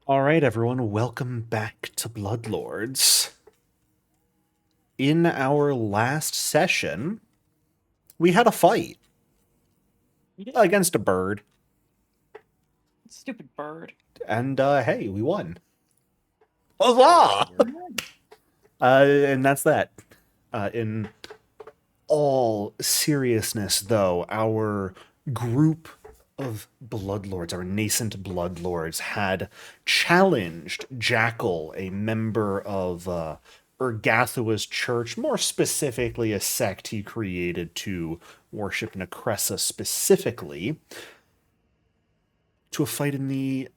All right, everyone, welcome back to Bloodlords. In our last session, we had a fight against a bird, Stupid bird. and hey, we won. Huzzah! And that's that. In all seriousness, though, our group of bloodlords, our nascent bloodlords, had challenged Jackal, a member of Ergathua's church, more specifically a sect he created to worship Necressa specifically, to a fight in the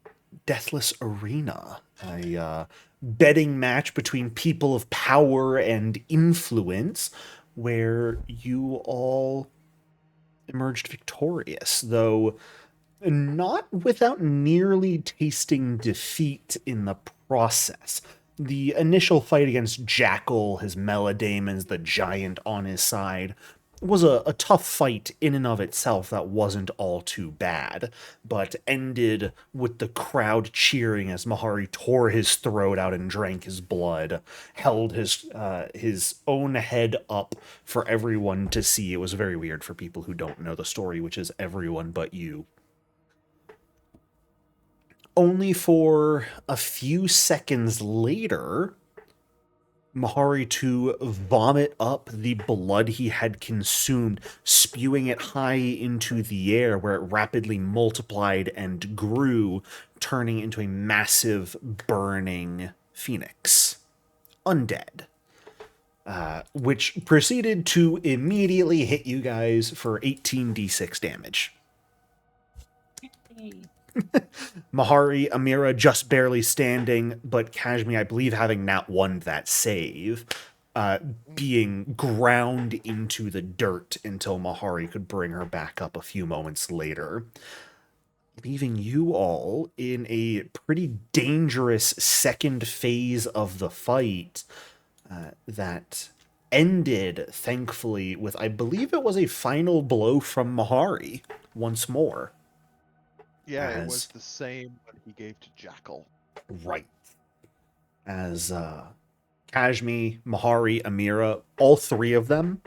Deathless Arena, a betting match between people of power and influence, where you all emerged victorious, though not without nearly tasting defeat in the process. The initial fight against Jackal, his Melodamons, the giant on his side, was a tough fight in and of itself that wasn't all too bad, but ended with the crowd cheering as Mahari tore his throat out and drank his blood, held his own head up for everyone to see. It was very weird for people who don't know the story, which is everyone but you, only for a few seconds later, Mahari to vomit up the blood he had consumed, spewing it high into the air, where it rapidly multiplied and grew, turning into a massive burning phoenix. Undead. Which proceeded to immediately hit you guys for 18d6 damage. Hey. Mahari, Amira just barely standing, but Kashmi, I believe, having not won that save, being ground into the dirt until Mahari could bring her back up a few moments later, leaving you all in a pretty dangerous second phase of the fight that ended, thankfully, with, I believe it was a final blow from Mahari once more. Yeah, it was As the same one he gave to Jackal. right as Kashmi, Mahari, Amira, all three of them,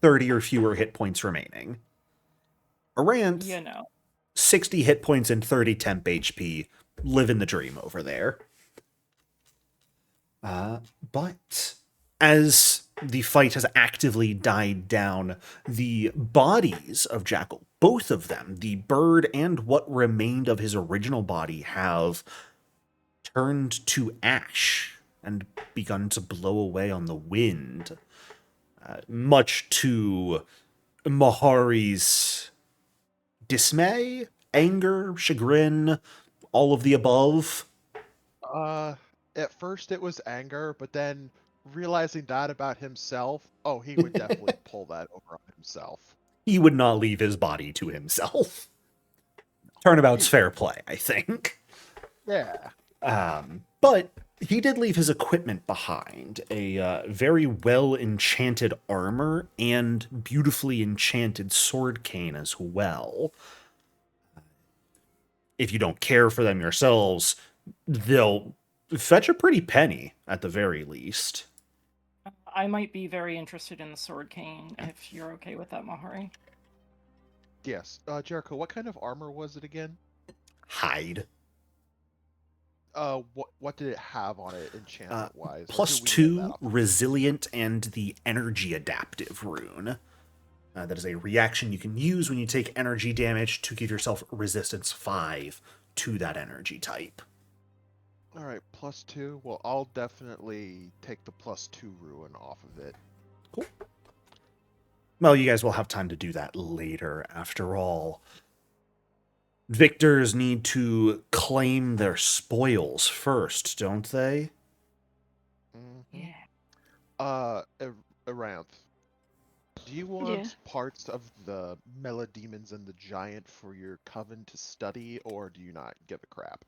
30 or fewer hit points remaining. Aranth, You know. 60 hit points and 30 temp HP, living the dream over there. But as the fight has actively died down, the bodies of Jackal, both of them, the bird and what remained of his original body, have turned to ash and begun to blow away on the wind, much to Mahari's dismay, anger, chagrin, all of the above. Uh, at first it was anger, but then realizing that about himself, oh, he would definitely pull that over on himself. He would not leave his body to himself. Turnabout's He fair would. play, I think. Yeah. But he did leave his equipment behind, a very well enchanted armor and beautifully enchanted sword cane as well. If you don't care for them yourselves, they'll fetch a pretty penny at the very least. I might be very interested in the sword cane if you're okay with that, Mahari. Yes. Jericho, what kind of armor was it again? Hide. What did it have on it enchantment wise, or do Plus we know that 2, off? resilient, and the energy adaptive rune. That is a reaction you can use when you take energy damage to give yourself resistance 5 to that energy type. All right, +2. Well, I'll definitely take the +2 ruin off of it. Cool. Well, you guys will have time to do that later, after all. Victors need to claim their spoils first, don't they? Mm-hmm. Yeah. Aranth, do you Yeah. want parts of the Melodemons and the Giant for your coven to study, or do you not give a crap?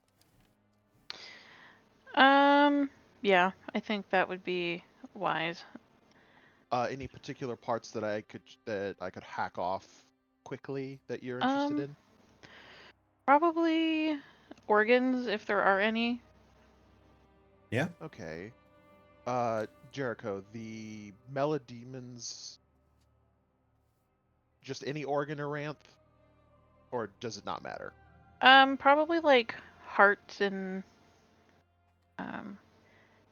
Um, yeah, I think that would be wise. Any particular parts that I could hack off quickly that you're interested Um, in? Probably organs if there are any. Okay. Jericho, the Melodemons, just any organ Aranth? Or does it not matter? Probably like hearts and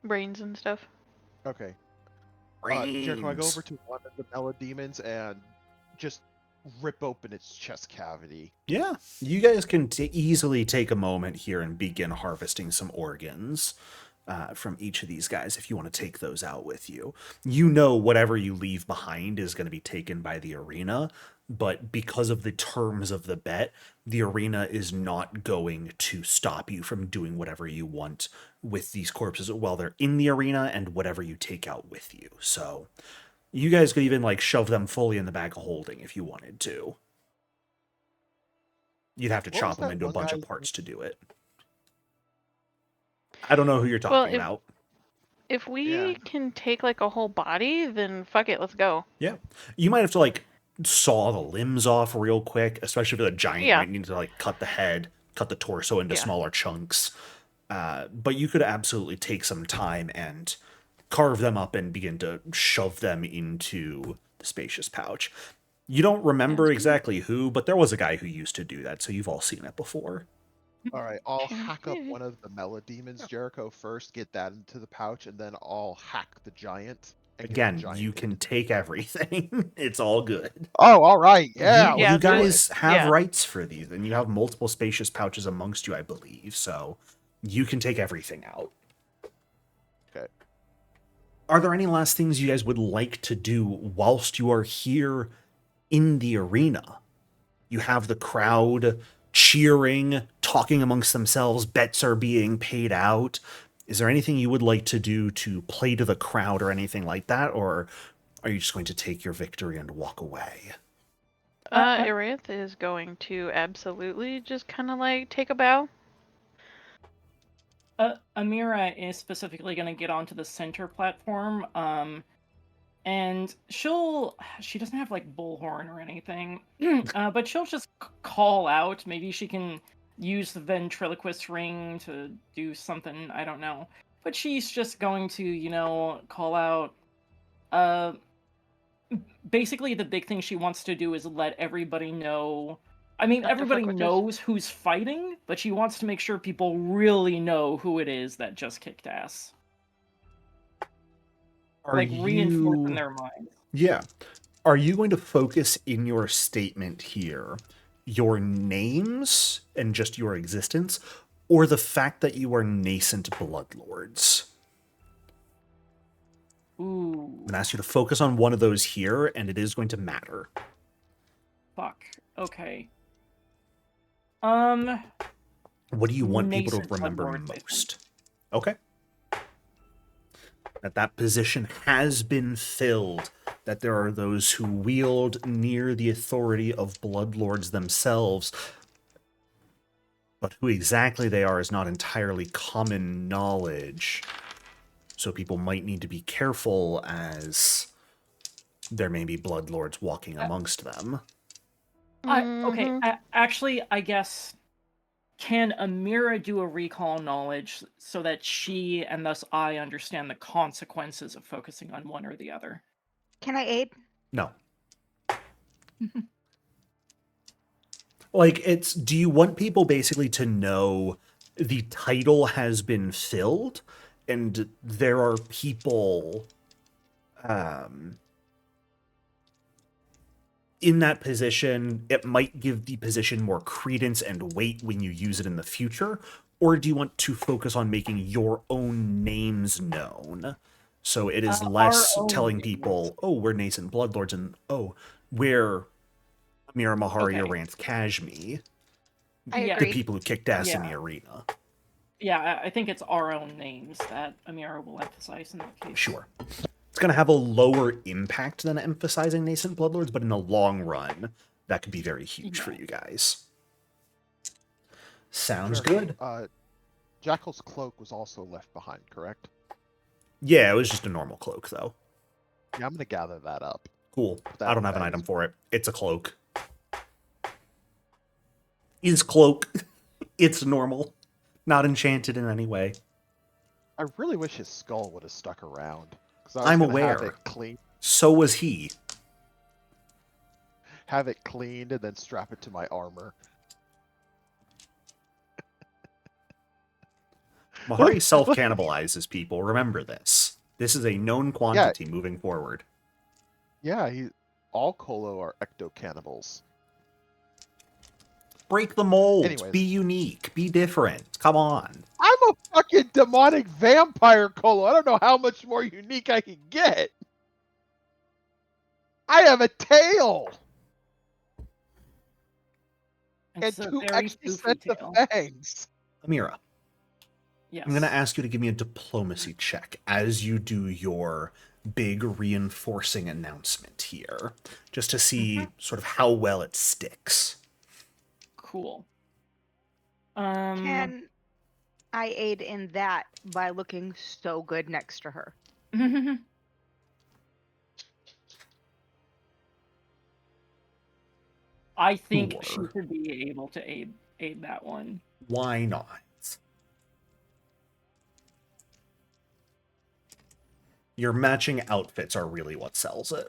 brains and stuff. Okay. Jericho, I go over to one of the Melodemons and just rip open its chest cavity. Yeah, you guys can easily take a moment here and begin harvesting some organs from each of these guys if you want to take those out with you. You know whatever you leave behind is going to be taken by the arena, but because of the terms of the bet, the arena is not going to stop you from doing whatever you want with these corpses while they're in the arena and whatever you take out with you. So you guys could even like shove them fully in the bag of holding if you wanted to. You'd have to What was chop them that into a one bunch of guy's parts to do it. I don't know who you're talking about. If we Yeah. can take like a whole body, then fuck it, let's go. Yeah. You might have to like saw the limbs off real quick, especially for the giant. Yeah. You might need to like cut the head, cut the torso into Yeah. smaller chunks. But you could absolutely take some time and carve them up and begin to shove them into the spacious pouch. You don't remember Sounds good. exactly who, but there was a guy who used to do that, so you've all seen it before. All right, I'll Sounds hack up good. one of the Melodemons, Jericho, first, get that into the pouch, and then I'll hack the giant. And get the Again, giant you can into- take everything. It's all good. Oh, all right, yeah. you, Yeah, you let's do it. guys have Yeah. rights for these, and you have multiple spacious pouches amongst you, I believe. So you can take everything out. Okay. Are there any last things you guys would like to do whilst you are here in the arena? You have the crowd cheering, talking amongst themselves, bets are being paid out. Is there anything you would like to do to play to the crowd or anything like that, or are you just going to take your victory and walk away? Aranth is going to absolutely just kind of like take a bow. Amira is specifically going to get onto the center platform, and she doesn't have like bullhorn or anything, but she'll just call out. Maybe she can use the ventriloquist ring to do something, I don't know. But she's just going to, call out. Basically, the big thing she wants to do is let everybody know. I mean, Not to everybody fuck with us. knows who's fighting, but she wants to make sure people really know who it is that just kicked ass. Reinforce in their minds. Yeah. Are you going to focus in your statement here your names and just your existence, or the fact that you are nascent bloodlords? Ooh, I'm going to ask you to focus on one of those here, and it is going to matter. fuck. Okay. What do you want people to Nascent remember bloodlords, I think. most? Okay. That position has been filled, that there are those who wield near the authority of bloodlords themselves, but who exactly they are is not entirely common knowledge. So people might need to be careful, as there may be bloodlords walking amongst them. Okay, actually, I guess, can Amira do a recall knowledge so that she, and thus I, understand the consequences of focusing on one or the other? Can I aid? No. Like, it's, do you want people basically to know the title has been filled, and there are people in that position? It might give the position more credence and weight when you use it in the future, or do you want to focus on making your own names known? So it is less our own telling names. people, oh, we're nascent bloodlords, and oh, we're Amira Mahari Okay. Aranth Kashmi, I Yeah. the agree. people who kicked ass in Yeah. the arena. Yeah, I think it's our own names that Amira will emphasize in that case. Sure. It's going to have a lower impact than emphasizing nascent bloodlords, but in the long run, that could be very huge for Yeah. you guys. Sounds Jericho, good. Jackal's cloak was also left behind, correct? Yeah, it was just a normal cloak, though. Yeah, I'm gonna gather that up. Cool. That- I don't have an that item is- for it. It's a cloak. Is cloak. It's normal. Not enchanted in any way. I really wish his skull would have stuck around. 'Cause I was I'm gonna have aware. it clean, So was he. have it cleaned, and then strap it to my armor. Mahari self-cannibalizes people. Remember this. This is a known quantity moving forward. Yeah, all Colo are ecto-cannibals. Break the mold. Anyways. Be unique. Be different. Come on. I'm a fucking demonic vampire, Colo. I don't know how much more unique I can get. I have a tail and It's a 2 very extra spoofy sets tail. of fangs. Amira, Yes. I'm going to ask you to give me a diplomacy check as you do your big reinforcing announcement here, just to see sort of how well it sticks. Cool. Can I aid in that by looking so good next to her? I think she Sure. should be able to aid that one. Why not? Your matching outfits are really what sells it.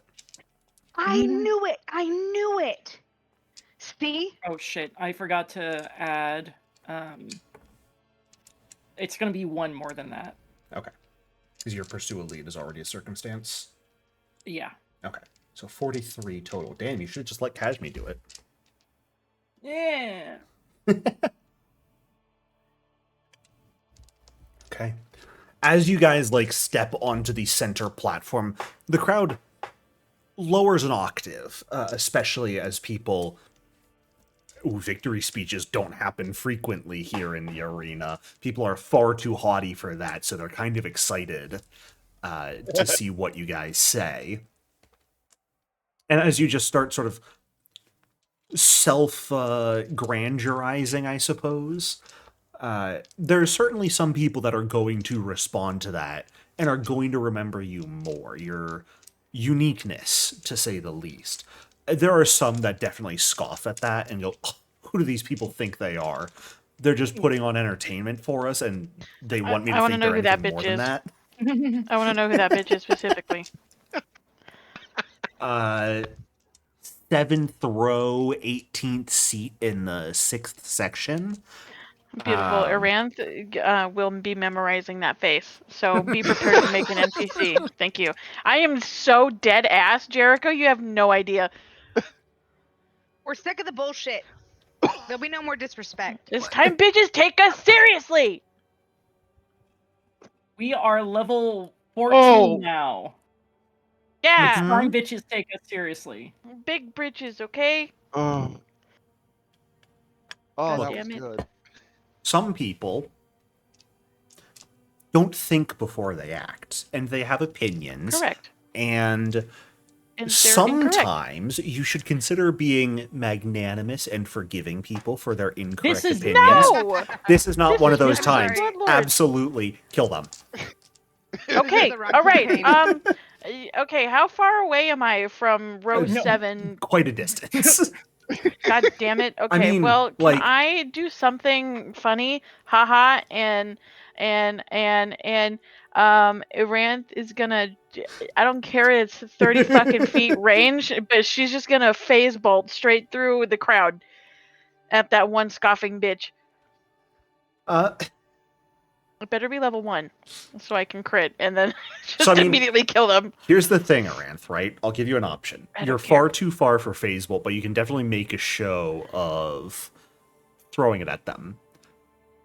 I knew it! I knew it! See? Oh shit! I forgot to add. It's gonna be one more than that. Okay. Because your pursue elite is already a circumstance. Yeah. Okay. So 43 total. Damn, you should just let Kashmi do it. Yeah. Okay. As you guys step onto the center platform, the crowd lowers an octave, especially as people. Victory speeches don't happen frequently here in the arena. People are far too haughty for that, so they're kind of excited to see what you guys say. And as you just start sort of self-grandurizing, I suppose, there's certainly some people that are going to respond to that and are going to remember you more, your uniqueness, to say the least. There are some that definitely scoff at that and go, oh, who do these people think they are? They're just putting on entertainment for us, and they want me to think they're anything more than that. I want to know who that bitch is specifically. 7th row, 18th seat in the 6th section. Beautiful. Iranth will be memorizing that face, so be prepared to make an NPC. Thank you. I am so dead ass, Jericho. You have no idea. We're sick of the bullshit. There'll be no more disrespect. It's time bitches take us seriously. We are level 14 now. Yeah, It's time bitches take us seriously. big britches, okay? Oh, God that was damn it. good. Some people don't think before they act, and they have opinions. Correct. And And they're sometimes you should consider being magnanimous and forgiving people for their incorrect This is opinions. No. This is not This one is of those I'm times. sorry. Bloodlord. Absolutely, kill them. Okay. The right All right. name. Okay. How far away am I from row No. 7? Quite a distance. God damn it. Okay. mean, well, can like- I do something funny? Haha. And Iranth is gonna. I don't care. It's 30 fucking feet range, but she's just gonna phase bolt straight through the crowd at that one scoffing bitch. It better be level 1, so I can crit, and then just So, I mean- immediately kill them. Here's the thing, Aranth, right? I'll give you an option. I don't You're care. far too far for phase bolt, but you can definitely make a show of throwing it at them.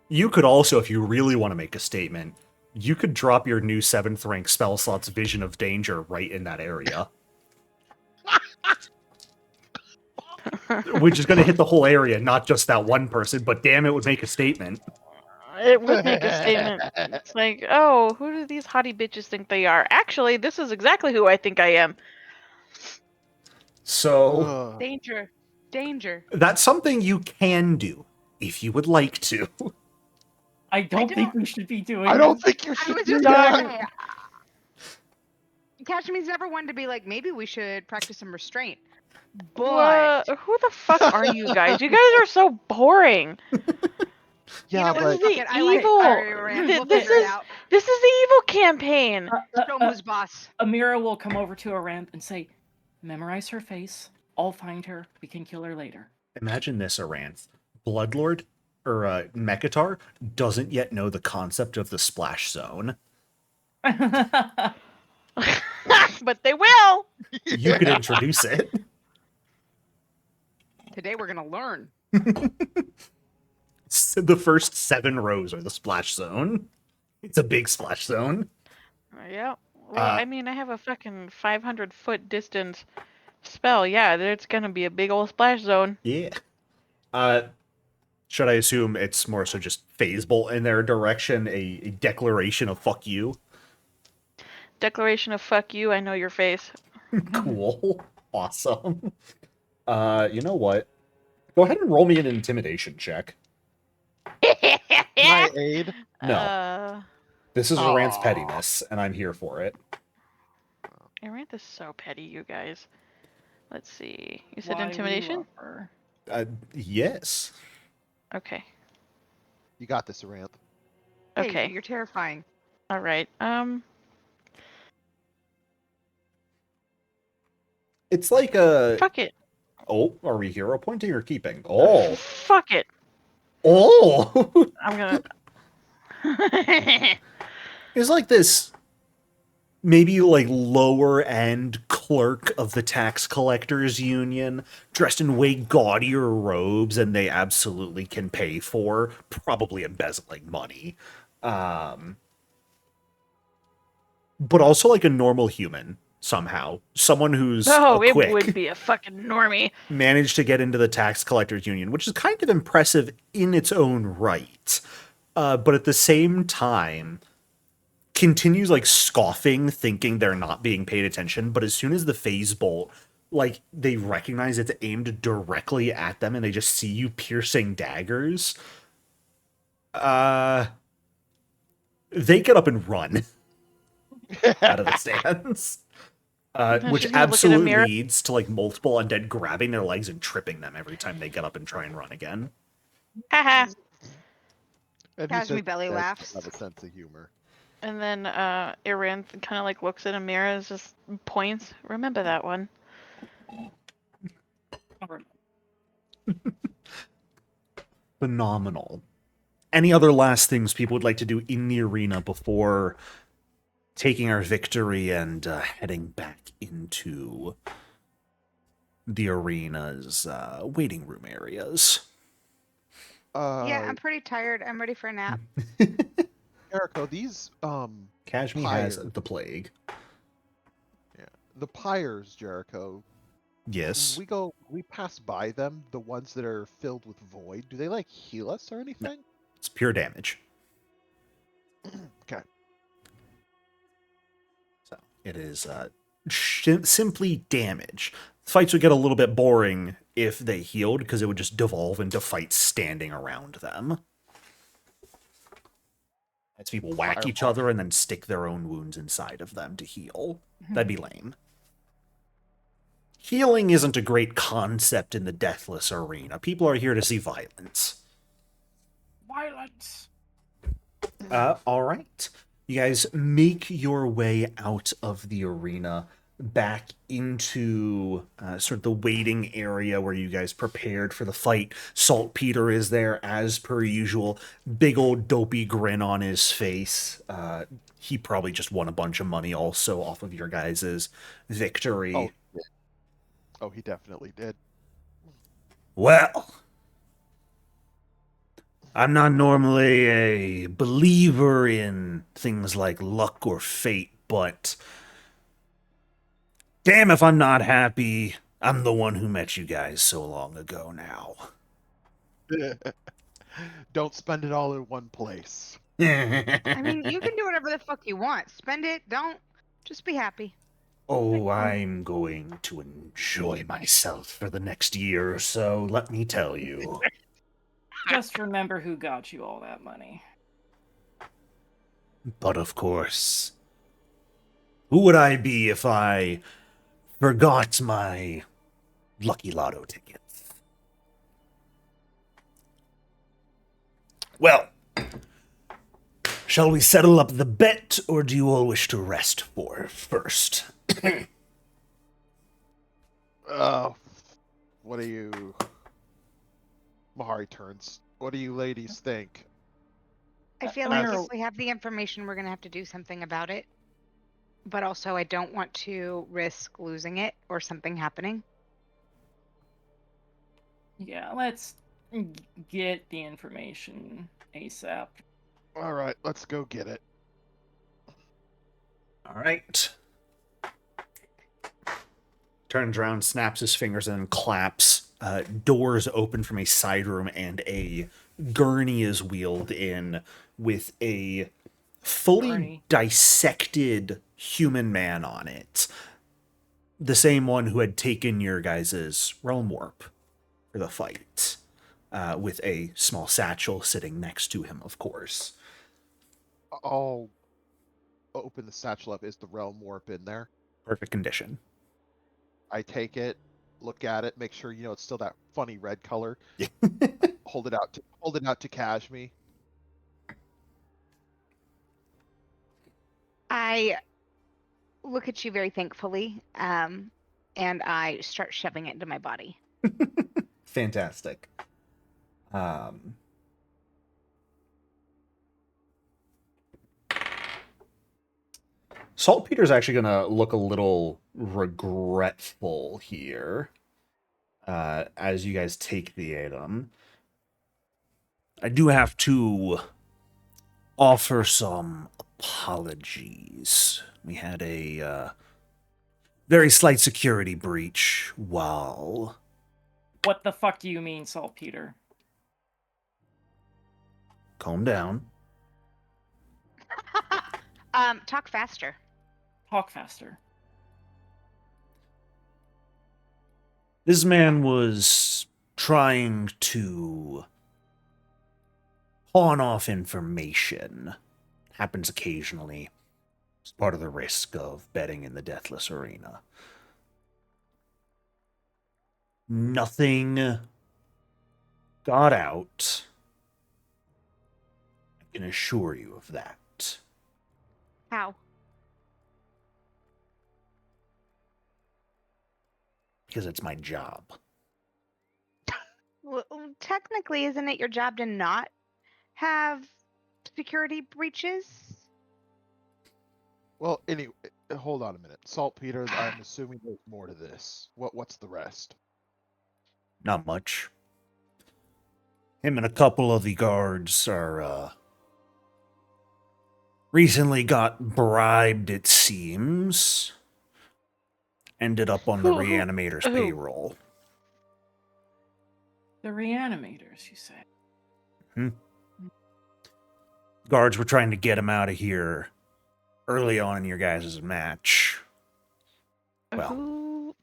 You could also, if you really want to make a statement, you could drop your new 7th rank spell slot's Vision of Danger right in that area. Which is going to hit the whole area, not just that one person, but damn, it would make a statement. It would make a statement. It's like, oh, who do these haughty bitches think they are? Actually, this is exactly who I think I am. So, Ugh. Danger. Danger. that's something you can do, if you would like to. I don't I think don't- we should be doing I don't this. think you I should was do just that. gonna say, Kashmi's never one to be like, maybe we should practice some restraint. But Who the fuck are you guys? You guys are so boring. Yeah, what? but This is Fuck it, the I like evil. Carrion. We'll This figure it is out. this is the evil campaign. Show 'em who's boss. Amira will come over to Aranth and say, memorize her face. I'll find her. We can kill her later. Imagine this, Aranth. Bloodlord, or Mekatar, doesn't yet know the concept of the splash zone. But they will. You could introduce it. Today we're gonna learn. The first 7 rows are the splash zone. It's a big splash zone. Yeah. Well, I mean, I have a fucking 500-foot distance spell. Yeah, there's gonna be a big old splash zone. Yeah. Should I assume it's more so just phase bolt in their direction, a declaration of fuck you? Declaration of fuck you. I know your face. Cool. Awesome. You know what? Go ahead and roll me an intimidation check. my aid. No. This is Aranth's Aw. pettiness, and I'm here for it. Aranth is so petty, you guys. Let's see. You said Why we intimidation? love her. Yes. Okay. You got this, Aranth. Hey, Okay. you're terrifying. All right. It's like a... Fuck it. Oh, are we hero pointing or keeping? Oh. Fuck it. Oh! I'm gonna. It's like this maybe like lower end clerk of the tax collectors union dressed in way gaudier robes and they absolutely can pay for, probably embezzling money. But also like a normal human somehow. Someone who's it quick would be a fucking normie. managed to get into the tax collectors union, which is kind of impressive in its own right. But at the same time, continues like scoffing, thinking they're not being paid attention. But as soon as the phase bolt, like they recognize it's aimed directly at them, and they just see you piercing daggers, they get up and run out of the stands. Which She's gonna look in a absolutely mirror. leads to like multiple undead grabbing their legs and tripping them every time they get up and try and run again. Haha. And Cosme he just belly does laughs. have a sense of humor. And then Aranth kind of like looks in a mirror and just points. Remember that one. Phenomenal. Any other last things people would like to do in the arena before taking our victory and heading back into the arena's waiting room areas? Yeah, I'm pretty tired. I'm ready for a nap. Jericho, these Kashmir has Pyre. the plague. the pyres, Jericho. Yes. We pass by them, the ones that are filled with void. Do they like heal us or anything? It's pure damage. Okay. So it is simply damage. Fights would get a little bit boring if they healed, because it would just devolve into fights standing around them. As people whack each other and then stick their own wounds inside of them to heal. That'd be lame. Healing isn't a great concept in the Deathless arena. People are here to see violence. Violence. All right. You guys make your way out of the arena back into sort of the waiting area where you guys prepared for the fight. Saltpeter is there as per usual. Big old dopey grin on his face. He probably just won a bunch of money also off of your guys' victory. Oh, yeah. Oh, he definitely did. Well, I'm not normally a believer in things like luck or fate, but damn if I'm not happy. I'm the one who met you guys so long ago now. Don't spend it all in one place. I mean, you can do whatever the fuck you want. Spend it, don't. Just be happy. Oh, I'm going to enjoy myself for the next year or so, let me tell you. Just remember who got you all that money. But of course, who would I be if I forgot my lucky lotto tickets? Well, shall we settle up the bet, or do you all wish to rest for first? What do you... Mahari turns. What do you ladies think? I feel I'm like gonna- if we have the information, we're gonna have to do something about it. But also, I don't want to risk losing it or something happening. Yeah, let's get the information ASAP. All right, let's go get it. All right. Turns around, snaps his fingers, and then claps. Doors open from a side room, and a gurney is wheeled in with a fully Gurney. dissected human man on it. The same one who had taken your guys' realm warp for the fight, with a small satchel sitting next to him, of course. I'll open the satchel up. Is the realm warp in there? Perfect condition. I take it, look at it, make sure it's still that funny red color. Hold it out to Kashmi. I look at you very thankfully, and I start shoving it into my body. Fantastic. Saltpeter's actually going to look a little regretful here as you guys take the item. I do have to offer some apologies. We had a very slight security breach while... What the fuck do you mean, Saltpeter? Calm down. Talk faster. Talk faster. This man was trying to pawn off information. Happens occasionally. It's part of the risk of betting in the Deathless Arena. Nothing got out. I can assure you of that. How? Because it's my job. Well, technically, isn't it your job to not have security breaches? Well, anyway, hold on a minute. Saltpeter, I'm assuming there's more to this. What's the rest? Not much. Him and a couple of the guards are, recently got bribed, it seems. Ended up on the Who- Reanimator's who? payroll. The reanimators, you say? Guards were trying to get him out of here early on in your guys' match. Well. Who?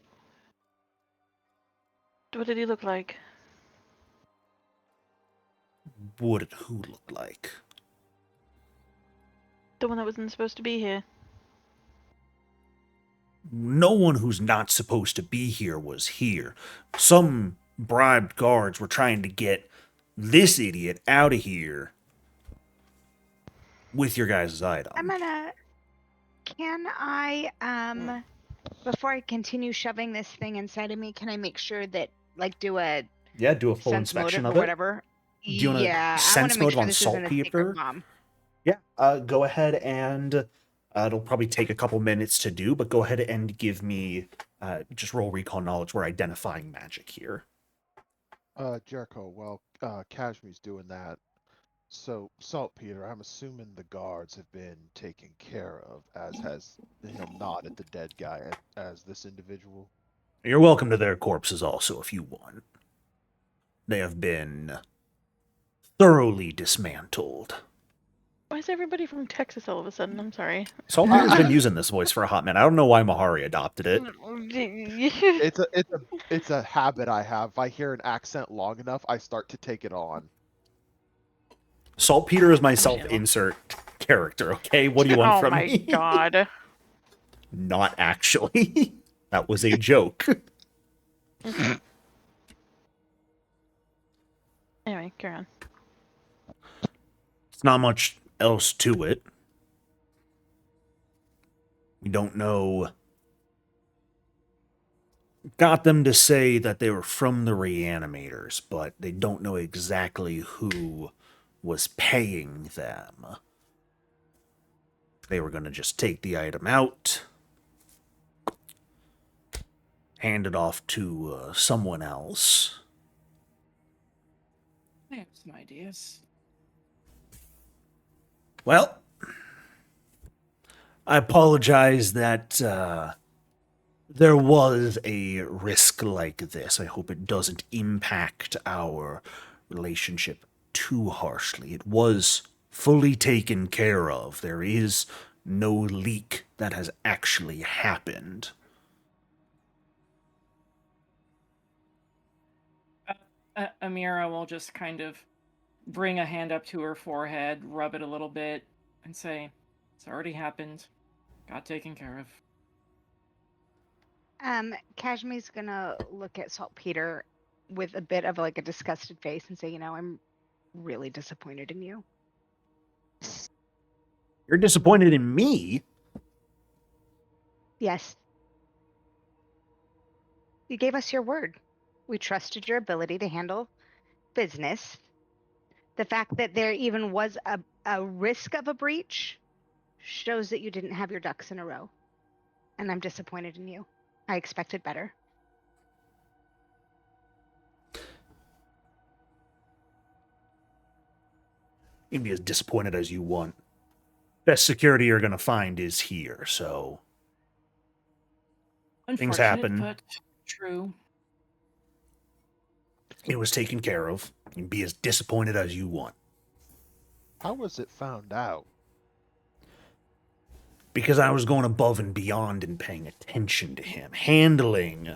What did he look like? What did who look like? The one that wasn't supposed to be here. No one who's not supposed to be here was here. Some bribed guards were trying to get this idiot out of here with your guys' item. Can I, before I continue shoving this thing inside of me, can I make sure that, do a Yeah, do a full sense inspection motive of or it. whatever? Do you want Yeah, a I want sense to make motive sure on this isn't a secret Saltpeter? bomb. Yeah, go ahead and it'll probably take a couple minutes to do, but go ahead and give me just roll recall knowledge. We're identifying magic here. Jericho, while Kashmi's doing that, so Saltpeter, I'm assuming the guards have been taken care of, as has he'll nod at the dead guy as this individual. You're welcome to their corpses also if you want. They have been thoroughly dismantled. Why is everybody from Texas all of a sudden? I'm sorry. Saltpeter's been using this voice for a hot minute. I don't know why Mahari adopted it. It's a habit I have. If I hear an accent long enough, I start to take it on. Saltpeter is my self-insert character, okay? What do you want from me? Oh my god. Not actually. That was a joke. Anyway, carry on. It's not much else to it. We don't know. Got them to say that they were from the reanimators, but they don't know exactly who was paying them. They were going to just take the item out, hand it off to someone else. I have some ideas. Well, I apologize that there was a risk like this. I hope it doesn't impact our relationship too harshly. It was fully taken care of. There is no leak that has actually happened. Amira will just kind of bring a hand up to her forehead, rub it a little bit, and say, "It's already happened. Got taken care of." Kashmi's gonna look at Saltpeter with a bit of like a disgusted face and say, you know, I'm really disappointed in you. You're disappointed in me? Yes. You gave us your word. We trusted your ability to handle business. The fact that there even was a risk of a breach shows that you didn't have your ducks in a row. And I'm disappointed in you. I expected better. You can be as disappointed as you want. Best security you're going to find is here, so things Unfortunate, happen. but true. It was taken care of. You can be as disappointed as you want. How was it found out? Because I was going above and beyond and paying attention to him. Handling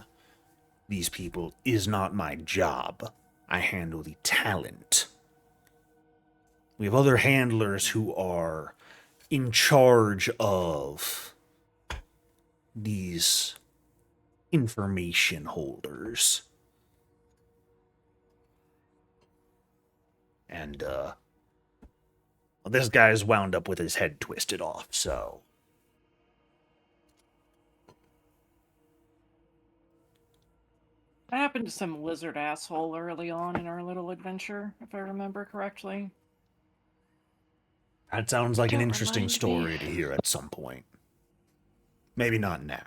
these people is not my job. I handle the talent. We have other handlers who are in charge of these information holders. And, well, this guy's wound up with his head twisted off, so... That happened to some lizard asshole early on in our little adventure, if I remember correctly. That sounds like an Don't interesting remind me. story to hear at some point. Maybe not now.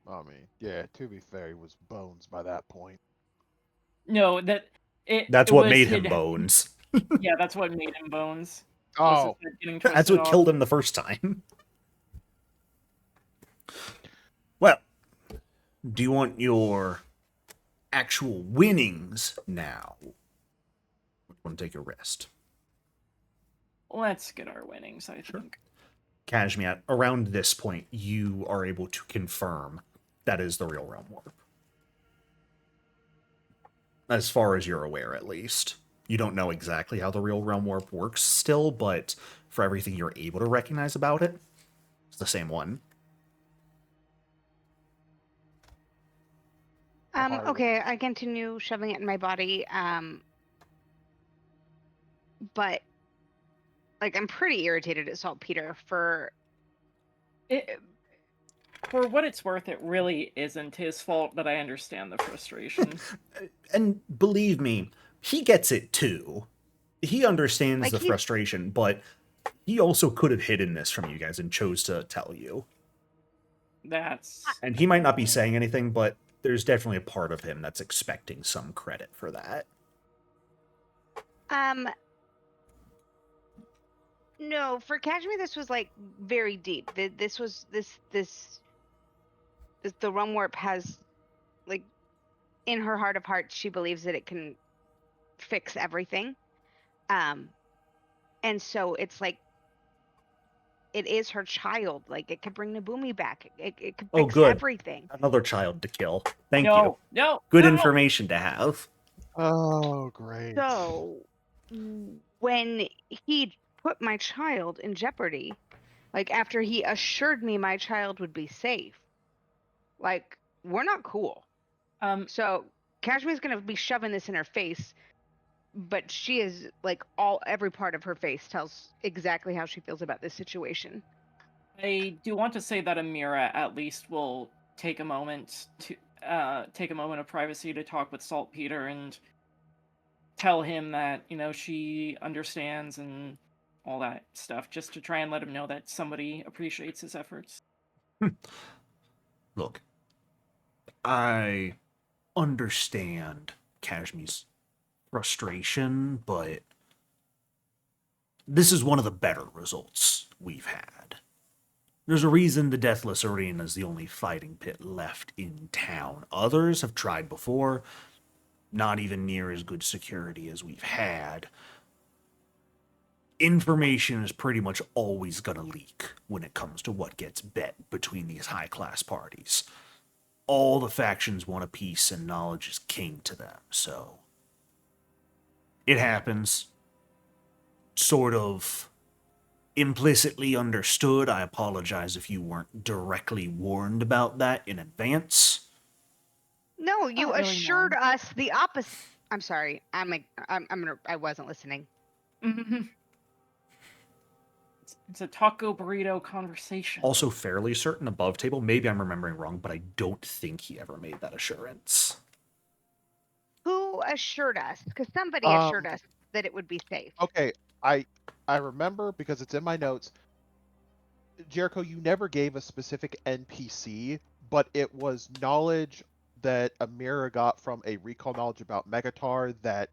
I mean, yeah, to be fair, he was bones by that point. No, That's it what was made him hid- bones. Yeah, that's what made him bones. Was his Oh, head getting That's twisted what off. killed him the first time. Well, do you want your actual winnings now? Want to take a rest? Let's get our winnings, I Sure. think. Kashmir, around this point, you are able to confirm that is the real realm warp. As far as you're aware, at least. You don't know exactly how the real realm warp works still, but for everything you're able to recognize about it, it's the same one. Okay, I continue shoving it in my body. But like I'm pretty irritated at Saltpeter for For what it's worth, it really isn't his fault, but I understand the frustration. And believe me, he gets it too. He understands Like, the he- frustration, but he also could have hidden this from you guys and chose to tell you. That's And he might not be saying anything, but there's definitely a part of him that's expecting some credit for that. No, for Kashmir this was like very deep. This was the rum warp has like in her heart of hearts she believes that it can fix everything. And so it's like it is her child. Like it could bring Nabumi back. It could Oh, fix good. everything. Another child to kill. Thank you. No, Good no! information to have. oh, great. So when he put my child in jeopardy, like after he assured me my child would be safe, like we're not cool. So Kashmir's gonna be shoving this in her face but she is like every part of her face tells exactly how she feels about this situation. I do want to say that Amira at least will take a moment of privacy to talk with Saltpeter and tell him that, she understands and all that stuff, just to try and let him know that somebody appreciates his efforts. Look, I understand Kashmi's frustration, but this is one of the better results we've had. There's a reason the Deathless Arena is the only fighting pit left in town. Others have tried before, not even near as good security as we've had. Information is pretty much always gonna leak when it comes to what gets bet between these high-class parties. All the factions want a piece, and knowledge is king to them, so it happens. Sort of implicitly understood. I apologize if you weren't directly warned about that in advance. No, you Not really, assured no. us the opposite. I'm sorry. I wasn't listening. It's a taco burrito conversation. Also fairly certain above table, maybe I'm remembering wrong, but I don't think he ever made that assurance. Who assured us? Because somebody assured us that it would be safe. Okay, I remember because it's in my notes. Jericho, you never gave a specific NPC, but it was knowledge that Amira got from a recall knowledge about Megatar that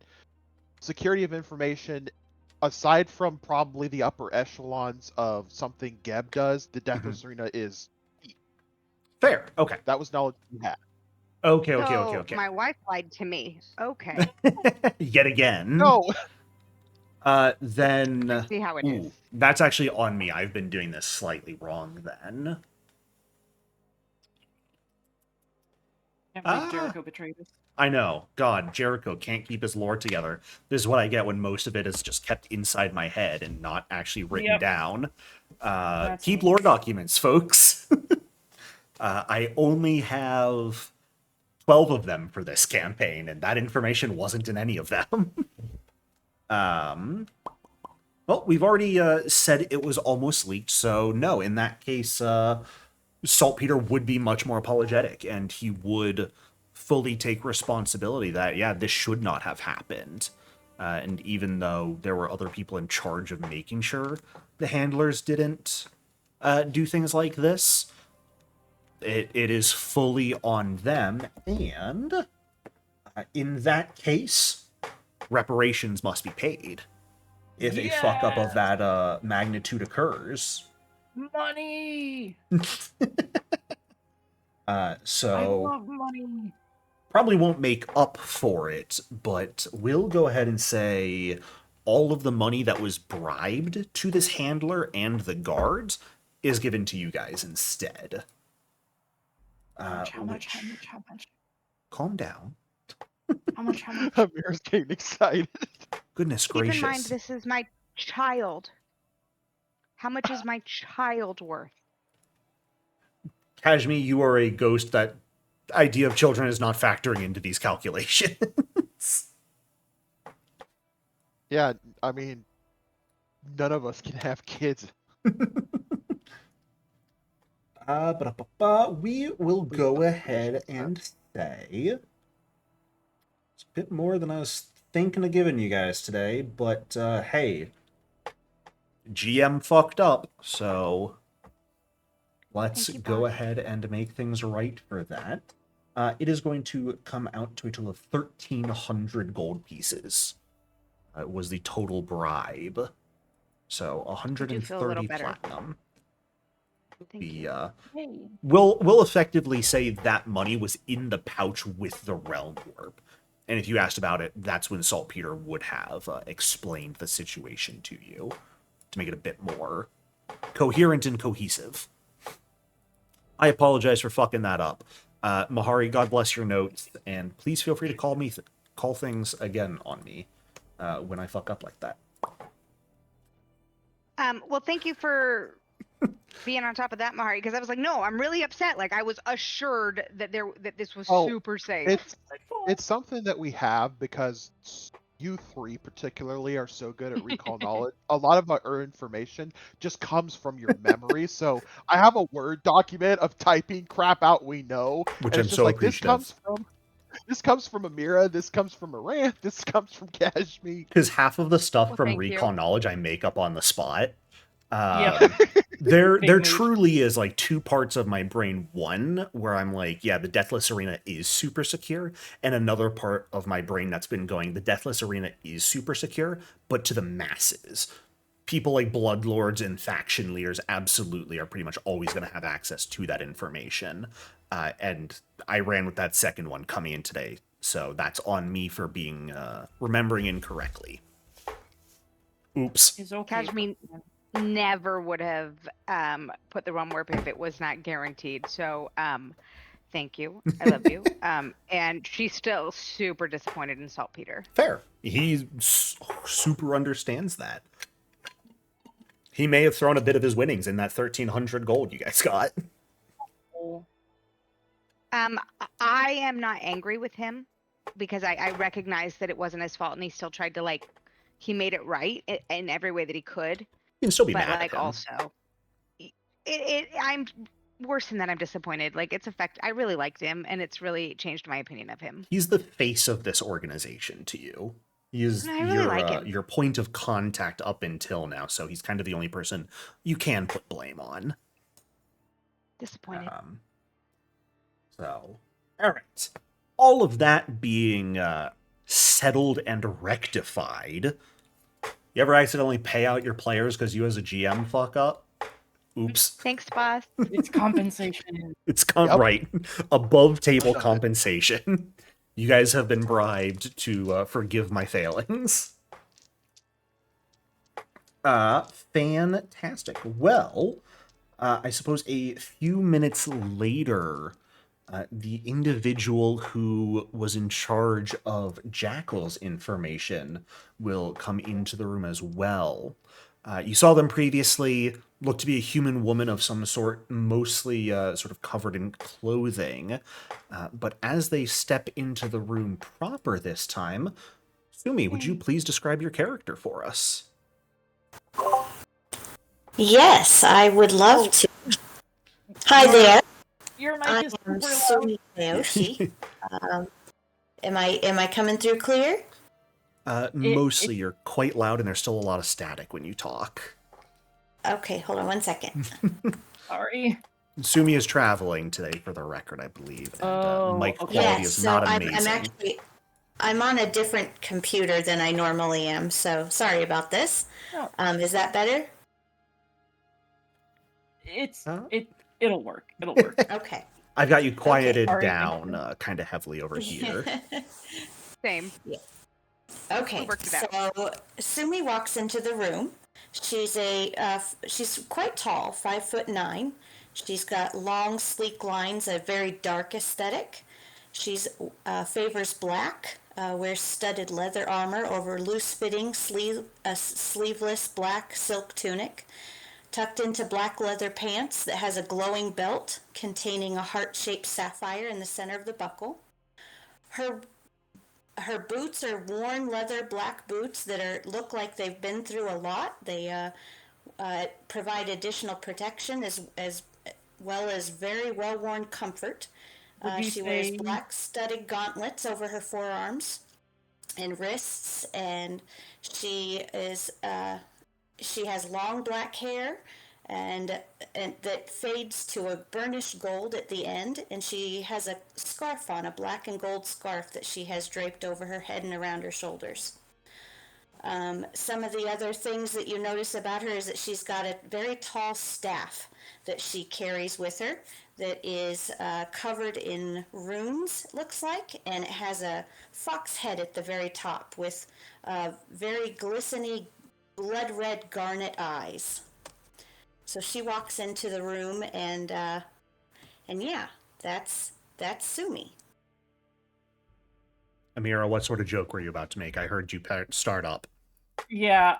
security of information, aside from probably the upper echelons of something Geb does, the Deathless Arena is Fair. Okay. that was knowledge you had. Okay. My wife lied to me. Okay. Yet again. No. Then See how it is. that's actually on me. I've been doing this slightly wrong then. Can't believe Jericho betrayed us. I know. God, Jericho can't keep his lore together. This is what I get when most of it is just kept inside my head and not actually written down. Keep lore documents, folks. I only have 12 of them for this campaign, and that information wasn't in any of them. Well, we've already said it was almost leaked, so no, in that case, Saltpeter would be much more apologetic, and he would fully take responsibility that, yeah, this should not have happened. And even though there were other people in charge of making sure the handlers didn't do things like this, it is fully on them, and in that case, reparations must be paid if a fuck up of that magnitude occurs. Money! So I love money. Probably won't make up for it, but we'll go ahead and say all of the money that was bribed to this handler and the guards is given to you guys instead. How much? Calm down. How much? Amira's getting excited. Goodness Keep gracious. in mind, this is my child. How much is my child worth? Kashmi, you are a ghost. That idea of children is not factoring into these calculations. Yeah, I mean, none of us can have kids. We will go ahead and say it's a bit more than I was thinking of giving you guys today, but hey, GM fucked up, so let's go ahead and make things right for that. It is going to come out to a total of 1,300 gold pieces. Was the total bribe. So 130 platinum. We'll effectively say that money was in the pouch with the realm warp. And if you asked about it, that's when Saltpeter would have explained the situation to you to make it a bit more coherent and cohesive. I apologize for fucking that up. Mahari, God bless your notes, and please feel free to call things again on me when I fuck up like that. Well, thank you for being on top of that, Mahari, because I was like, no, I'm really upset. Like, I was assured that this was super safe. It's something that we have because you three particularly are so good at recall knowledge. A lot of our information just comes from your memory. So I have a Word document of typing crap out we know, Which and I'm it's just so like appreciative. this comes from Amira, this comes from Morant, this comes from Kashmir. Because half of the stuff Well, from thank recall you. knowledge I make up on the spot. Yep. There Big mood. truly is like two parts of my brain. One where I'm like, yeah, the Deathless Arena is super secure, and another part of my brain that's been going, the Deathless Arena is super secure, but to the masses. People like Bloodlords and faction leaders absolutely are pretty much always going to have access to that information. And I ran with that second one coming in today, so that's on me for being remembering incorrectly. Oops. It's okay. Kashmir never would have put the rum warp if it was not guaranteed. So thank you. I love you. And she's still super disappointed in Saltpeter. Fair. He super understands that. He may have thrown a bit of his winnings in that 1,300 gold you guys got. I am not angry with him because I recognize that it wasn't his fault, and he still tried to he made it right in every way that he could. You can still be But mad at him. also, I'm worse than that. I'm disappointed. I really liked him, and it's really changed my opinion of him. He's the face of this organization to you. He is I really like him. your point of contact up until now, so he's kind of the only person you can put blame on. Disappointed. So, all right. All of that being settled and rectified, you ever accidentally pay out your players because you as a GM fuck up? Oops. Thanks, boss. It's compensation. It's Yep. right. Above table compensation. You guys have been bribed to forgive my failings. Fantastic. Well, I suppose a few minutes later, the individual who was in charge of Jackal's information will come into the room as well. You saw them previously, looked to be a human woman of some sort, mostly sort of covered in clothing. But as they step into the room proper this time, Sumi, would you please describe your character for us? Yes, I would love to. Hi there. Your mic I is am super loud. Sumi Naoshi. Am I coming through clear? Mostly, you're quite loud and there's still a lot of static when you talk. Okay, hold on one second. Sorry. Sumi is traveling today, for the record, I believe. And mic okay. quality Yes, is so not I'm amazing. I'm on a different computer than I normally am, so sorry about this. Oh. Is that better? It'll work. It'll work. Okay. I've got you quieted Sorry. down kind of heavily over here. Same. Okay, We worked it out. so Sumi walks into the room. She's she's quite tall, 5'9". She's got long, sleek lines, a very dark aesthetic. She's favors black, wears studded leather armor over loose-fitting, sleeveless black silk tunic, tucked into black leather pants that has a glowing belt containing a heart-shaped sapphire in the center of the buckle. Her boots are worn leather black boots that look like they've been through a lot. They provide additional protection as well as very well-worn comfort. She wears black studded gauntlets over her forearms and wrists, and she has long black hair and that fades to a burnished gold at the end, and she has a scarf on, a black and gold scarf that she has draped over her head and around her shoulders. Some of the other things that you notice about her is that she's got a very tall staff that she carries with her that is covered in runes, it looks like, and it has a fox head at the very top with very glistening blood red garnet eyes. So she walks into the room, and yeah, that's Sumi. Amira, what sort of joke were you about to make? I heard you start up. Yeah.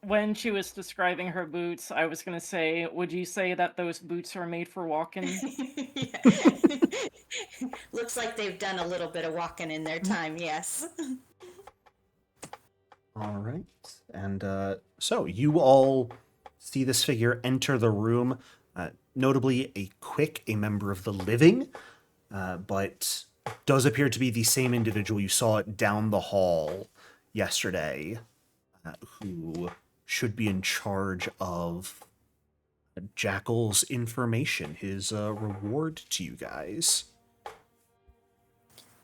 When she was describing her boots, I was gonna say, would you say that those boots are made for walking? Looks like they've done a little bit of walking in their time, yes. All right. And so you all see this figure enter the room, notably a member of the living, but does appear to be the same individual you saw down the hall yesterday, who should be in charge of Jackal's information, his reward to you guys.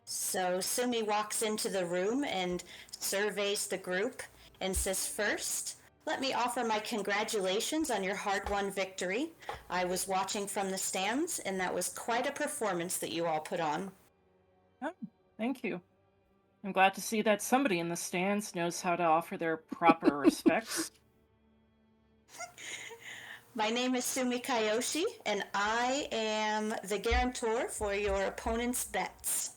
So Sumi walks into the room and surveys the group and says, "First, let me offer my congratulations on your hard-won victory. I was watching from the stands, and that was quite a performance that you all put on." Oh, thank you. I'm glad to see that somebody in the stands knows how to offer their proper respects. My name is Sumi Kayoshi, and I am the guarantor for your opponent's bets.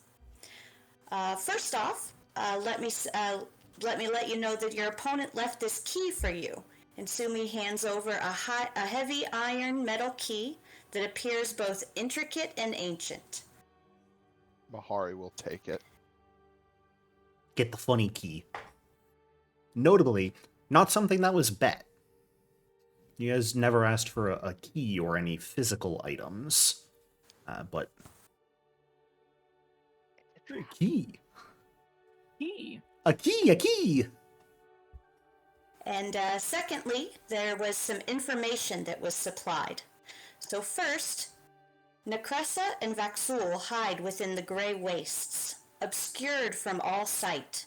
First off, let me let you know that your opponent left this key for you. And Sumi hands over a heavy iron metal key that appears both intricate and ancient. Mahari will take it. Get the funny key. Notably, not something that was bet. You guys never asked for a key or any physical items, but a key. Key. A key, a key! And secondly, there was some information that was supplied. So first, Necressa and Vaxul hide within the gray wastes, obscured from all sight.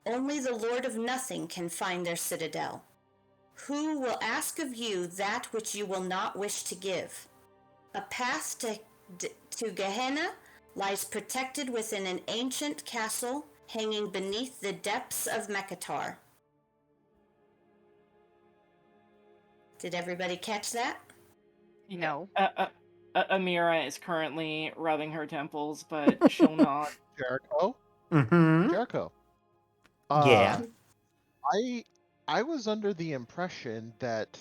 Only the Lord of Nothing can find their citadel. Who will ask of you that which you will not wish to give? A path to Gehenna lies protected within an ancient castle hanging beneath the depths of Mekatar. Did everybody catch that? No. Amira is currently rubbing her temples, but she'll not. Jericho? Mm-hmm. Jericho. Yeah. I was under the impression that...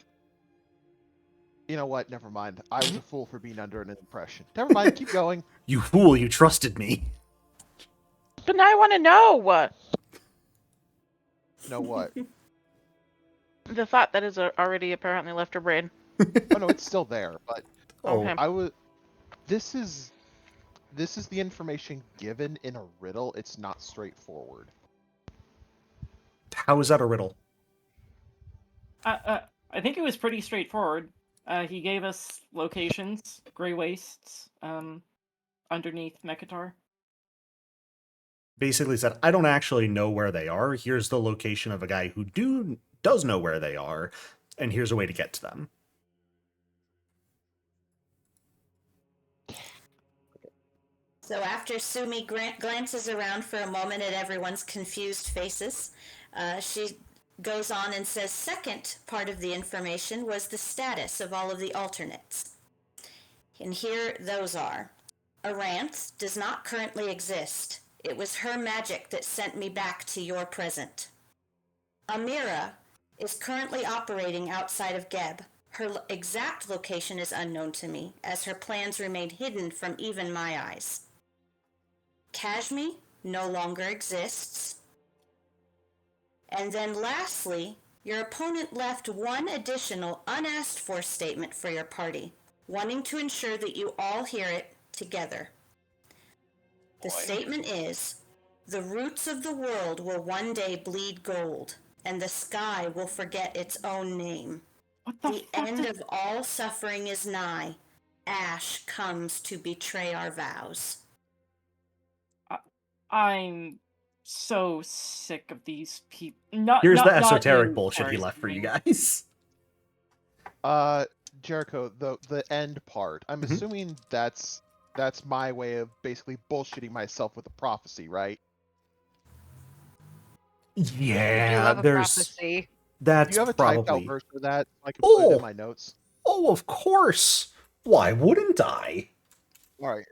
You know what? Never mind. I was a fool for being under an impression. Never mind. Keep going. You fool, you trusted me. But now I want to know what You know what? the thought that has already apparently left her brain. Oh no, it's still there. But Oh, Okay. I was. This is the information given in a riddle. It's not straightforward. how is that a riddle? I think it was pretty straightforward. He gave us locations, gray wastes, underneath Mekatar. Basically said, I don't actually know where they are. Here's the location of a guy who does know where they are, and here's a way to get to them. So after Sumi glances around for a moment at everyone's confused faces, she goes on and says, second part of the information was the status of all of the alternates. And here those are. Aranth does not currently exist. It was her magic that sent me back to your present. Amira is currently operating outside of Geb. Her exact location is unknown to me, as her plans remain hidden from even my eyes. Kashmi no longer exists. And then lastly, your opponent left one additional unasked for statement for your party, wanting to ensure that you all hear it together. The statement is, the roots of the world will one day bleed gold, and the sky will forget its own name. What The end of all suffering is nigh. Ash comes to betray our vows. I'm so sick of these people. Here's the not esoteric you bullshit he left for you personally. guys. Jericho, the end part. I'm Mhm. assuming that's my way of basically bullshitting myself with a prophecy, right? You Yeah, love a there's... prophecy. Do That's you have a typed out probably... version of that? So I can put it Oh! in my notes. Oh, of course! Why wouldn't I? All right.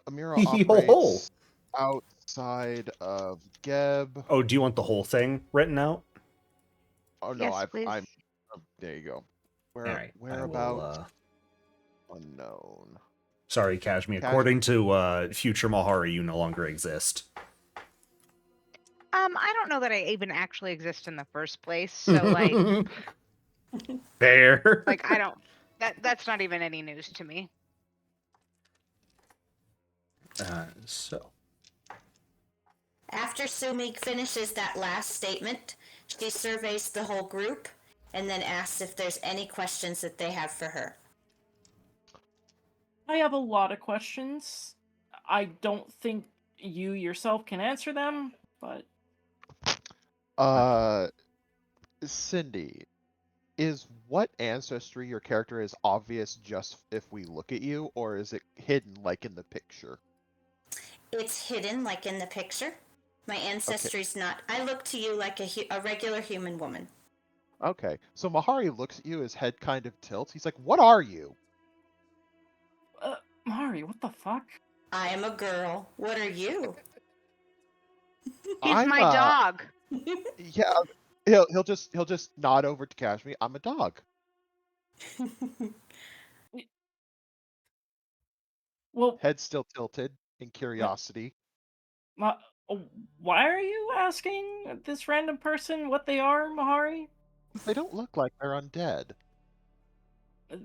Amira Hee hee ho ho. operates outside of Geb. Oh, do you want the whole thing written out? Oh no, Yes, please. I'm. There you go. Alright, Whereabouts? Unknown. Sorry, Kashmi. According to Future Mahari, you no longer exist. I don't know that I even actually exist in the first place. So like Fair. like I don't that's not even any news to me. So After Sumi finishes that last statement, she surveys the whole group and then asks if there's any questions that they have for her. I have a lot of questions. I don't think you yourself can answer them, but Cindy, is what ancestry your character is obvious just if we look at you, or is it hidden like in the picture? It's hidden like in the picture. My ancestry's not. I look to you like a regular human woman. Okay, so Mahari looks at you, his head kind of tilts. He's like, "What are you?" Mari, what the fuck? I am a girl. What are you? He's I'm my dog. Yeah, he'll just nod over to Kashmir. I'm a dog. Well, Head still tilted in curiosity. Ma- why are you asking this random person what they are, Mahari? They don't look like they're undead.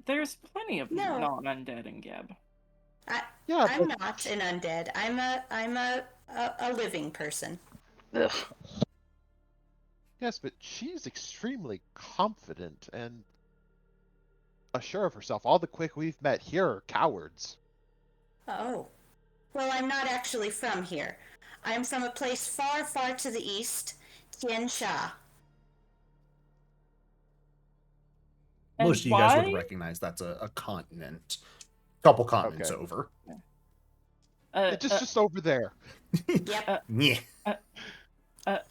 There's plenty of No. non-undead in Geb. Yeah, I'm but not an undead. I'm a living person. Ugh. yes, but she's extremely confident and assured of herself. All the quick we've met here are cowards. Oh. Well, I'm not actually from here. I'm from a place far, far to the east, Tien Sha. And most of you guys would why? recognize that's a continent. Couple continents Okay. over. Just over there. Yep. Yeah.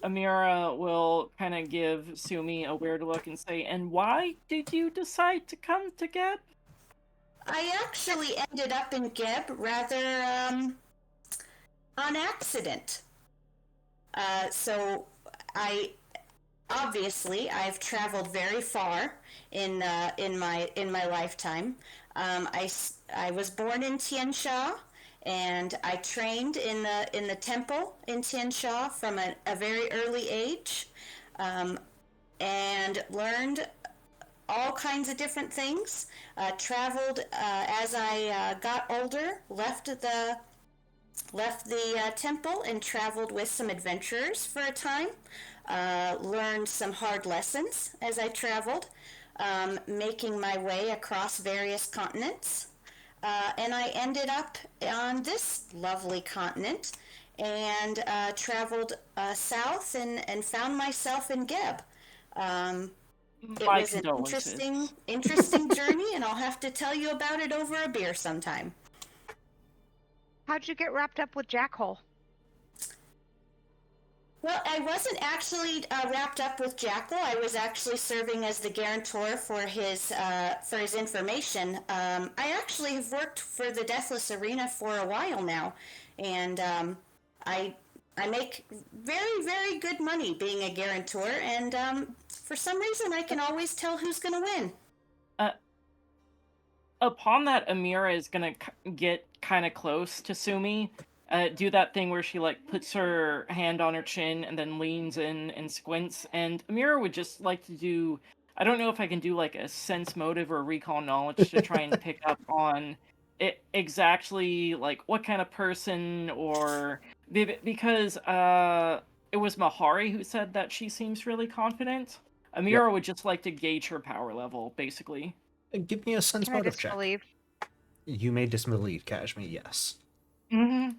Amira will kind of give Sumi a weird look and say, "And why did you decide to come to Geb?" I actually ended up in Geb rather on accident. So I've traveled very far in my lifetime. I was born in Tien Sha, and I trained in the temple in Tien Sha from a very early age, and learned all kinds of different things. Traveled as I got older. Left the temple and traveled with some adventurers for a time. Learned some hard lessons as I traveled, making my way across various continents. And I ended up on this lovely continent and traveled south and found myself in Geb. It My was an condolences. interesting journey, and I'll have to tell you about it over a beer sometime. How'd you get wrapped up with Jackhole? Well, I wasn't actually wrapped up with Jackal. I was actually serving as the guarantor for his information. I actually have worked for the Deathless Arena for a while now, and I make very, very good money being a guarantor. And for some reason, I can always tell who's going to win. Upon that, Amira is gonna get kind of close to Sumi. Do that thing where she like puts her hand on her chin and then leans in and squints. And Amira would just like to do. I don't know if I can do like a sense motive or recall knowledge to try and pick up on it exactly like what kind of person or because it was Mahari who said that she seems really confident. Amira would just like to gauge her power level, basically. Give me a sense Can I motive check. disbelieve? You may disbelieve, Kashmir, yes. Mm-hmm.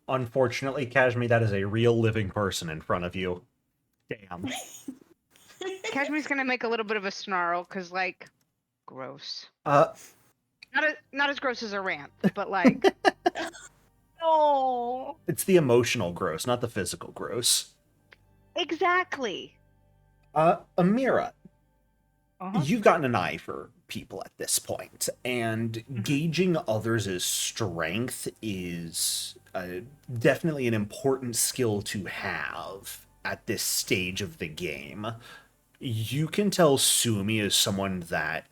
Unfortunately, Kashmir, that is a real living person in front of you. Damn. Kashmir's gonna make a little bit of a snarl because, like, gross. Uh, Not as gross as a rant, but like, Oh. it's the emotional gross, not the physical gross. exactly. Amira, Uh-huh. you've gotten an eye for people at this point, and gauging others' strength is definitely an important skill to have at this stage of the game. You can tell Sumi is someone that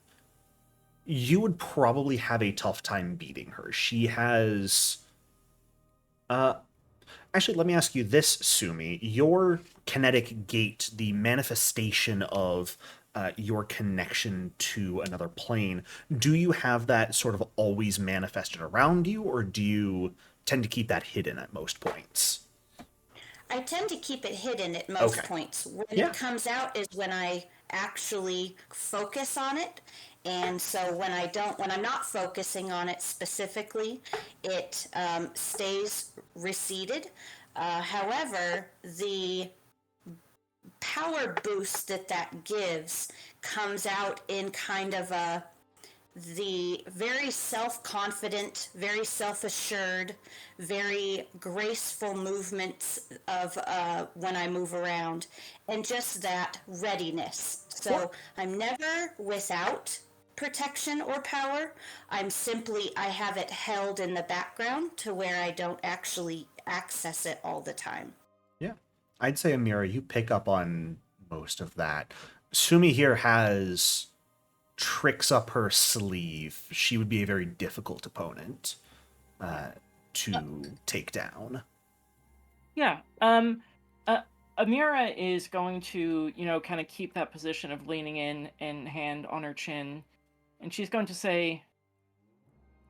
you would probably have a tough time beating her. She has Actually, let me ask you this, Sumi. Your kinetic gate, the manifestation of your connection to another plane, do you have that sort of always manifested around you, or do you tend to keep that hidden at most points? I tend to keep it hidden at most Okay. points. When Yeah. it comes out is when I actually focus on it. And so when I'm not focusing on it specifically, it stays receded. However, the power boost that gives comes out in kind of the very self-confident, very self-assured, very graceful movements of when I move around, and just that readiness. So I'm never without protection or power. I have it held in the background to where I don't actually access it all the time. Yeah. I'd say, Amira, you pick up on most of that. Sumi here has tricks up her sleeve. She would be a very difficult opponent to take down. Yeah. Amira is going to, kind of keep that position of leaning in and hand on her chin, and she's going to say,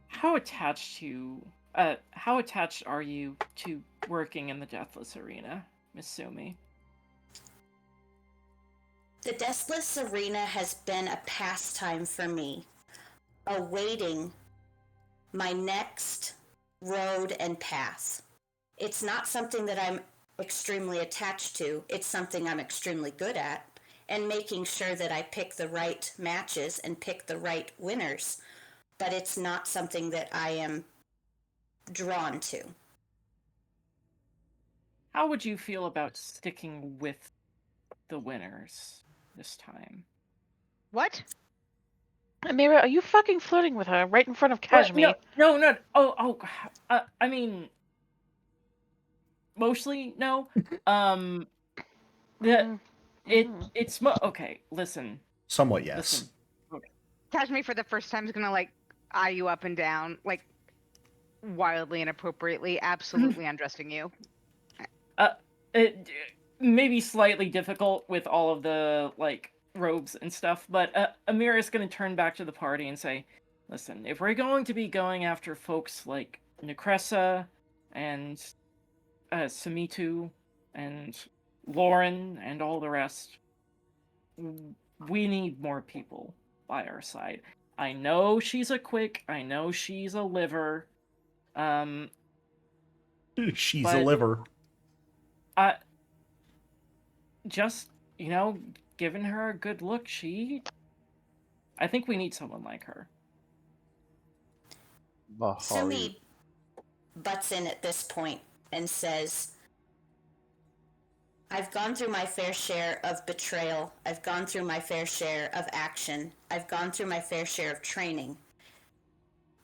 how attached are you to working in the Deathless Arena, Miss Sumi? The Deathless Arena has been a pastime for me, awaiting my next road and path. It's not something that I'm extremely attached to. It's something I'm extremely good at, and making sure that I pick the right matches and pick the right winners. But it's not something that I am drawn to. How would you feel about sticking with the winners this time? What? Amira, are you fucking flirting with her right in front of What? Kashmi? No. I mean, mostly no. The it's okay. Listen. Somewhat, yes. Listen. Okay. Kashmi for the first time is gonna like eye you up and down, like wildly inappropriately, absolutely undressing you. It may be slightly difficult with all of the like robes and stuff, but Amira's going to turn back to the party and say, "Listen, if we're going to be going after folks like Necressa and Samitu and Lauren and all the rest, we need more people by our side. I know she's a quick, I know she's a liver, She's a but liver. just, giving her a good look, I think we need someone like her. Mahari. Sumi butts in at this point and says, I've gone through my fair share of betrayal. I've gone through my fair share of action. I've gone through my fair share of training.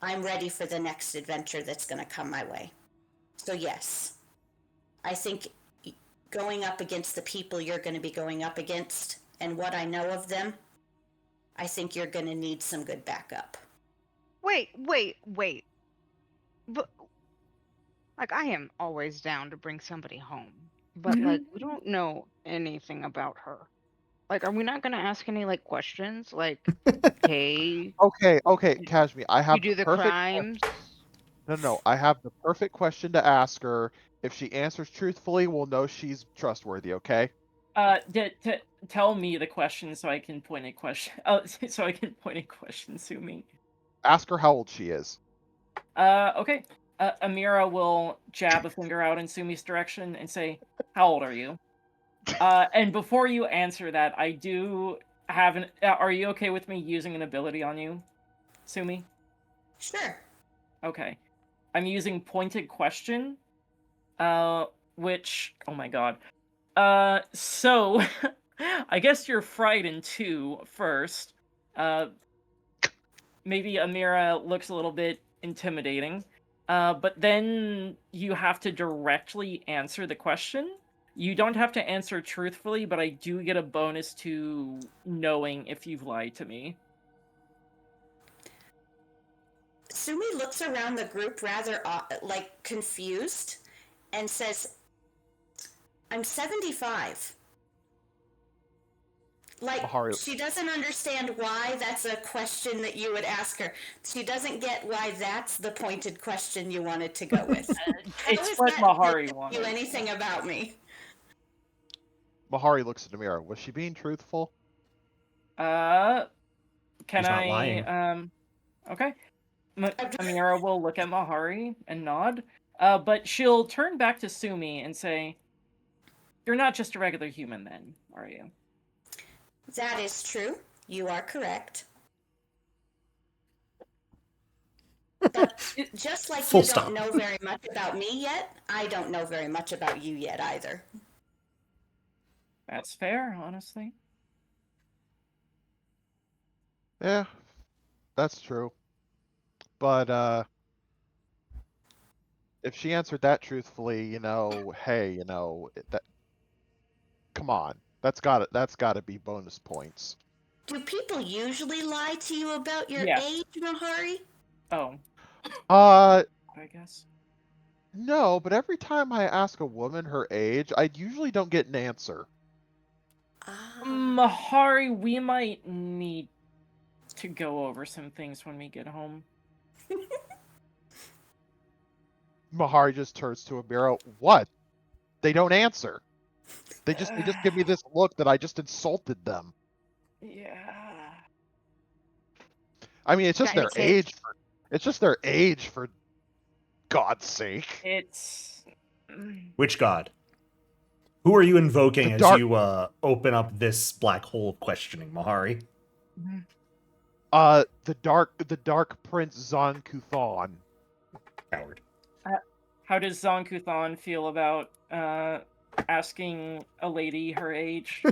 I'm ready for the next adventure that's going to come my way. So yes, I think going up against the people you're going to be going up against and what I know of them, I think you're going to need some good backup. Wait. But like I am always down to bring somebody home. But like we don't know anything about her. Like are we not gonna ask any like questions? Like, hey, Okay, Kashmi, I you have do the the perfect crimes? No, I have the perfect question to ask her. If she answers truthfully, we'll know she's trustworthy, okay? Tell me the question so I can point a question. Oh, so I can point a question to me. Ask her how old she is. Okay. Amira will jab a finger out in Sumi's direction and say, "How old are you?" And before you answer that, I do have an. Are you okay with me using an ability on you, Sumi? Sure. Okay. I'm using pointed question. Which, oh my god. So I guess you're frightened too first. Maybe Amira looks a little bit intimidating. But then you have to directly answer the question. You don't have to answer truthfully, but I do get a bonus to knowing if you've lied to me. Sumi looks around the group rather like confused, and says, I'm 75. Like, Mahari- she doesn't understand why that's a question that you would ask her. She doesn't get why that's the pointed question you wanted to go with. How It's is what that Mahari to tell you wanted. anything about me? Mahari looks in the mirror. Was she being truthful? Can He's not I? lying. Okay. Amira will look at Mahari and nod. But she'll turn back to Sumi and say, "You're not just a regular human, then, are you?" That is true. You are correct. But just like Full you stop. don't know very much about me yet, I don't know very much about you yet either. That's fair, honestly. Yeah, that's true. But if she answered that truthfully, hey, that come on. That's gotta be bonus points. Do people usually lie to you about your Yes. age, Mahari? Oh, Uh I guess. no, but every time I ask a woman her age, I usually don't get an answer. Mahari, we might need to go over some things when we get home. Mahari just turns to Amira. What? They don't answer. They just give me this look that I just insulted them. Yeah. I mean, it's just their Guys, it's- age. It's just their age, for God's sake. It's. Which god? Who are you invoking The as dark- you open up this black hole of questioning, Mahari? The dark Prince Zon Kuthon. Coward. How does Zonkuthon feel about asking a lady her age?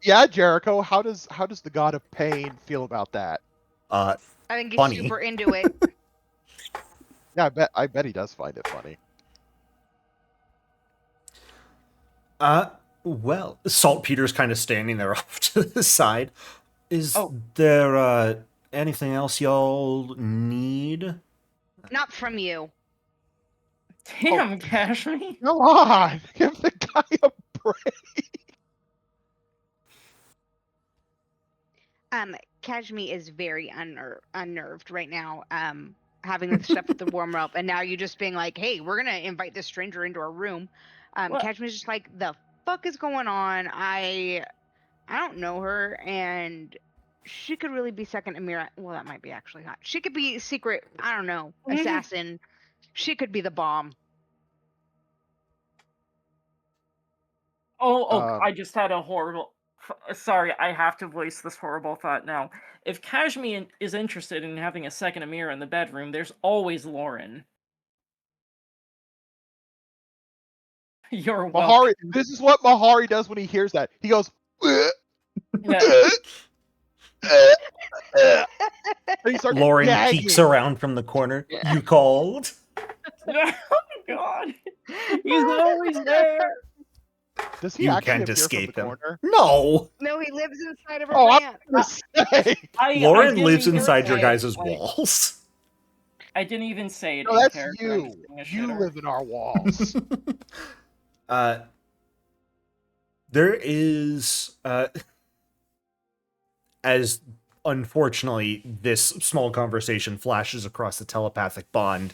Yeah, Jericho. How does the god of pain feel about that? I think he's Funny. super into it. Yeah, I bet he does find it funny. Well, Saltpeter's kind of standing there off to the side. Is Oh. there anything else y'all need? Not from you. Damn, Kashmi. Come on, give the guy a break. Kashmi is very unnerved right now. Having the stuff with the warm up, and now you just being like, "Hey, we're gonna invite this stranger into our room." What? Kashmi's just like, "The fuck is going on? I don't know her, and she could really be second Amira. Well, that might be actually hot. She could be secret. I don't know, assassin. She could be the bomb." Oh, I just had a horrible. Sorry, I have to voice this horrible thought now. If Kashmi is interested in having a second Amira in the bedroom, there's always Lauren. You're welcome. Mahari. This is what Mahari does when he hears that. He goes. Yeah. And he starts Lauren gagging. peeks around from the corner. You called? Oh God, he's always there. Does he You actually can't appear escape from him. the corner? No! No, he lives inside of her Oh, pants. I'm gonna say. I Lauren didn't lives even inside your say guys' it, like, walls. I didn't even say it No, in that's character. I'm you. just being a You shitter. live in our walls. There is, as unfortunately this small conversation flashes across the telepathic bond,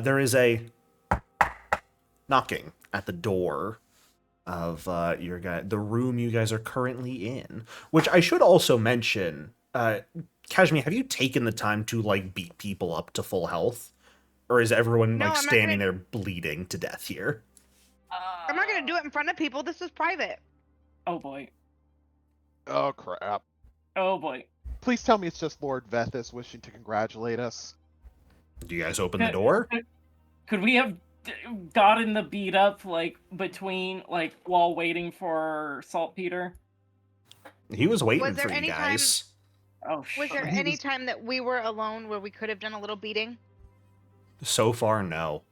there is a knocking at the door of the room you guys are currently in. Which I should also mention, Kashmi, have you taken the time to like beat people up to full health, or is everyone No, like I'm not standing gonna- there bleeding to death here? I'm not gonna do it in front of people. This is private. Oh boy. Oh crap! Oh boy. Please tell me it's just Lord Vethis wishing to congratulate us. Do you guys open the door? Could we have gotten the beat up like between like while waiting for Saltpeter? He was waiting Was there for you any guys. Oh Was shit. there He any was- time that we were alone where we could have done a little beating? So far, no.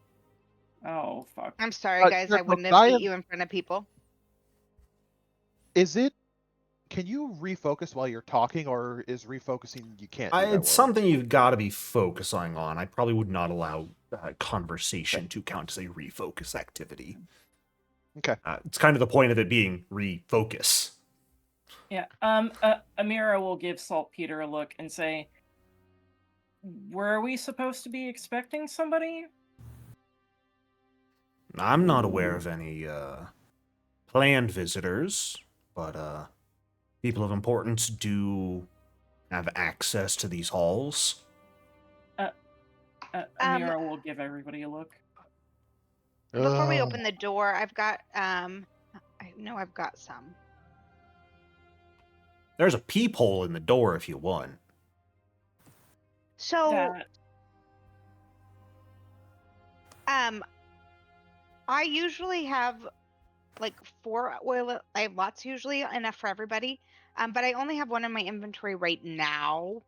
Oh fuck. I'm sorry, guys. I Look, wouldn't I have beat am- you in front of people. Is it can you refocus while you're talking, or is refocusing you can't do that? It's something you've got to be focusing on. I probably would not allow conversation to count as a refocus activity. Okay. It's kind of the point of it being refocus. Yeah. Amira will give Saltpeter a look and say, "Were we supposed to be expecting somebody?" I'm not aware of any planned visitors, but people of importance do have access to these halls. Amira will give everybody a look. Before we open the door, I've got I know I've got some. There's a peephole in the door if you want. So That I usually have like 4 oil. I have lots usually, enough for everybody. But I only have one in my inventory right now.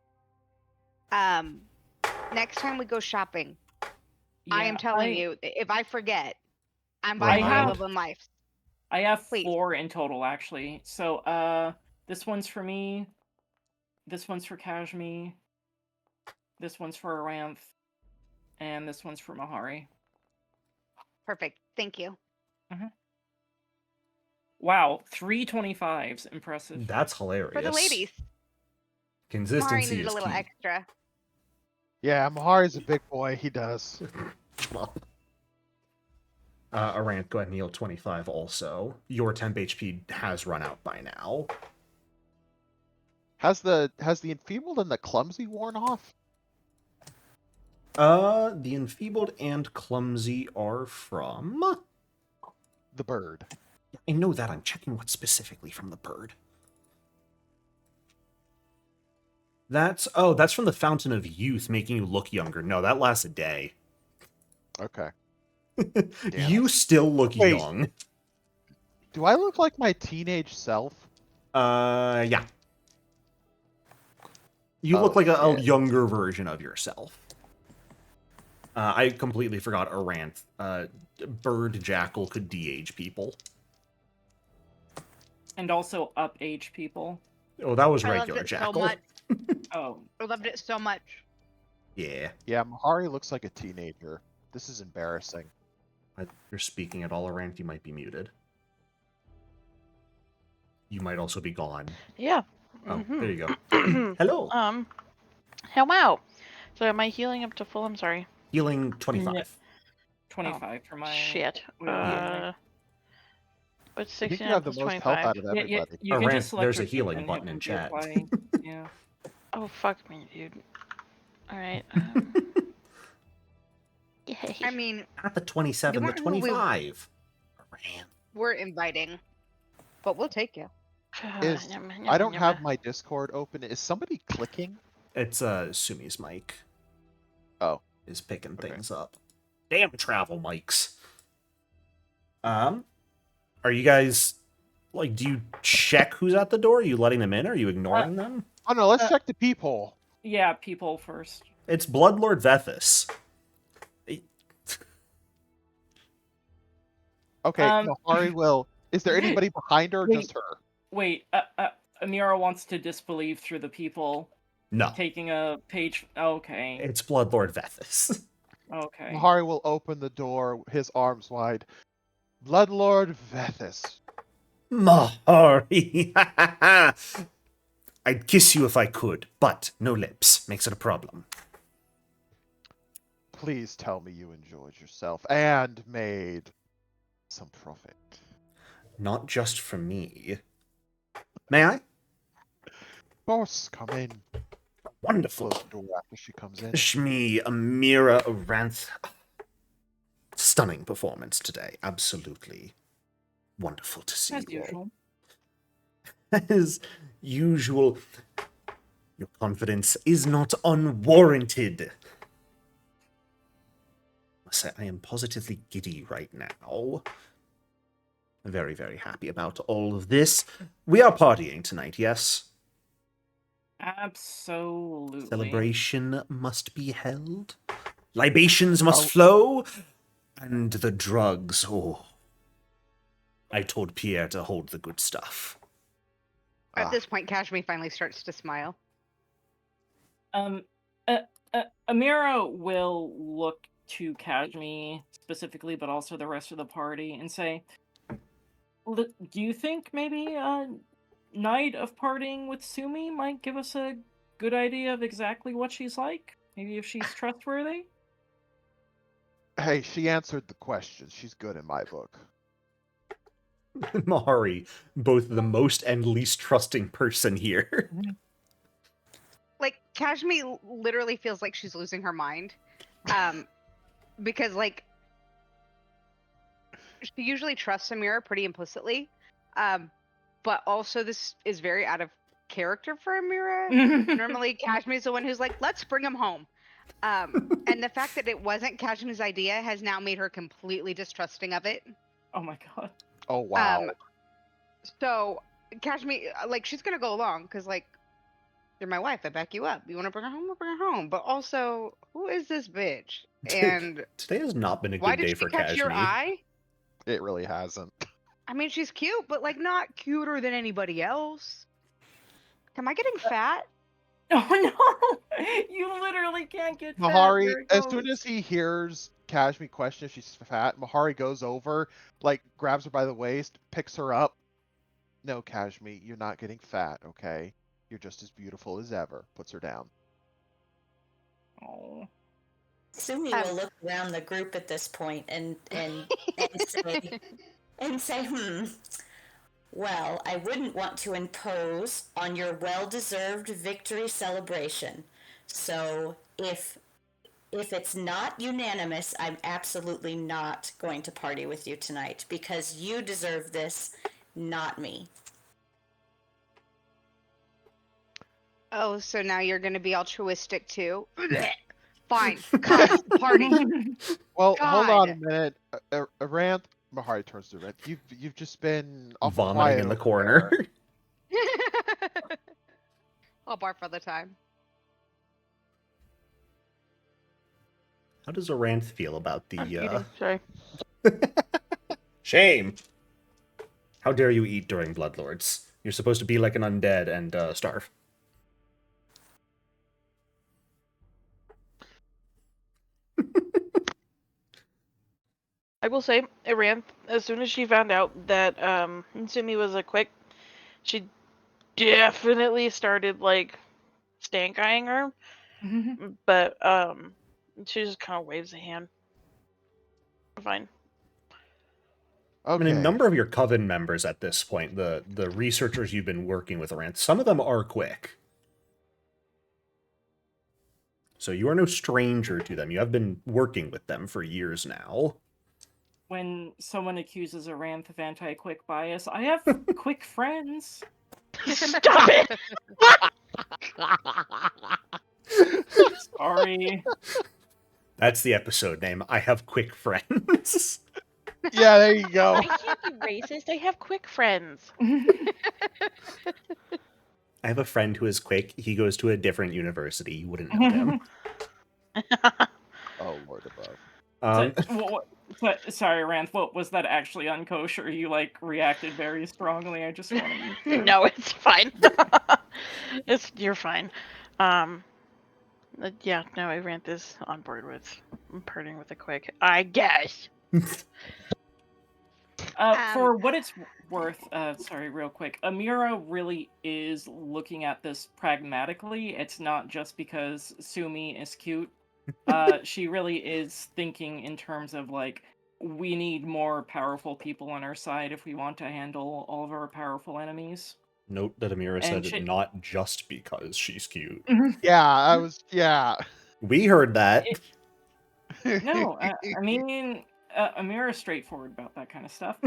Next time we go shopping, I am telling you, if I forget, I'm buying Remind. all of them life. I have Please. 4 in total, actually. So, this one's for me. This one's for Kashmi. This one's for Aranth. And this one's for Mahari. Perfect. Thank you. Wow, 3 25s. Impressive. That's hilarious. For the ladies, Mari Consistency needed a is little key. extra. Yeah, Mahari's a big boy. He does. Aranth, go ahead and heal 25 also. Your temp HP has run out by now. Has the enfeebled and the clumsy worn off? The enfeebled and clumsy are from... The bird. I know that. I'm checking what specifically from the bird. That's from the Fountain of Youth, making you look younger. No, that lasts a day. Okay. You still look Wait. young. Do I look like my teenage self? Yeah. You look like a younger version of yourself. I completely forgot Aranth. Bird Jackal could de-age people. And also up age people. Oh, that was I loved regular it so Jackal. much. Oh. I loved it so much. Yeah. Yeah, Mahari looks like a teenager. This is embarrassing. If you're speaking at all, Aranth, you might be muted. You might also be gone. Yeah. Oh, there you go. Hello. Hello. So am I healing up to full? I'm sorry. Healing 25. 25 for my... Shit. Yeah. But I think 16 you have the plus most health 25. out of everybody. You can Aranth, just select there's a your healing and button hit in would chat. reapply. Yeah. Oh, fuck me, dude. Alright. Yay. I mean, Not the 27, the weren't who we- 25. Aranth. we're inviting, but we'll take you. I don't have my Discord open. Is somebody clicking? It's Sumi's mic. Oh. Is picking Okay. things up. Damn travel mics. Are you guys like, do you check who's at the door? Are you letting them in or are you ignoring them? Oh no, let's check the peephole. Yeah, people first. It's Bloodlord Vethis. Okay, Mahari will. Is there anybody behind her or just her? Wait, Amira wants to disbelieve through the people. No. Taking a page... Okay. It's Bloodlord Vethis. Okay. Mahari will open the door, his arms wide. Bloodlord Vethis. Mahari! I'd kiss you if I could, but no lips. Makes it a problem. Please tell me you enjoyed yourself and made some profit. Not just for me. May I? Boss, come in. Wonderful. Close the door after she comes in. Shmi, Amira, Aranth. Stunning performance today. Absolutely wonderful to see As you all. usual. As usual, your confidence is not unwarranted. I must say, I am positively giddy right now. Very, very happy about all of this. We are partying tonight, yes? Absolutely. Celebration must be held. Libations must flow. And the drugs, oh. I told Pierre to hold the good stuff. At this point, Kashmi finally starts to smile. Amira will look to Kashmi specifically, but also the rest of the party, and say, do you think maybe a night of partying with Sumi might give us a good idea of exactly what she's like? Maybe if she's trustworthy? Hey, she answered the question. She's good in my book. Mahari, both the most and least trusting person here. Like, Kashmi literally feels like she's losing her mind. Because, like, she usually trusts Amira pretty implicitly. But also this is very out of character for Amira. Normally, Kashmi's the one who's like, let's bring him home. And the fact that it wasn't Kashmi's idea has now made her completely distrusting of it. Oh my god. Oh, wow. So, Kashmi, like, she's going to go along because, like, you're my wife. I back you up. You want to bring her home? We'll bring her home. But also, who is this bitch? And Today has not been a why good day did she for catch your Kashmi. eye? It really hasn't. I mean, she's cute, but, like, not cuter than anybody else. Am I getting fat? Oh no! You literally can't get fat. Mahari, There it as goes. soon as he hears Kashmi question if she's fat, Mahari goes over, like, grabs her by the waist, picks her up. No, Kashmi, you're not getting fat, okay? You're just as beautiful as ever. Puts her down. Oh. Sumi will look around the group at this point and say, well, I wouldn't want to impose on your well-deserved victory celebration. So if it's not unanimous, I'm absolutely not going to party with you tonight because you deserve this, not me. Oh, so now you're going to be altruistic too? Fine. Come, party. Well, hold on a God. minute. Aranth, Mahari turns to Aranth. You've just been awful Vomiting quiet in the over corner. there. I'll barf all the time. How does Aranth feel about I'm the eating, sorry. Shame! How dare you eat during Bloodlords? You're supposed to be like an undead and starve. I will say, Iran, as soon as she found out that Sumi was a quick, she definitely started, like, stank eyeing her. But she just kind of waves a hand. Fine. I mean, a Okay. number of your coven members at this point, the researchers you've been working with, Aranth, some of them are quick. So you are no stranger to them. You have been working with them for years now. When someone accuses Aranth of anti-quick bias, I have quick friends. Stop it! Sorry. That's the episode name. I have quick friends. Yeah, there you go. I can't be racist. I have quick friends. I have a friend who is quick. He goes to a different university. You wouldn't know him. Oh, Lord above. Sorry, Aranth, what was that actually unkosher? You, like, reacted very strongly. I just want to be sure. No, it's fine. You're fine. Yeah, no, Iranth is on board with partying with a quick, I guess. For what it's worth, sorry, real quick, Amira really is looking at this pragmatically. It's not just because Sumi is cute. She really is thinking in terms of, like, we need more powerful people on our side if we want to handle all of our powerful enemies. Note that Amira said she- not just because she's cute. Yeah, yeah. We heard that. No, I mean, Amira's straightforward about that kind of stuff.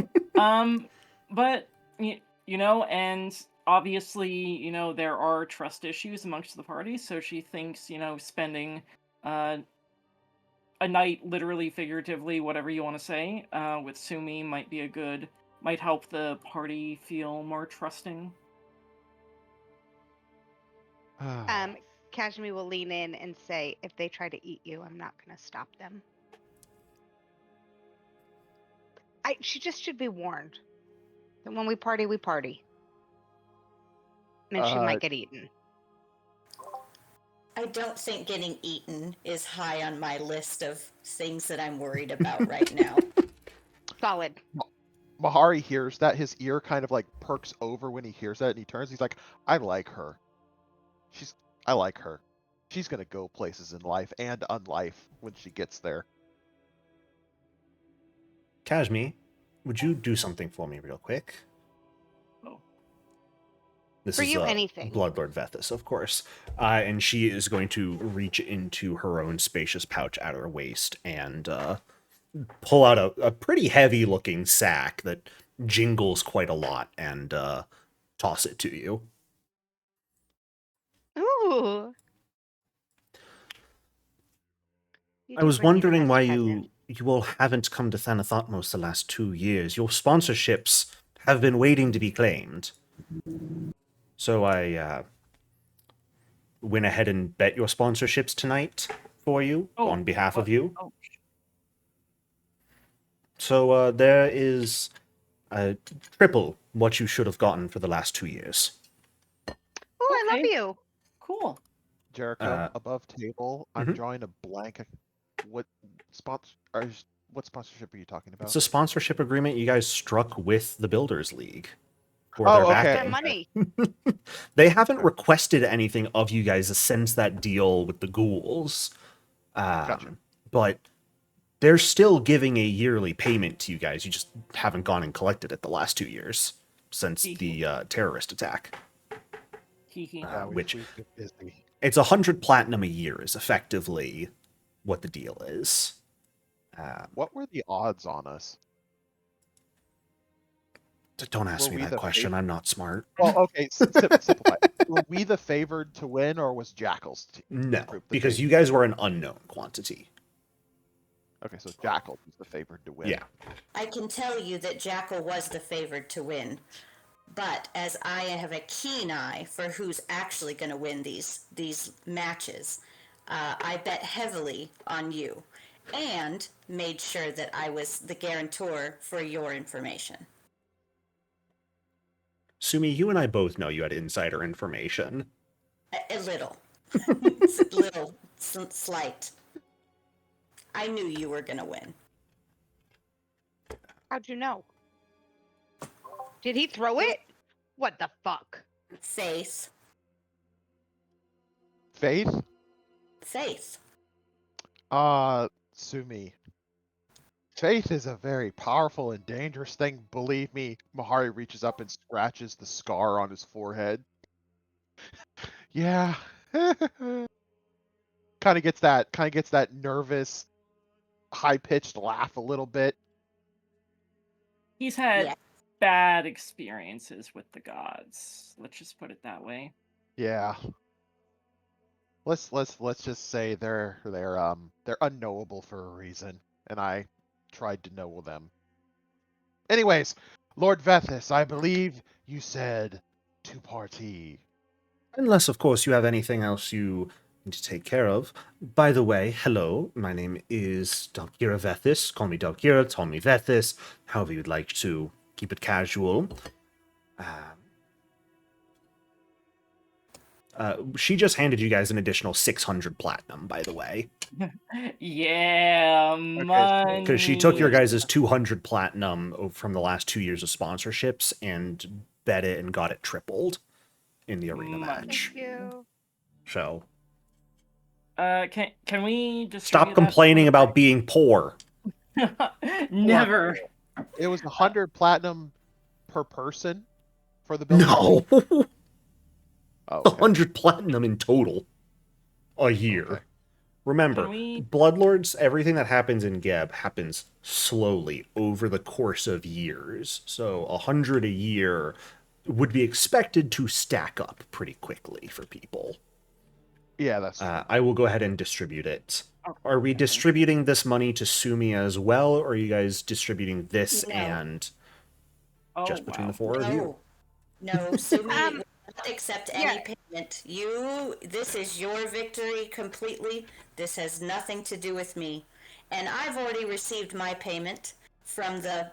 But, you know, and obviously, you know, there are trust issues amongst the party, so she thinks, you know, spending a night, literally, figuratively, whatever you want to say, with Sumi might help the party feel more trusting. Kashmi will lean in and say, if they try to eat you, I'm not going to stop them. She just should be warned that when we party, we party. And she might get eaten. I don't think getting eaten is high on my list of things that I'm worried about right now. Solid. Mahari hears that. His ear kind of like perks over when he hears that, and he turns. He's like, I like her. I like her. She's gonna go places in life and unlife when she gets there. Kashmi, would you do something for me real quick? Oh. This For is you, anything. Bloodlord Vethis, of course. And she is going to reach into her own spacious pouch at her waist and pull out a pretty heavy-looking sack that jingles quite a lot and toss it to you. Ooh. You I do was bring me the wondering best why present. you all haven't come to Thanathotmos the last 2 years. Your sponsorships have been waiting to be claimed. So I went ahead and bet your sponsorships tonight for you, on behalf of you. Oh, So there is triple what you should have gotten for the last 2 years. Oh, I love Okay. you. cool. Jericho, above table, I'm mhm. drawing a blank. What sponsorship are you talking about? It's a sponsorship agreement you guys struck with the Builders League for Oh, their okay. That backing. money. They haven't requested anything of you guys since that deal with the ghouls. Gotcha. But they're still giving a yearly payment to you guys. You just haven't gone and collected it the last 2 years since the terrorist attack. Yeah, which we've been busy. it's 100 platinum a year is effectively what the deal is. What were the odds on us? Don't ask Were me we that the question. I'm not smart. Well, okay, simplify. Were we the favored to win, or was Jackal's team? No, group the because favored? you guys were an unknown quantity. Okay, so Jackal was the favored to win. Yeah. I can tell you that Jackal was the favored to win. But as I have a keen eye for who's actually going to win these matches, I bet heavily on you and made sure that I was the guarantor for your information. Sumi, you and I both know you had insider information. A little. It's a little slight. I knew you were going to win. How'd you know? Did he throw it? What the fuck? Faith. Faith? Faith. Sumi. Faith is a very powerful and dangerous thing, believe me. Mahari reaches up and scratches the scar on his forehead. Yeah. kind of gets that nervous, high-pitched laugh a little bit. He's had Yeah. bad experiences with the gods. Let's just put it that way. Yeah. Let's just say they're unknowable for a reason, and I tried to know them. Anyways, Lord Vethis, I believe you said to party. Unless, of course, you have anything else you need to take care of. By the way, hello, my name is Dalkira Vethis. Call me Dalkira, call me Vethis, however you'd like to keep it casual. She just handed you guys an additional 600 platinum, by the way. Yeah, money. Because she took your guys' 200 platinum from the last 2 years of sponsorships and bet it and got it tripled in the arena match. Thank you. So Can we distribute stop that complaining about being poor. Never. It was 100 platinum per person for the building. No, Oh, okay. 100 platinum in total a year. Okay. Remember, Can we- Bloodlords, everything that happens in Geb happens slowly over the course of years. So 100 a year would be expected to stack up pretty quickly for people. Yeah, that's true. I will go ahead and distribute it. Oh, Are we okay. distributing this money to Sumi as well, or are you guys distributing this No. and Oh, just between wow. the four of you? No, Sumi will not accept any yeah. payment. This is your victory completely. This has nothing to do with me. And I've already received my payment from the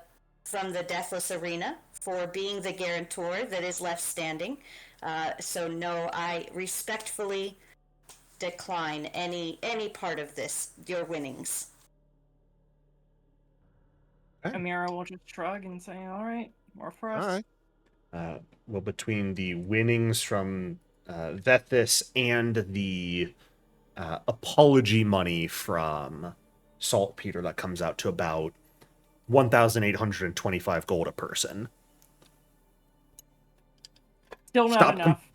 Deathless Arena for being the guarantor that is left standing. So no, I respectfully decline any part of this, your winnings. Amira will just shrug and say, "All right, more for us." All right. Well, between the winnings from Vethis and the apology money from Saltpeter, that comes out to about 1,825 gold a person. Still not Stop enough.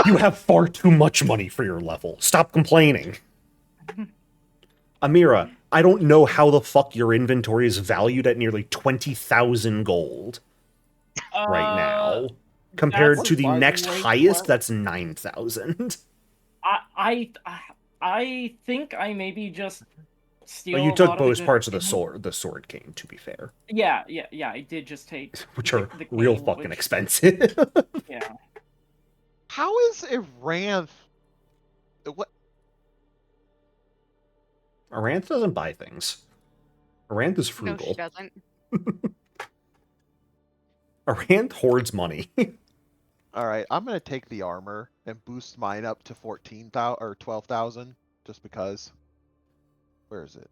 You have far too much money for your level. Stop complaining. Amira, I don't know how the fuck your inventory is valued at nearly 20,000 gold right now. Compared That's to the Why- next way too highest, low. that's 9,000. I think I maybe just steal. Well, you a took lot of both the parts of the goods. sword. The sword cane, to be fair, Yeah. I did just take which the- are the real cane, fucking which- expensive. Yeah. How is Iranth? What? Aranth doesn't buy things. Aranth is No, she frugal. doesn't. Aranth hoards money. All right, I'm gonna take the armor and boost mine up to 14,000 or 12,000, just because. Where is it?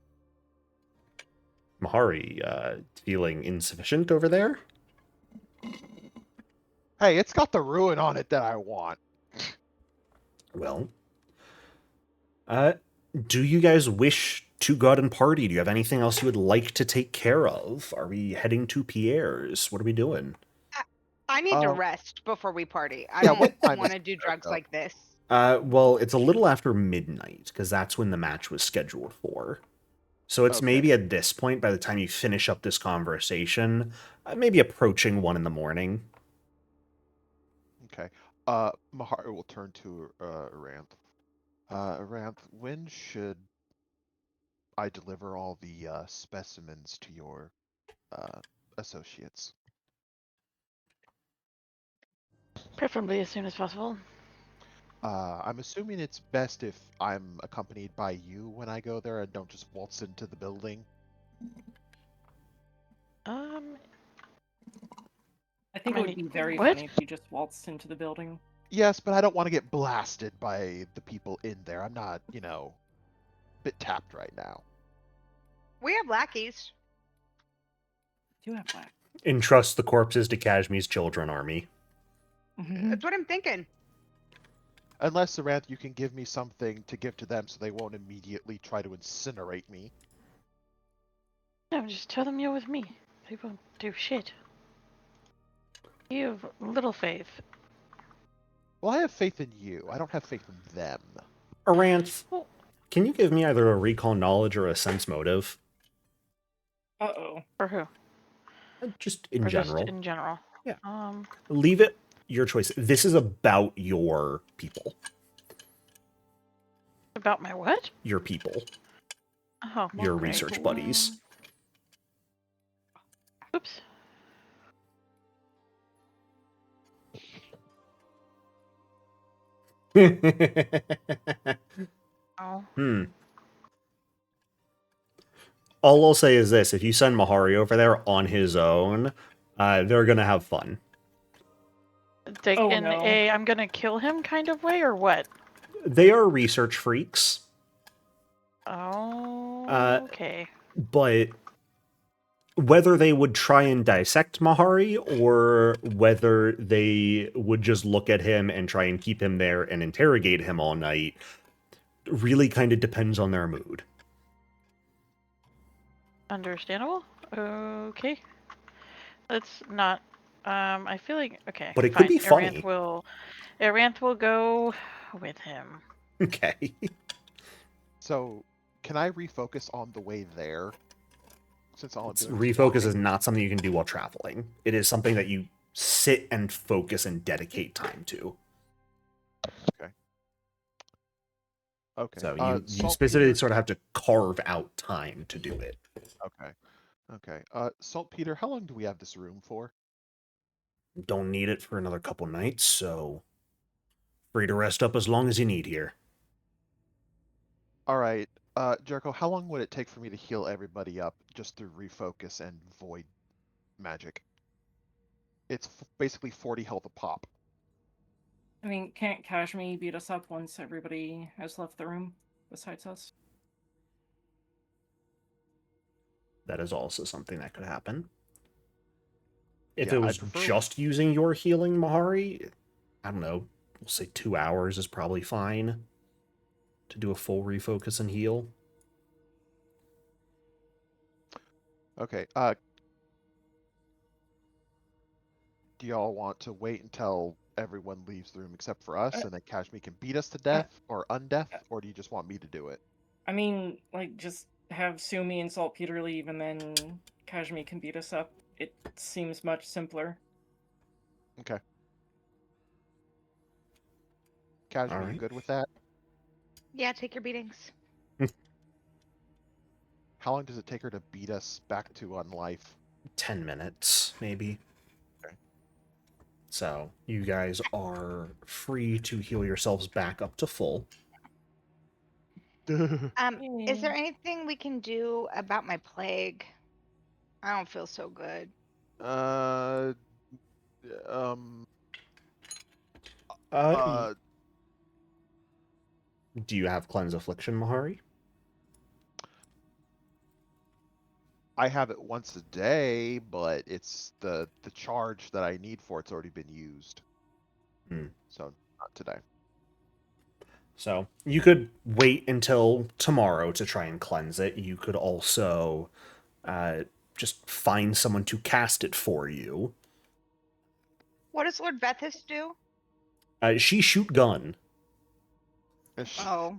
Mahari, feeling insufficient over there? Hey, it's got the ruin on it that I want. Well, do you guys wish to go out and party? Do you have anything else you would like to take care of? Are we heading to Pierre's? What are we doing? I need to Um, rest before we party. I yeah, don't what time want is to do it, drugs though? like this. Well, it's a little after midnight, because that's when the match was scheduled for. So it's Okay. maybe at this point, by the time you finish up this conversation, maybe approaching 1 in the morning. Okay. Mahar will turn to Aranth. Aranth, when should I deliver all the specimens to your associates? Preferably as soon as possible. I'm assuming it's best if I'm accompanied by you when I go there and don't just waltz into the building. I think it would be very What? funny if you just waltzed into the building. Yes, but I don't want to get blasted by the people in there. I'm not, a bit tapped right now. We have lackeys. Do have black. Entrust the corpses to Kashmir's children army. That's what I'm thinking. Unless, Saranth, you can give me something to give to them so they won't immediately try to incinerate me. No, just tell them you're with me. They won't do shit. You have little faith. Well, I have faith in you. I don't have faith in them. Aranth, Well, can you give me either a recall knowledge or a sense motive? Uh-oh. for who? Just in Or general. Just in general. Yeah. Um, Leave it your choice. This is about your people. about my what? Your people. Oh, Your okay. research buddies. Oops. Oh. All I'll say is this. If you send Mahari over there on his own, they're going to have fun. Take Oh, in no. a I'm gonna kill him kind of way, or what? They are research freaks, Oh, okay. but whether they would try and dissect Mahari or whether they would just look at him and try and keep him there and interrogate him all night really kind of depends on their mood. Understandable. Okay. Let's not. I feel like okay. But it fine. could be funny. Aranth will go with him. Okay. So, can I refocus on the way there? Since all I'm doing is Refocus is walking? not something you can do while traveling. It is something that you sit and focus and dedicate time to. Okay. So you Saltpeter- specifically sort of have to carve out time to do it. Okay. Saltpeter, how long do we have this room for? Don't need it for another couple nights, so free to rest up as long as you need here. All right. Jericho, how long would it take for me to heal everybody up just to refocus and void magic. It's basically 40 health a pop. I mean, can't Kashmi beat us up once everybody has left the room besides us? That is also something that could happen. If Yeah, it I'd was prefer- just using your healing, Mahari, I don't know, we'll say 2 hours is probably fine to do a full refocus and heal. Okay. Do y'all want to wait until everyone leaves the room except for us, and then Kashmi can beat us to death or undeath, or do you just want me to do it? I mean, like, just have Sumi and Saltpeter leave, and then Kashmi can beat us up. It seems much simpler. Okay. Kashmi, you Alright. good with that? Yeah, take your beatings. How long does it take her to beat us back to unlife? 10 minutes, maybe. Okay. So, you guys are free to heal yourselves back up to full. Is there anything we can do about my plague? I don't feel so good. uh, Do you have Cleanse Affliction, Mahari? I have it once a day, but it's the charge that I need for it's already been used. So not today. So, you could wait until tomorrow to try and cleanse it. You could also just find someone to cast it for you. What does Lord Bethis do? She shoot gun. Oh,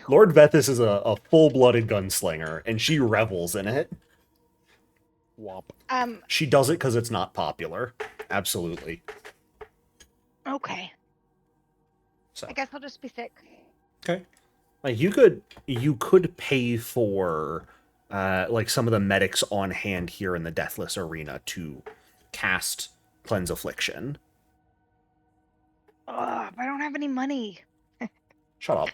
Lord Vethis is a full-blooded gunslinger, and she revels in it. Womp. She does it because it's not popular. Absolutely. Okay. So, I guess I'll just be sick. okay. Like you could pay for like some of the medics on hand here in the Deathless Arena to cast Cleanse Affliction. Ugh, I don't have any money. Shut up.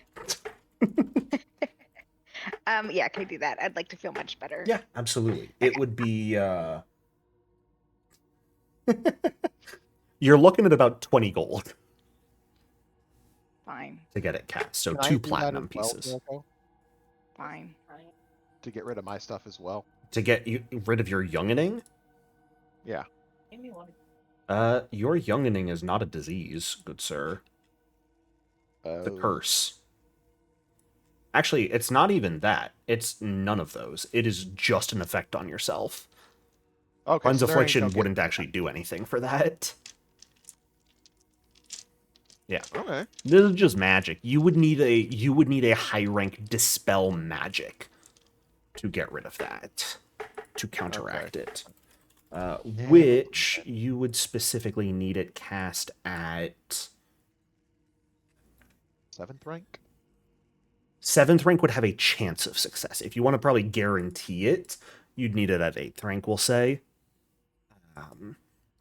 Yeah, can I do that? I'd like to feel much better. Yeah, absolutely. It would be you're looking at about 20 gold Fine, to get it cast. So Can I 2 do that platinum as well, pieces. Jericho? fine. To get rid of my stuff as well. To get rid of your youngening? Yeah. Your youngening is not a disease, good sir. The curse. Actually, it's not even that. It's none of those. It is just an effect on yourself. Okay. Cleanse so there ain't Affliction no wouldn't getting- actually do anything for that. Yeah. Okay. This is just magic. You would need a high rank dispel magic to get rid of that. To counteract it. Which you would specifically need it cast at 7th rank? 7th rank would have a chance of success. If you want to probably guarantee it, you'd need it at 8th rank, we'll say.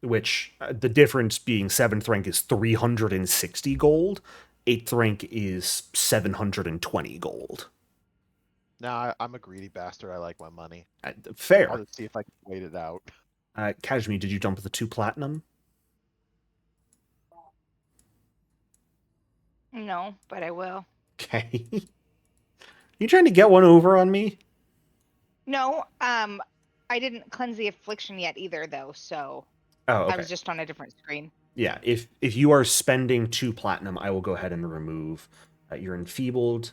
Which, the difference being 7th rank is 360 gold, 8th rank is 720 gold. Nah, I'm a greedy bastard. I like my money. Fair. I'll just see if I can wait it out. Kashmi, did you dump the 2 platinum? No, but I will. Okay. You trying to get one over on me? No, I didn't cleanse the affliction yet either, though, so Oh, okay. I was just on a different screen. Yeah, if you are spending 2 platinum, I will go ahead and remove your enfeebled.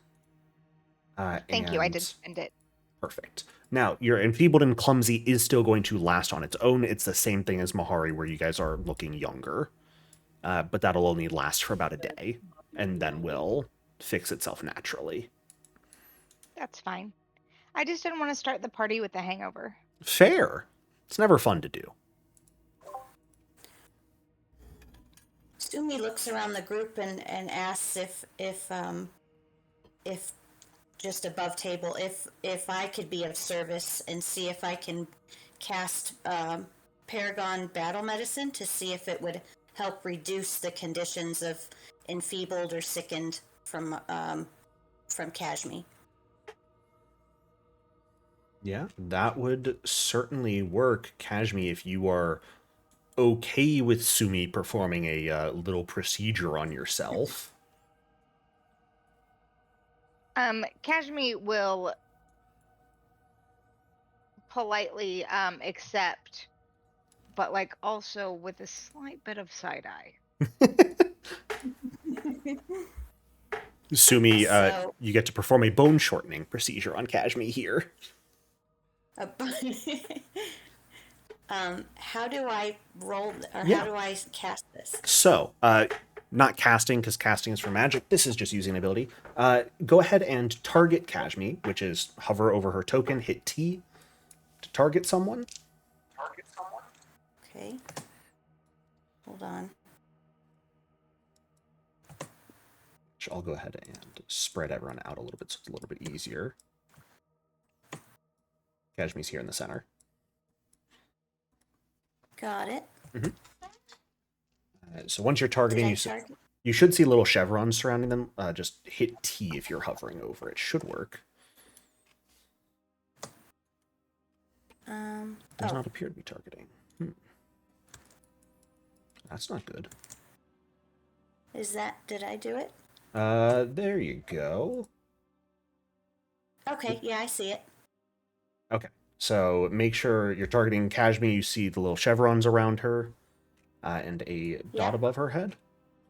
Thank you, I did spend it. Perfect. Now, your enfeebled and clumsy is still going to last on its own. It's the same thing as Mahari, where you guys are looking younger. But that'll only last for about a day, and then will fix itself naturally. That's fine. I just didn't want to start the party with a hangover. Fair. It's never fun to do. Sumi looks around the group and asks if just above table if I could be of service and see if I can cast Paragon Battle Medicine to see if it would help reduce the conditions of enfeebled or sickened from Kashmi. Yeah, that would certainly work, Kashmi, if you are okay with Sumi performing a little procedure on yourself. Kashmi will politely accept, but like also with a slight bit of side eye. Sumi, So, you get to perform a bone shortening procedure on Kashmi here. a how do I roll, or Yeah. how do I cast this? So, not casting, because casting is for magic. This is just using an ability. Go ahead and target Kashmi, which is hover over her token, hit T to target someone. Okay. Hold on. Which I'll go ahead and spread everyone out a little bit so it's a little bit easier. Kashmi's here in the center. Got it. So once you're Did targeting, I target? you should see little chevrons surrounding them. Just hit T if you're hovering over. It should work. Does not appear to be targeting. That's not good. Did I do it? There you go. Okay, yeah, I see it. Okay, so make sure you're targeting Kashmi. You see the little chevrons around her, and a dot Yep. above her head.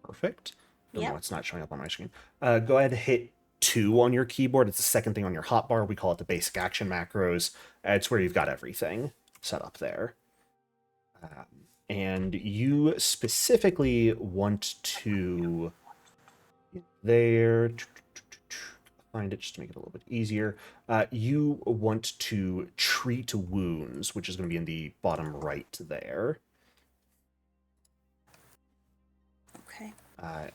Perfect. Don't know Yep. why it's not showing up on my screen. Go ahead and hit 2 on your keyboard. It's the second thing on your hotbar. We call it the basic action macros. It's where you've got everything set up there. And you specifically want to there find it just to make it a little bit easier. You want to treat wounds, which is going to be in the bottom right there. Okay.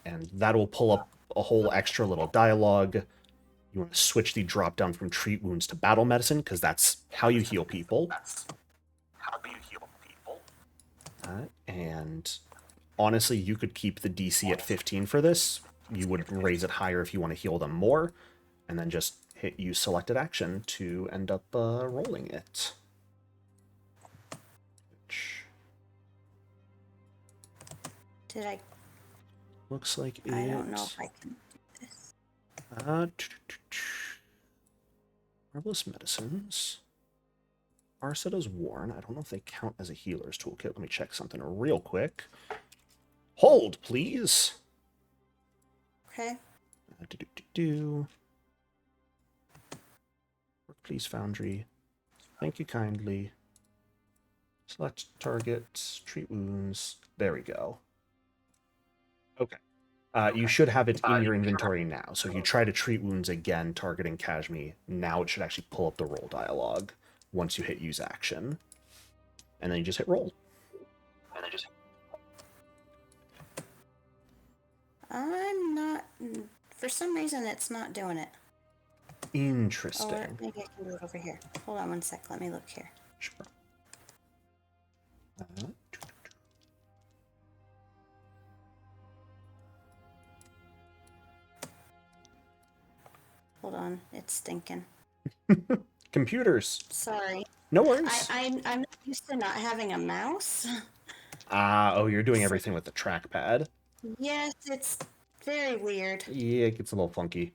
And that'll pull up a whole extra little dialogue. You want to switch the drop down from treat wounds to battle medicine, because that's how you heal people. And honestly, you could keep the DC at 15 for this. You would raise it higher if you want to heal them more, and then just hit use selected action to end up rolling it. Which Did I? looks like it. I don't know if I can do this. Marvelous medicines. Arcetta's Warren. I don't know if they count as a healer's toolkit. Let me check something real quick. Hold, please. Okay. Work, please, Foundry. Thank you kindly. Select target, treat wounds. There we go. Okay. You should have it in your inventory now. So if you try to treat wounds again, targeting Kashmi, now it should actually pull up the roll dialogue once you hit use action. And then you just hit roll. I'm not. For some reason, it's not doing it. Interesting. Or maybe I can do it over here. Hold on one sec. Let me look here. Sure. Hold on. It's stinking. Computers. Sorry. No worries. I'm not used to not having a mouse. Oh, you're doing everything with the trackpad. Yes, it's very weird. Yeah, it gets a little funky.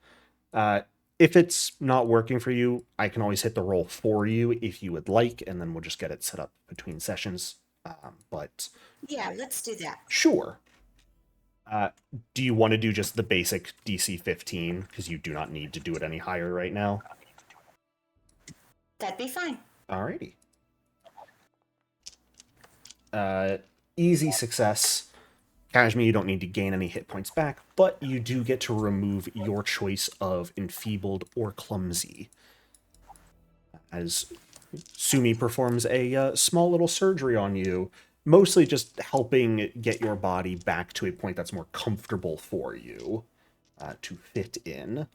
If it's not working for you, I can always hit the roll for you if you would like, and then we'll just get it set up between sessions. But Yeah, let's do that. sure. Do you want to do just the basic DC 15? Because you do not need to do it any higher right now. That'd be fine. Alrighty. Easy success. Kashmi, you don't need to gain any hit points back, but you do get to remove your choice of enfeebled or clumsy. As Sumi performs a small little surgery on you, mostly just helping get your body back to a point that's more comfortable for you to fit in.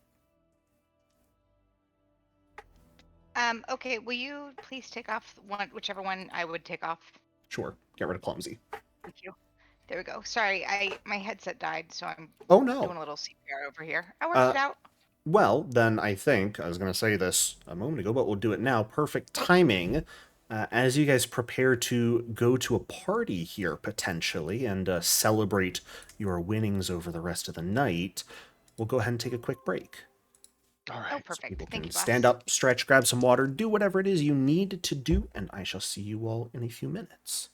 Okay, will you please take off whichever one I would take off? Sure, get rid of clumsy. Thank you. There we go. Sorry, my headset died, so I'm Oh no. doing a little CPR over here. I worked it out. Well, then I think, I was going to say this a moment ago, but we'll do it now. Perfect timing. As you guys prepare to go to a party here, potentially, and celebrate your winnings over the rest of the night, we'll go ahead and take a quick break. All Oh, right. perfect. People Thank can you, boss. stand up, stretch, grab some water, do whatever it is you need to do, and I shall see you all in a few minutes.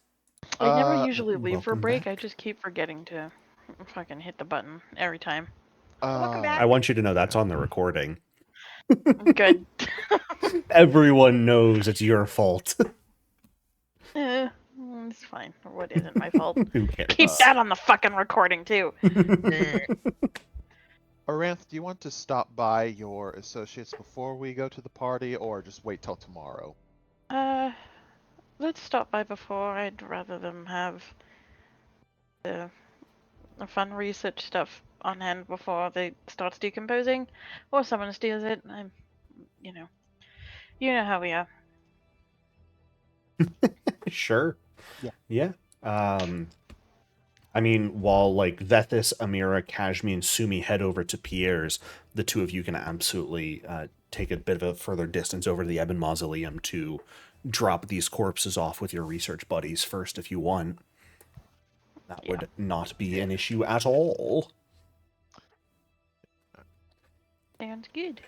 I never Uh, usually leave for a welcome break. back. I just keep forgetting to fucking hit the button every time. Welcome back. I want you to know that's on the recording. Good. Everyone knows it's your fault. It's fine. What isn't my fault? Who cares? Keep that on the fucking recording too. Aranth, do you want to stop by your associates before we go to the party, or just wait till tomorrow? Let's stop by before. I'd rather them have the fun research stuff on hand before they starts decomposing, or someone steals it. You know how we are. Sure. Yeah. Yeah. I mean, while like Vethis, Amira, Kashmi, and Sumi head over to Pierre's, the two of you can absolutely take a bit of a further distance over to the Ebon Mausoleum to drop these corpses off with your research buddies first if you want. That would not be an issue at all. Sounds good.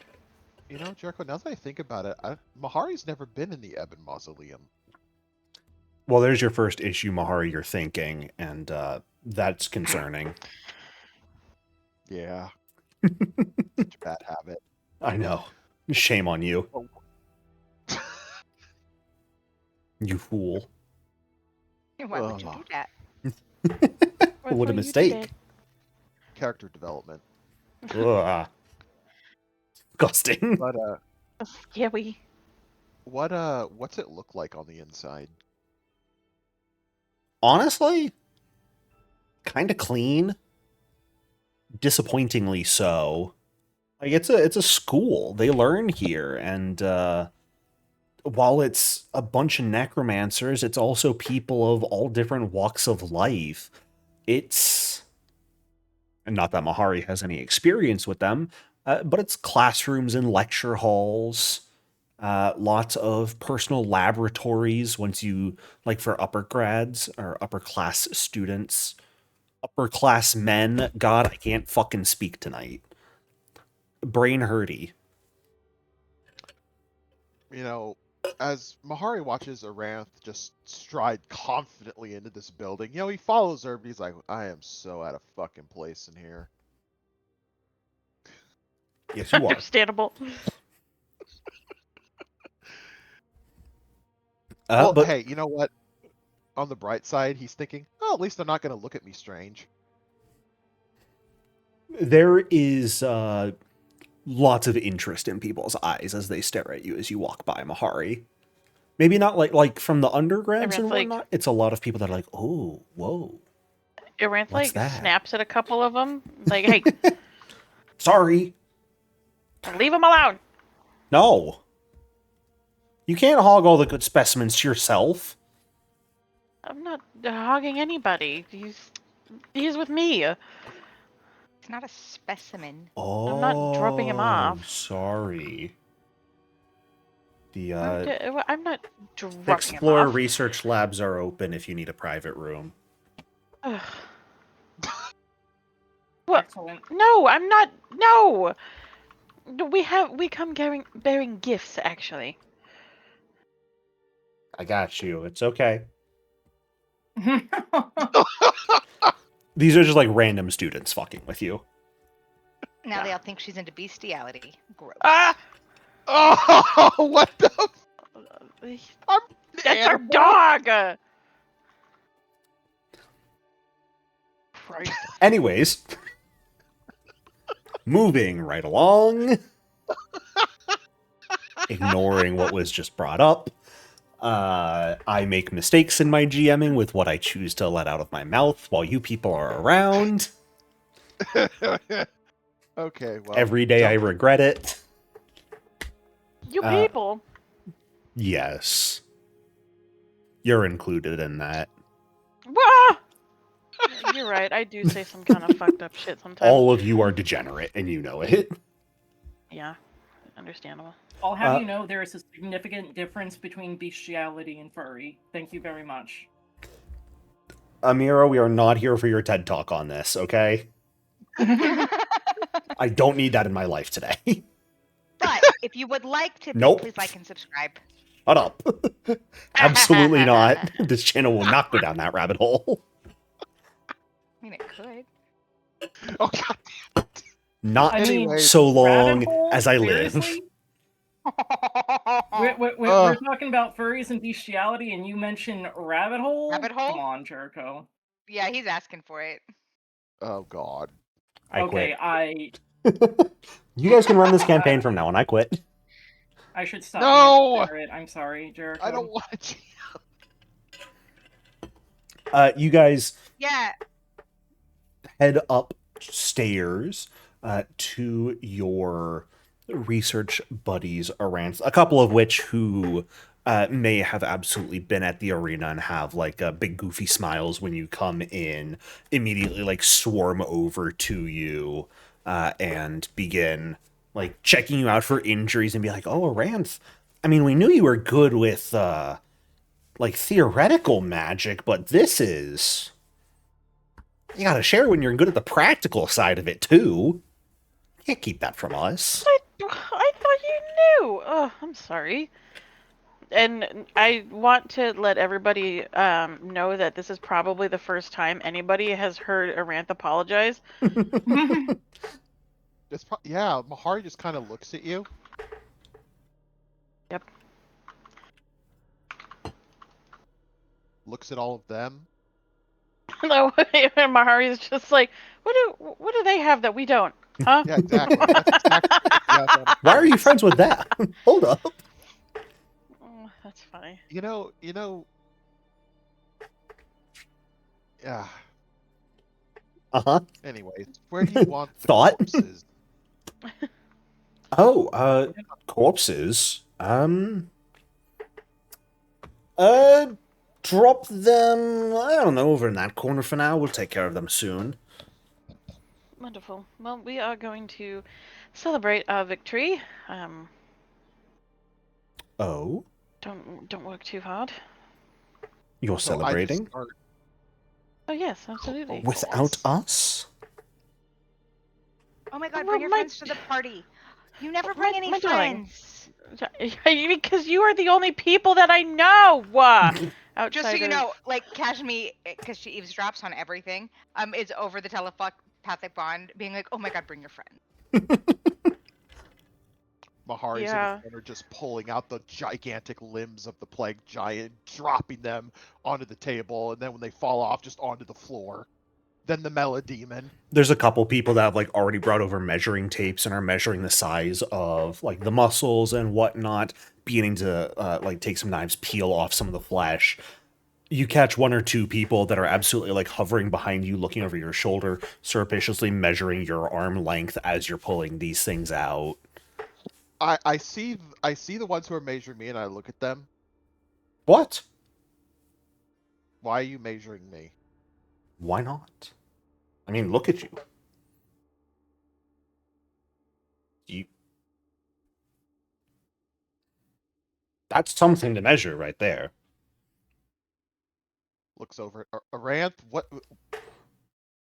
You know, Jericho, now that I think about it, Mahari's never been in the Ebon Mausoleum. Well, there's your first issue, Mahari, you're thinking, and that's concerning. Yeah. Such a bad habit. I know. Shame on you. Oh. You fool. Why would you do that? What a mistake. Character development. Ugh. Disgusting. But Scary. what's it look like on the inside? Honestly, kind of clean. Disappointingly so. Like it's a school. They learn here, and while it's a bunch of necromancers, it's also people of all different walks of life. It's and not that Mahari has any experience with them, but it's classrooms and lecture halls. Lots of personal laboratories once you, like for upper grads or upper class students. Upper class men, God, I can't fucking speak tonight. Brain hurty. You know, as Mahari watches Aranth just stride confidently into this building, you know, he follows her, but he's like, I am so out of fucking place in here. Yes, you are. Understandable. Well, But hey, you know what? On the bright side, he's thinking, oh, at least they're not going to look at me strange. there is lots of interest in people's eyes as they stare at you as you walk by, Mahari. Maybe not like from the undergrads and Aranth, like- whatnot. It's a lot of people that are like, oh, whoa. Aranth What's that? snaps at a couple of them. Like, hey, Sorry. leave them alone. No. You can't hog all the good specimens to yourself. I'm not hogging anybody. He's with me. It's not a specimen. Oh, I'm not dropping him off. Sorry. The I'm not dropping Explorer him off. research labs are open if you need a private room. Ugh. What? Excellent. No, I'm not. No. We come bearing gifts actually. I got you. It's okay. These are just like random students fucking with you. Now they all think she's into bestiality. Gross. Ah! Oh, what the? That's our dog! Christ. Anyways, moving right along, ignoring what was just brought up. I make mistakes in my GMing with what I choose to let out of my mouth while you people are around. Okay, well. Every day I regret it. You people. Yes. You're included in that. Wah! You're right, I do say some kind of fucked up shit sometimes. All of you are degenerate, and you know it. Yeah, understandable. I'll have Uh, you know there is a significant difference between bestiality and furry. Thank you very much. Amira, we are not here for your TED Talk on this, okay? I don't need that in my life today. But if you would like to be, Nope. please like and subscribe. Shut up. Absolutely not. This channel will not go down that rabbit hole. I mean, it could. Oh god. Not I mean, Anyways, so rabbit long hole? as I live. Seriously? We're talking about furries and bestiality, and you mention rabbit hole? Rabbit hole? Come on, Jericho. Yeah, he's asking for it. oh god. I Okay, quit. You guys can run this campaign from now on. I quit. I should stop No! being Barrett. I'm sorry, Jericho. I don't want to. You guys Yeah. head upstairs to your research buddies around, a couple of which who may have absolutely been at the arena and have like big goofy smiles when you come in, immediately like swarm over to you and begin like checking you out for injuries and be like, oh, Aranth, I mean, we knew you were good with like theoretical magic, but this is... You gotta share when you're good at the practical side of it, too. Can't keep that from us. I thought you knew. Oh, I'm sorry. And I want to let everybody know that this is probably the first time anybody has heard Aranth apologize. It's yeah, Mahari just kind of looks at you. Yep. Looks at all of them. No, and Mahari's just like, what do they have that we don't? Huh? Yeah, exactly. That's exactly what Why are you friends with that? Hold up. Oh, that's funny. You know. Yeah. Uh-huh. Anyways, where do you want the Thought? corpses? Oh, corpses. Drop them, I don't know, over in that corner for now. We'll take care of them soon. Wonderful. Well, we are going to celebrate our victory. Oh? Don't work too hard. You're So I just celebrating? start Oh yes, absolutely. Without us? Oh my god, Well, bring your my- friends to the party. You never bring any my darling. friends. Because you are the only people that I know. Just so you Outside know, of- like Kashmi, because she eavesdrops on everything, is over the telepathic bond, being like, "Oh my god, bring your friend." Mahari's in Yeah. the corner just pulling out the gigantic limbs of the plague giant, dropping them onto the table, and then when they fall off, just onto the floor. Then the Melodemon. There's a couple people that have like already brought over measuring tapes and are measuring the size of like the muscles and whatnot, beginning to like take some knives, peel off some of the flesh. You catch one or two people that are absolutely like hovering behind you, looking over your shoulder, surreptitiously measuring your arm length as you're pulling these things out. I see the ones who are measuring me, and I look at them. What? Why are you measuring me? Why not? I mean, look at you. You. That's something to measure right there. Looks over at Aranth. What?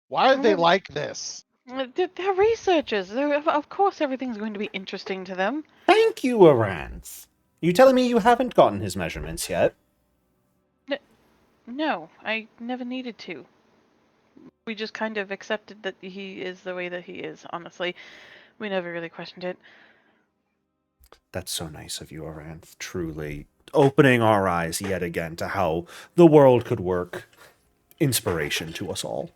Why are they like this? They're researchers. Of course, everything's going to be interesting to them. Thank you, Aranth. You telling me you haven't gotten his measurements yet? No, I never needed to. We just kind of accepted that he is the way that he is, honestly. We never really questioned it. That's so nice of you, Aranth. Truly opening our eyes yet again to how the world could work. Inspiration to us all.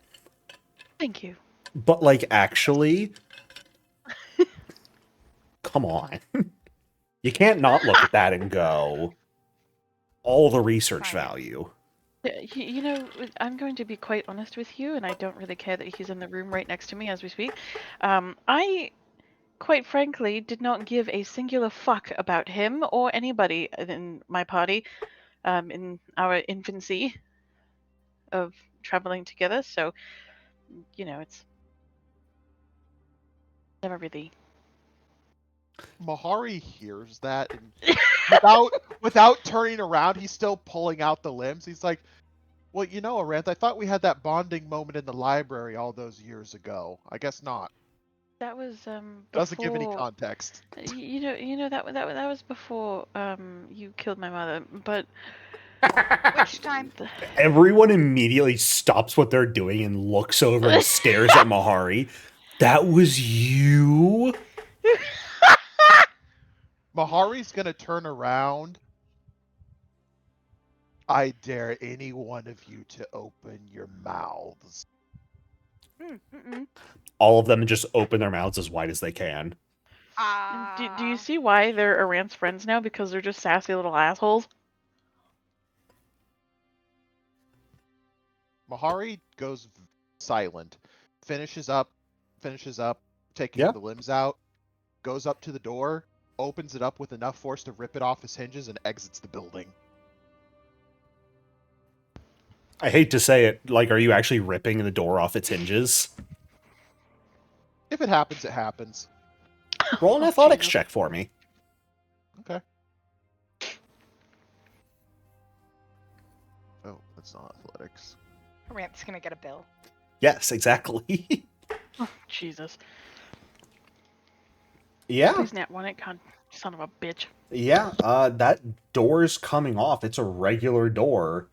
Thank you. But, like, actually... Come on. You can't not look at that and go... All the research value. You know, I'm going to be quite honest with you, and I don't really care that he's in the room right next to me as we speak. I, quite frankly, did not give a singular fuck about him or anybody in my party in our infancy of traveling together, so, you know, it's never really Mahari hears that, and without turning around, he's still pulling out the limbs. He's like, "Well, you know, Aranth, I thought we had that bonding moment in the library all those years ago. I guess not." That was Doesn't give any before. context. That was before you killed my mother. But Which time? Everyone immediately stops what they're doing and looks over and stares at Mahari. That was you? Mahari's gonna turn around. I dare any one of you to open your mouths. All of them just open their mouths as wide as they can. Do you see why they're Aranth's friends now? Because they're just sassy little assholes. Mahari goes silent, finishes up, taking Yeah. the limbs out, goes up to the door, opens it up with enough force to rip it off its hinges, and exits the building. I hate to say it, like, are you actually ripping the door off its hinges? If it happens, it happens. Roll an Oh, athletics Jesus. check for me. Okay. Oh, that's not athletics. Rant's gonna get a bill. Yes, exactly. Oh, Jesus. Yeah, Please nat one it, con son of a bitch. yeah. That door's coming off. It's a regular door.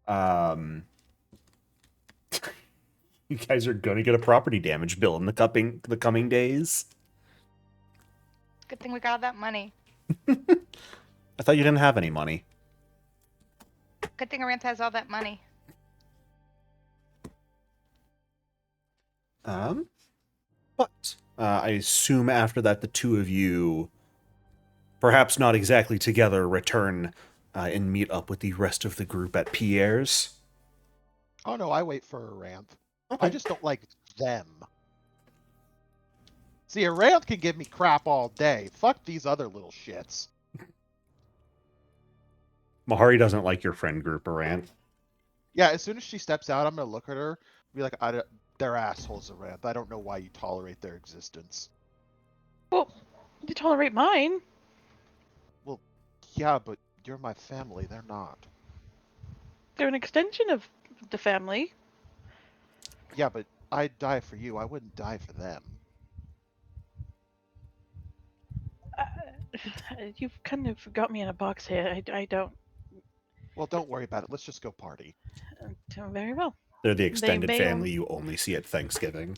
You guys are gonna get a property damage bill in the coming days. Good thing we got all that money. I thought you didn't have any money. Good thing Aranth has all that money. But I assume after that the two of you, perhaps not exactly together, return and meet up with the rest of the group at Pierre's. Oh no, I wait for Aranth. Okay. I just don't like them. See, Aranth can give me crap all day. Fuck these other little shits. Mahari doesn't like your friend group, Aran. Yeah, as soon as she steps out, I'm gonna look at her, be like, they're assholes, Aranth. I don't know why you tolerate their existence. Well, you tolerate mine. Well, yeah, but you're my family. They're not. They're an extension of the family. Yeah, but I'd die for you. I wouldn't die for them. You've kind of got me in a box here. I don't. Well, don't worry about it. Let's just go party. Very well. They're the extended may- family you only see at Thanksgiving.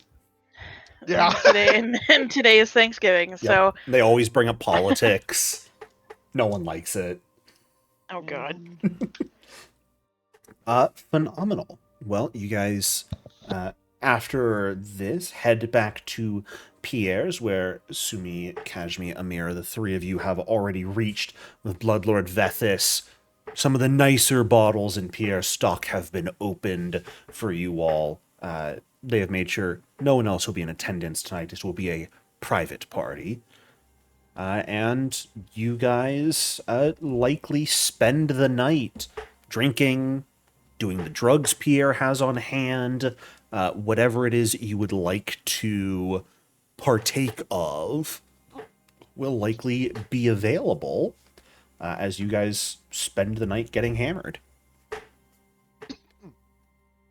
Yeah. And today is Thanksgiving, so. They always bring up politics. No one likes it. Oh God. Phenomenal. Well, you guys, after this, head back to Pierre's, where Sumi, Kashmi, Amira, the three of you have already reached with Bloodlord Vethis. Some of the nicer bottles in Pierre's stock have been opened for you all. They have made sure no one else will be in attendance tonight. This will be a private party. And you guys likely spend the night drinking, doing the drugs Pierre has on hand, whatever it is you would like to partake of will likely be available as you guys spend the night getting hammered.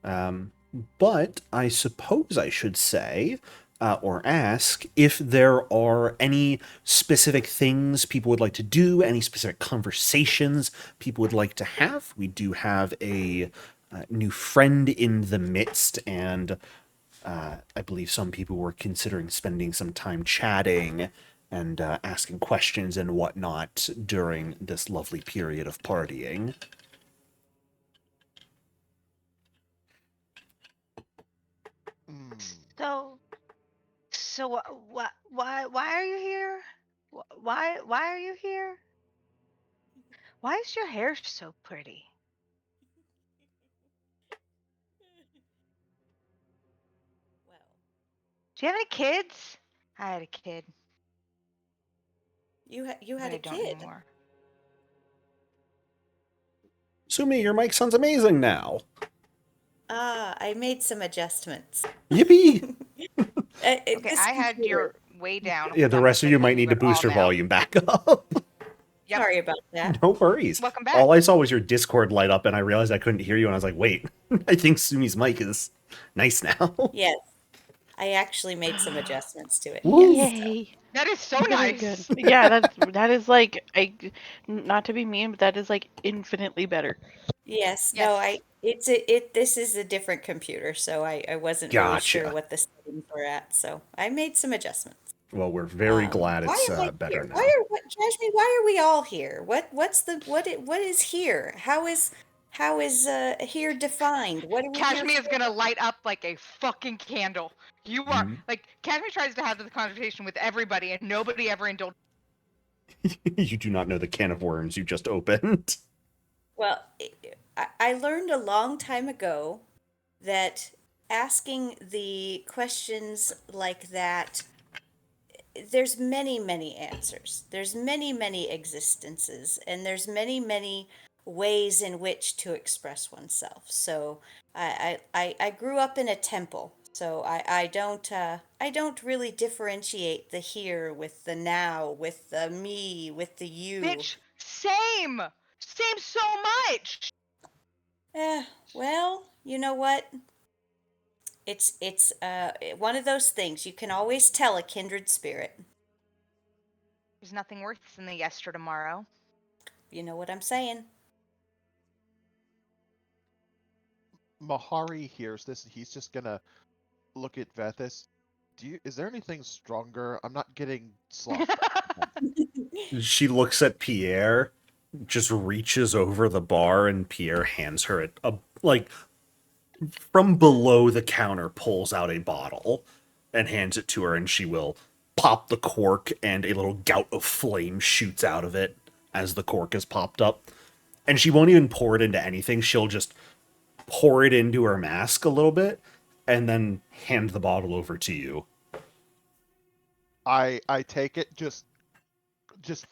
But I suppose I should say, or ask, if there are any specific things people would like to do, any specific conversations people would like to have. We do have a new friend in the midst, and I believe some people were considering spending some time chatting and asking questions and whatnot during this lovely period of partying. So why are you here? Why are you here? Why is your hair so pretty? Well, Do you have any kids? I had a kid. you had but a I don't kid. anymore. Sumi, your mic sounds amazing now. Ah, I made some adjustments. Yippee! Okay, I had your way down. Yeah, Hold the on rest a of you second, might I'll need to move it all boost your down. volume back up. Yep. Sorry about that. No worries. Welcome back. All I saw was your Discord light up, and I realized I couldn't hear you, and I was like, wait, I think Sumi's mic is nice now. Yes, I actually made some adjustments to it. Woo. Yes. Yay. That is so Very nice. good. Yeah, that is like not to be mean, but that is like infinitely better. Yes. Yes. No, this is a different computer, so I wasn't really sure Gotcha. what the settings were at, so I made some adjustments. Well, we're very glad Why it's am I better here? now. Jasmine, why are we all here? What is here? How is here defined? What are we here Kashmir is for? gonna light up like a fucking candle. You are Mhm. like Kashmir tries to have the conversation with everybody, and nobody ever indulges. You do not know the can of worms you just opened. Well, I learned a long time ago that asking the questions like that, there's many answers. There's many existences, and there's many ways in which to express oneself. So I grew up in a temple, so I don't really differentiate the here with the now, with the me, with the you. Bitch, same so much. Well, you know what? It's one of those things you can always tell a kindred spirit. There's nothing worse than the yester tomorrow. You know what I'm saying? Mahari hears this and he's just gonna look at Vethis. Is there anything stronger? I'm not getting sloughed. She looks at Pierre, just reaches over the bar, and Pierre hands her like from below the counter pulls out a bottle and hands it to her, and she will pop the cork, and a little gout of flame shoots out of it as the cork is popped up. And she won't even pour it into anything. She'll just pour it into her mask a little bit and then hand the bottle over to you. I take it, just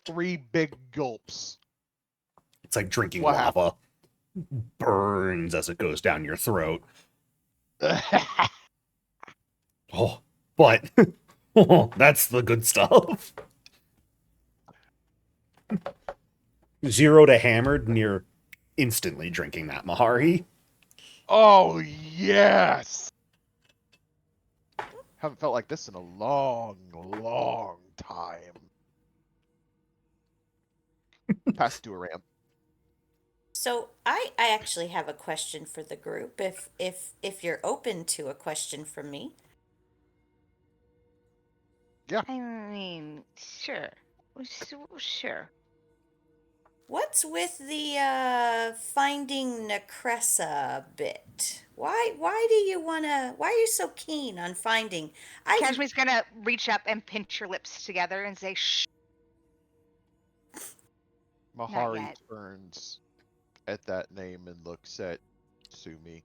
3 big gulps. It's like drinking What lava. Burns as it goes down your throat. Oh, but that's the good stuff. 0 to hammered, near instantly drinking that Mahari. Oh yes! Haven't felt like this in a long time. Pass it to a ramp. So I actually have a question for the group, if you're open to a question from me. I mean, sure. Sure. What's with the finding Necressa bit? Why are you so keen on finding? Kashmir's gonna reach up and pinch her lips together and say, shh. Mahari yet. turns at that name and looks at Sumi.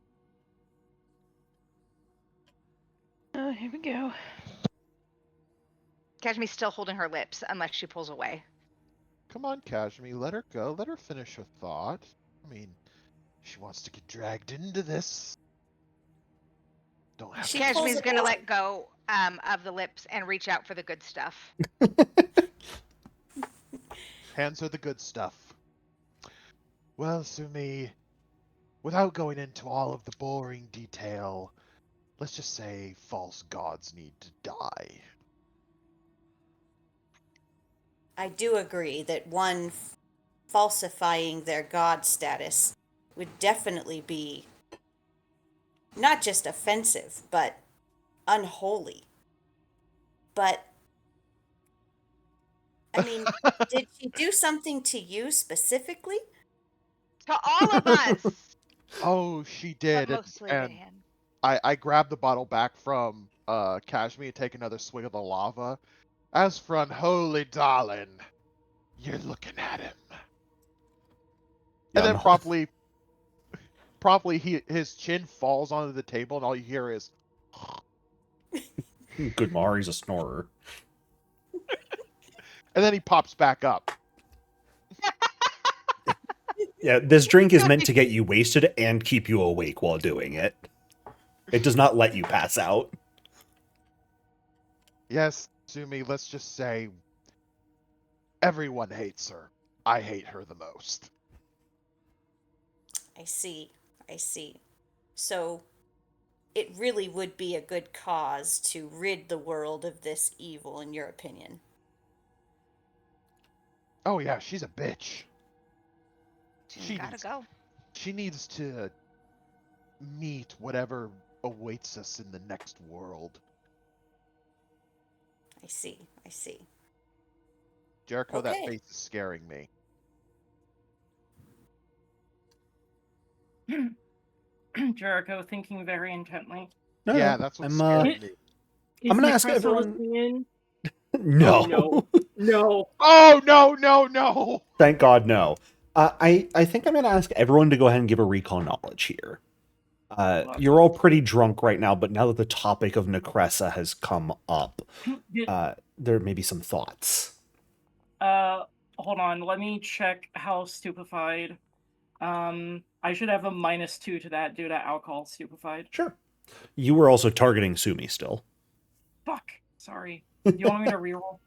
Oh, here we go. Kashmir's still holding her lips unless she pulls away. Come on, Kashmi, let her go. Let her finish her thought. I mean, she wants to get dragged into this. Don't have to. Kashmir's gonna let go of the lips and reach out for the good stuff. Hands her the good stuff. Well, Sumi, without going into all of the boring detail, let's just say false gods need to die. I do agree that one falsifying their god status would definitely be not just offensive, but unholy. But I mean, did she do something to you specifically? To all of us. Oh, she But did. mostly And Dan. I grabbed the bottle back from Kashmi and take another swig of the lava. As for unholy darling, you're looking at him. Yeah, And then promptly his chin falls onto the table and all you hear is Good Mahari's a snorer. and then he pops back up. Yeah, this drink is meant to get you wasted and keep you awake while doing it. It does not let you pass out. Yes, Sumi, let's just say everyone hates her. I hate her the most. I see. I see. So it really would be a good cause to rid the world of this evil, in your opinion. Oh yeah, she's a bitch. Gotta go. She needs to meet whatever awaits us in the next world. I see. I see. Jericho, that Okay. face is scaring me. Jericho thinking very intently. No, Yeah, no, that's what's I'm scaring me. Is I'm gonna ask Necressa everyone. listening in? No. Oh, no. No. Oh no, no, no! Thank God, no. I think I'm gonna ask everyone to go ahead and give a recall knowledge here. You're all pretty drunk right now, but now that the topic of Necressa has come up, there may be some thoughts. Hold on. Let me check how stupefied. I should have a -2 to that due to alcohol stupefied. Sure. You were also targeting Sumi still. Fuck. Sorry. You want me to reroll?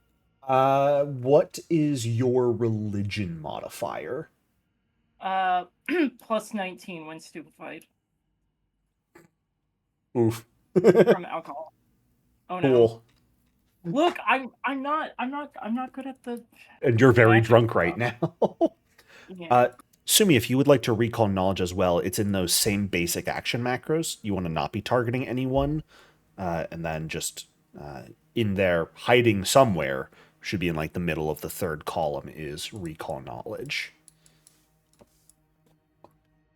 What is your religion modifier? Plus 19 when stupefied Oof. from alcohol. Oh no. Cool. Look, I'm not good at the And you're very magic drunk stuff. right now. Yeah. Sumi, if you would like to recall knowledge as well, it's in those same basic action macros. You want to not be targeting anyone, and then just in there hiding somewhere should be in like the middle of the third column is recall knowledge.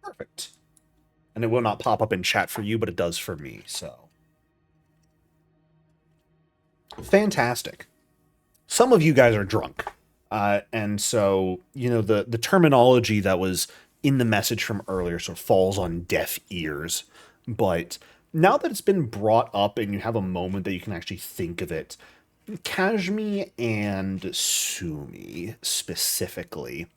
Perfect. And it will not pop up in chat for you, but it does for me, so. Fantastic. Some of you guys are drunk. And so, you know, the terminology that was in the message from earlier sort of falls on deaf ears. But now that it's been brought up and you have a moment that you can actually think of it, Kashmi and Sumi specifically,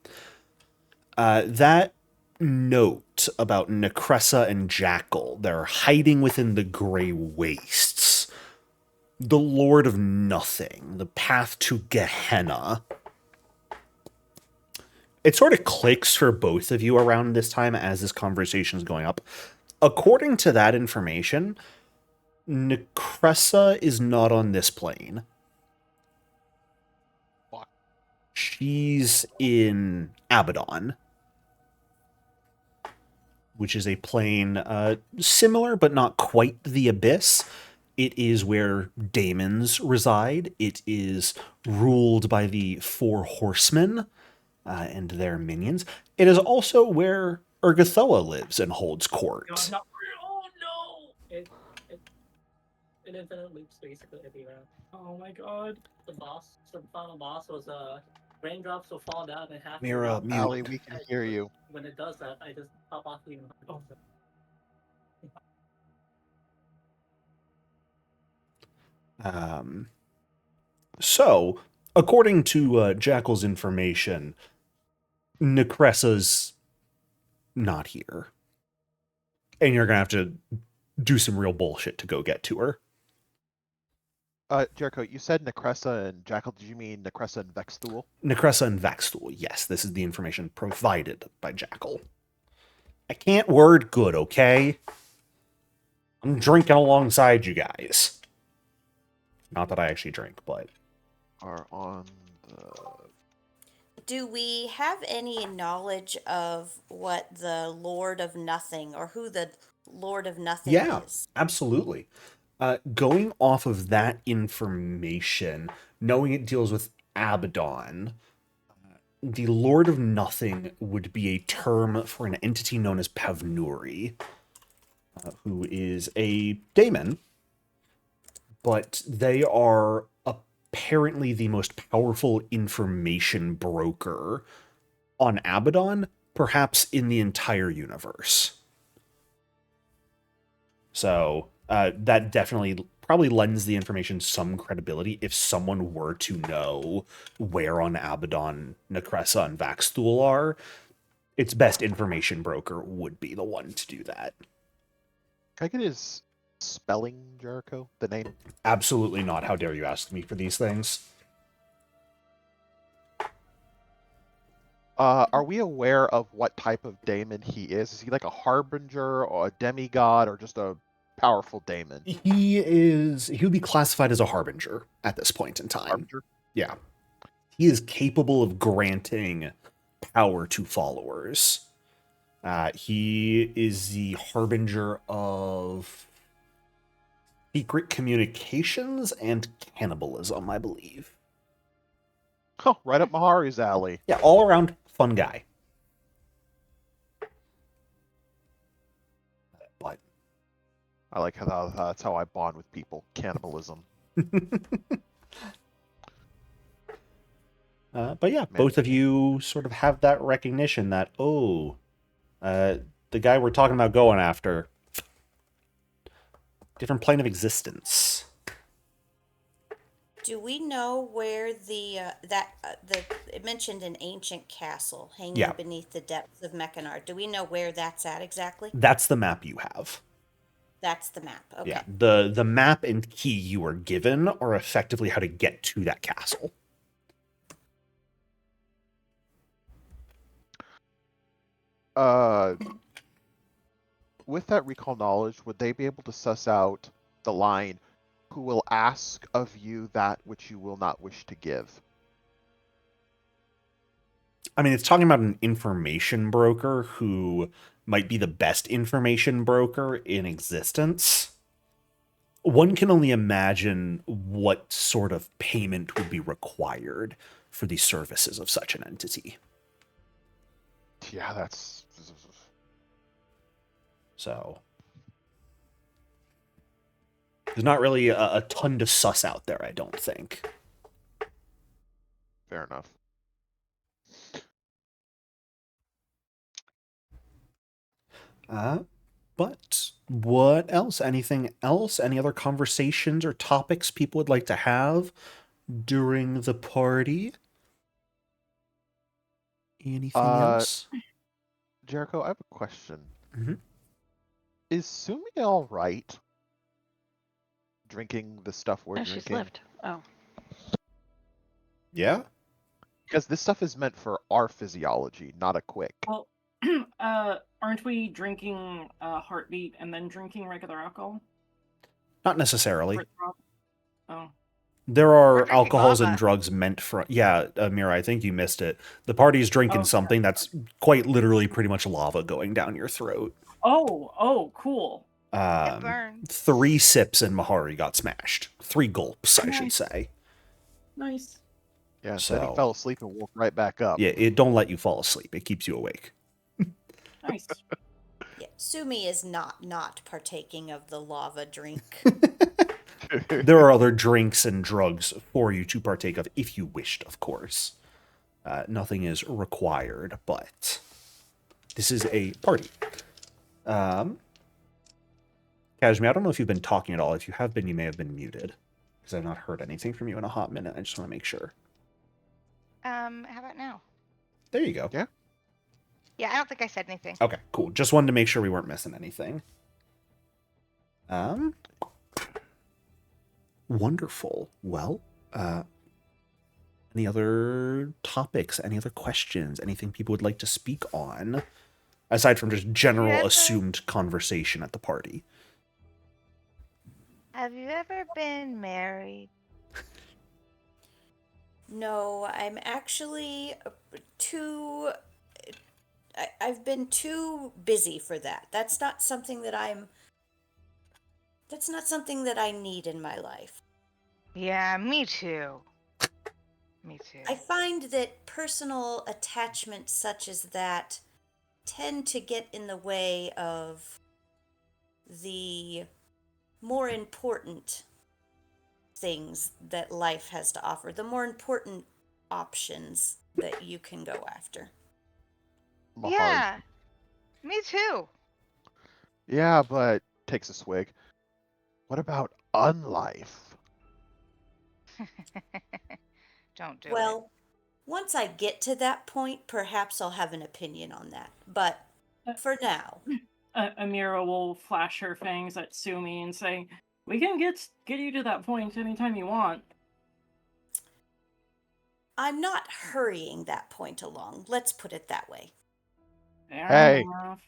that note about Necressa and Jackal, they're hiding within the Grey Wastes, the Lord of Nothing, the path to Gehenna. It sort of clicks for both of you around this time as this conversation is going up. According to that information, Necressa is not on this plane. Fuck. She's in Abaddon, which is a plane similar but not quite the Abyss. It is where daemons reside. It is ruled by the Four Horsemen and their minions. It is also where Urgathoa lives and holds court. God, not oh no! It infinite loops basically everywhere. Oh my god. The final boss was raindrops will fall down and half. Mira, mute. Allie, we can hear you. When it does that, I just pop off the. Oh. So, according to Jackal's information, Necressa's not here. And you're going to have to do some real bullshit to go get to her. Jericho, you said Necressa and Jackal. Did you mean Necressa and Vexthul? Necressa and Vaxthul, yes, this is the information provided by Jackal. I can't word good, okay? I'm drinking alongside you guys. Not that I actually drink, but... Are on the... Do we have any knowledge of what the Lord of Nothing, or who the Lord of Nothing is? Absolutely. Going off of that information, knowing it deals with Abaddon, the Lord of Nothing would be a term for an entity known as Pavnuri, who is a daemon, but they are apparently the most powerful information broker on Abaddon, perhaps in the entire universe. So that definitely probably lends the information some credibility if someone were to know where on Abaddon Necressa and Vaxthul are. Its best information broker would be the one to do that. Can I get his spelling Jericho, the name? Absolutely not. How dare you ask me for these things? Are we aware of what type of daemon he is? Is he like a harbinger or a demigod or just a powerful daemon? He would be classified as a harbinger at this point in time. Harbinger? Yeah. He is capable of granting power to followers. He is the harbinger of secret communications and cannibalism, I believe. Oh, right up Mahari's alley. Yeah, all around fun guy. But I like how that's how I bond with people. Cannibalism. but yeah, Man. both of you sort of have that recognition that, the guy we're talking about going after, different plane of existence. Do we know where it mentioned an ancient castle hanging Yeah. beneath the depths of Mechanar? Do we know where that's at exactly? That's the map you have. That's the map. Okay. Yeah, the map and key you are given are effectively how to get to that castle. With that recall knowledge, would they be able to suss out the line, "Who will ask of you that which you will not wish to give"? I mean, it's talking about an information broker who might be the best information broker in existence. One can only imagine what sort of payment would be required for the services of such an entity. Yeah, that's... So there's not really a ton to suss out there, I don't think. Fair enough. But what else? Anything else? Any other conversations or topics people would like to have during the party? Anything else? Jericho, I have a question. Mhm. Is Sumi all right drinking the stuff we're Oh, drinking? she's left. Oh. Yeah? Because this stuff is meant for our physiology, not a quick. Well, aren't we drinking heartbeat and then drinking regular alcohol? Not necessarily. Oh. There We're are drinking alcohols and lava. drugs meant for... Yeah, Amira, I think you missed it. The party's drinking Oh, something that's quite literally pretty much lava going down your throat. Oh, cool. It burns. 3 sips and Mahari got smashed. 3 gulps, I should Nice. say. Nice. Yeah, instead So- he fell asleep and woke right back up. Yeah, it don't let you fall asleep. It keeps you awake. Nice. Yeah. Sumi is not partaking of the lava drink. There are other drinks and drugs for you to partake of if you wished, of course. Nothing is required, but this is a party. Kashmir, I don't know if you've been talking at all. If you have been, you may have been muted, because I've not heard anything from you in a hot minute. I just want to make sure. How about now? There you go. Yeah. Yeah, I don't think I said anything. Okay, cool. Just wanted to make sure we weren't missing anything. Wonderful. Well, any other topics, any other questions, anything people would like to speak on, aside from just general Yeah, assumed conversation at the party? Have you ever been married? No, I'm actually too. I've been too busy for that. That's not something that That's not something that I need in my life. Yeah, me too. Me too. I find that personal attachments such as that tend to get in the way of the more important things that life has to offer, the more important options that you can go after. Mahari. Yeah, me too. Yeah, but takes a swig. What about unlife? Don't do Well, once I get to that point, perhaps I'll have an opinion on that. But for now, Amira will flash her fangs at Sumi and say, "We can get you to that point anytime you want." I'm not hurrying that point along. Let's put it that way. Fair Hey. enough.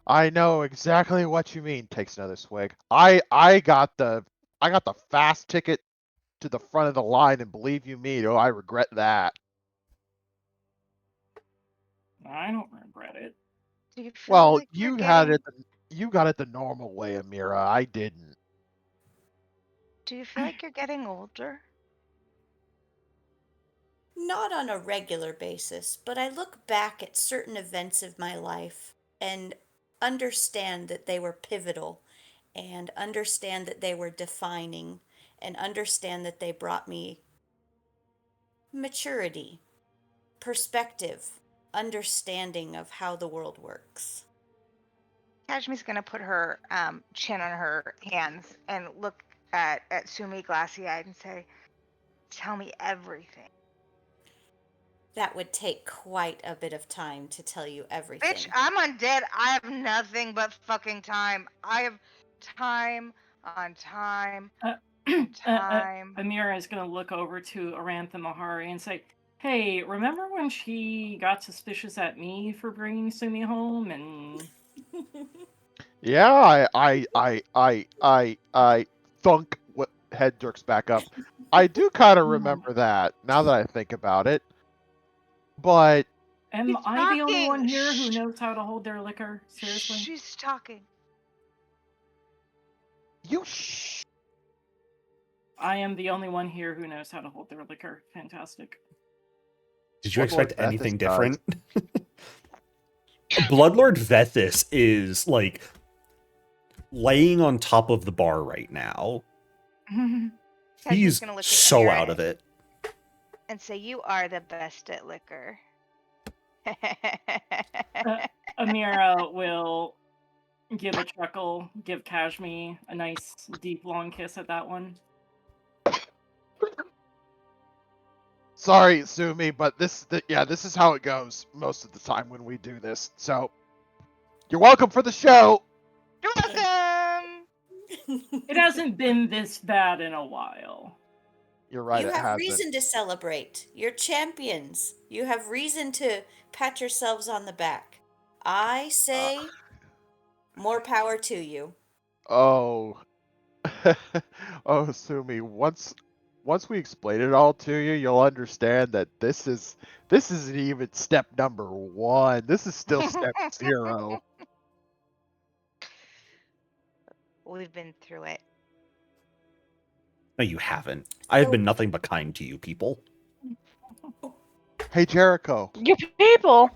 I know exactly what you mean. Takes another swig. I got the fast ticket to the front of the line, and believe you me, I regret that. I don't regret it. Do you feel Well, like you're you getting? got it the normal way, Amira. I didn't. Do you feel like you're getting older? Not on a regular basis, but I look back at certain events of my life and understand that they were pivotal and understand that they were defining and understand that they brought me maturity, perspective, understanding of how the world works. Kashmi's gonna put her chin on her hands and look at Sumi glassy-eyed and say, "Tell me everything." That would take quite a bit of time to tell you Bitch, everything. I'm undead. I have nothing but fucking time. I have time on time on time. Amira is going to look over to Arantha Mahari and say, "Hey, remember when she got suspicious at me for bringing Sumi home and..." Yeah, I thunk. What head jerks back up. I do kind of remember that now that I think about it. But Am She's I the only one talking. here who Shh. knows how to hold their liquor? Seriously? She's talking. you shh. I am the only one here who knows how to hold their liquor. Fantastic. Did you What Lord expect anything Vethis does. different? Bloodlord Vethis is like laying on top of the bar right now. Kashmi's He's gonna look at so Amira out of it. and say, "You are the best at liquor." Amira will give a chuckle, give Kashmi a nice, deep, long kiss at that one. Sorry, Sumi, but this is how it goes most of the time when we do this. So, you're welcome for the show. You're welcome. It hasn't been this bad in a while. You're right, You it have hasn't. reason to celebrate. You're champions. You have reason to pat yourselves on the back. I say more power to you. Oh, oh, Sumi. Once we explain it all to you, you'll understand that this isn't even step number 1. This is still step 0. We've been through it. No, you haven't. I have So- been nothing but kind to you people. Hey, Jericho. You people.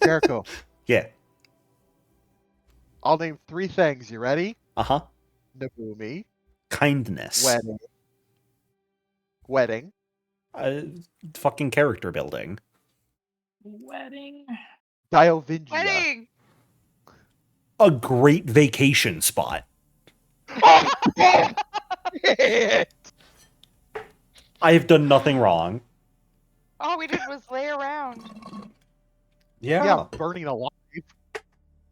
Jericho. Yeah. I'll name 3 things. You ready? Uh-huh. Nabumi, Kindness. wedding, Fucking character building. Wedding. Diovingia. Wedding. A great vacation spot. I have done nothing wrong. All we did was lay around. Yeah, burning alive.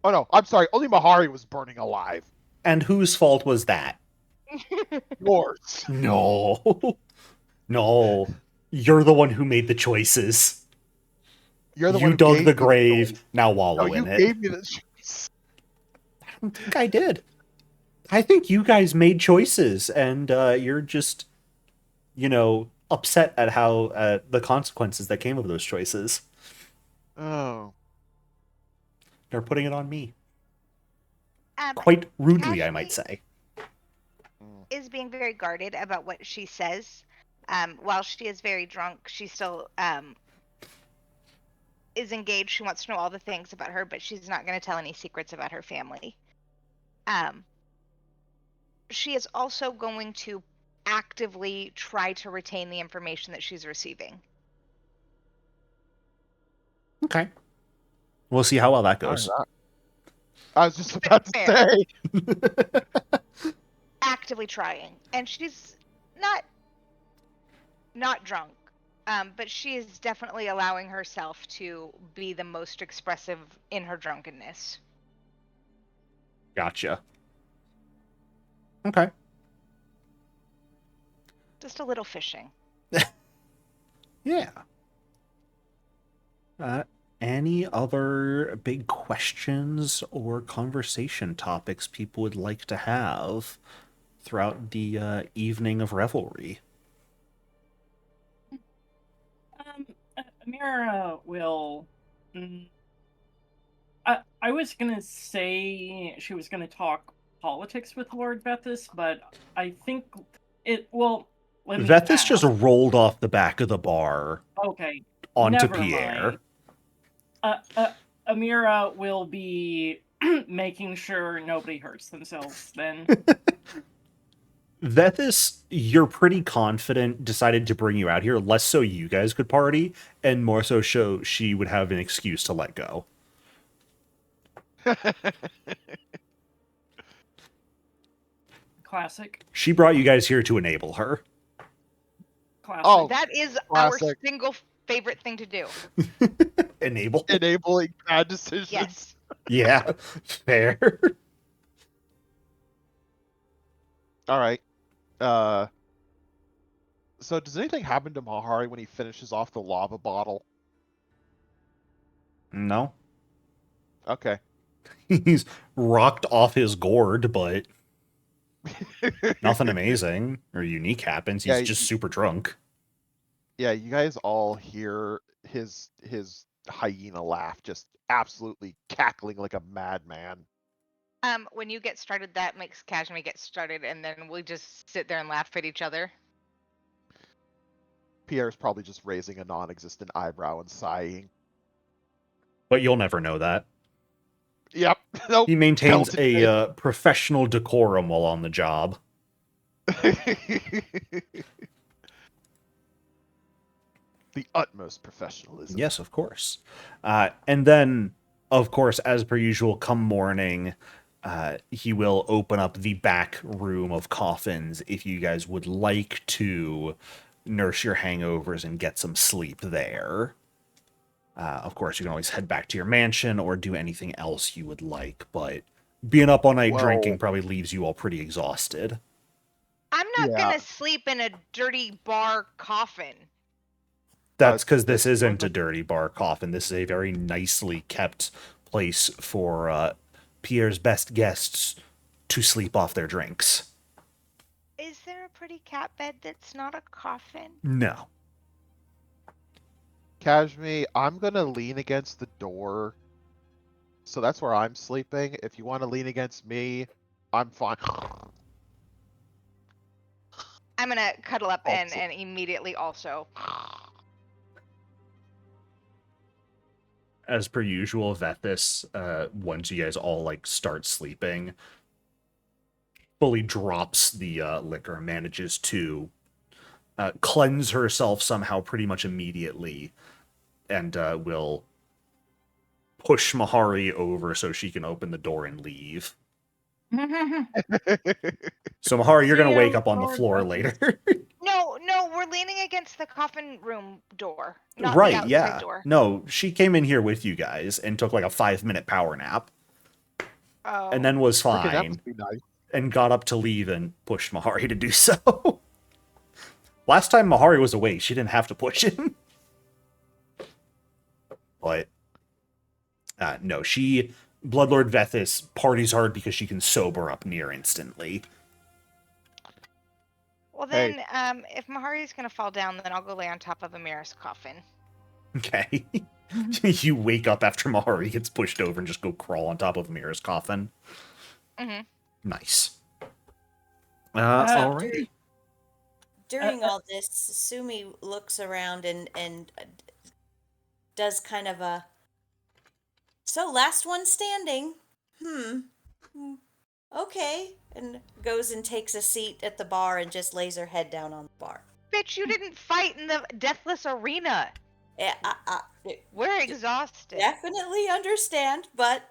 Oh no, I'm sorry. Only Mahari was burning alive. And whose fault was that? Yours. No. No. You're the one who made the choices. You're the You one who dug gave the me choice. grave, now No, wallow you in it. gave me the choice. I don't think I did. I think you guys made choices, and you're just, upset at how the consequences that came of those choices. Oh. They're putting it on me. Quite rudely, I might say. Is being very guarded about what she says. While she is very drunk, she still is engaged. She wants to know all the things about her, but she's not going to tell any secrets about her family. She is also going to actively try to retain the information that she's receiving. Okay. We'll see how well that goes. I was just about to say. Actively trying. And she's not drunk. But she is definitely allowing herself to be the most expressive in her drunkenness. Gotcha. Okay. Just a little fishing. Yeah. Any other big questions or conversation topics people would like to have throughout the evening of revelry? Amira will. I was gonna say she was gonna talk politics with Lord Vethis, but I think it. Well, let me Vethis just ask. rolled off the back of the bar Okay, onto never Pierre. mind. Amira will be making sure nobody hurts themselves. Then. Vethis, you're pretty confident, decided to bring you out here, less so you guys could party, and more so she would have an excuse to let go. Classic. She brought you guys here to enable her. Classic. Oh, That is classic. our single favorite thing to do. Enable? Enabling bad decisions. Yes. Yeah, fair. All right. So does anything happen to Mahari when he finishes off the lava bottle? No. Okay. He's rocked off his gourd, but nothing amazing or unique happens. He's Yeah, just super drunk. Yeah, you guys all hear his hyena laugh, just absolutely cackling like a madman. When you get started, that makes Kashmir get started, and then we just sit there and laugh at each other. Pierre's probably just raising a non-existent eyebrow and sighing. But you'll never know that. Yep. Nope. He maintains Pelted a professional decorum while on the job. The utmost professionalism. Yes, of course. And then, of course, as per usual, come morning, he will open up the back room of coffins if you guys would like to nurse your hangovers and get some sleep there. Of course, you can always head back to your mansion or do anything else you would like, but being up all night drinking probably leaves you all pretty exhausted. I'm not gonna sleep in a dirty bar coffin. That's because this isn't a dirty bar coffin. This is a very nicely kept place for Pierre's best guests to sleep off their drinks. Is there a pretty cat bed that's not a coffin? No. Kashmir, I'm gonna lean against the door. So that's where I'm sleeping. If you want to lean against me, I'm fine. I'm gonna cuddle up and immediately also. As per usual, Vethis, once you guys all start sleeping, fully drops the liquor, manages to cleanse herself somehow pretty much immediately, and will push Mahari over so she can open the door and leave. So Mahari, you're gonna wake up on the floor later. No, we're leaning against the coffin room door, not right, the outside yeah. door. No, she came in here with you guys and took like a 5-minute power nap. Oh. And then was Okay, that fine. must be nice. And got up to leave and pushed Mahari to do so. Last time Mahari was awake, she didn't have to push him. But no, Bloodlord Vethis parties hard because she can sober up near instantly. Well then, if Mahari's gonna fall down, then I'll go lay on top of Amira's coffin. Okay. You wake up after Mahari gets pushed over and just go crawl on top of Amira's coffin. Mm-hmm. Nice. Alrighty. During all this, Sumi looks around and does kind of a, so last one standing. Okay. And goes and takes a seat at the bar and just lays her head down on the bar. Bitch, you didn't fight in the deathless arena. Yeah, We're exhausted. Definitely understand, but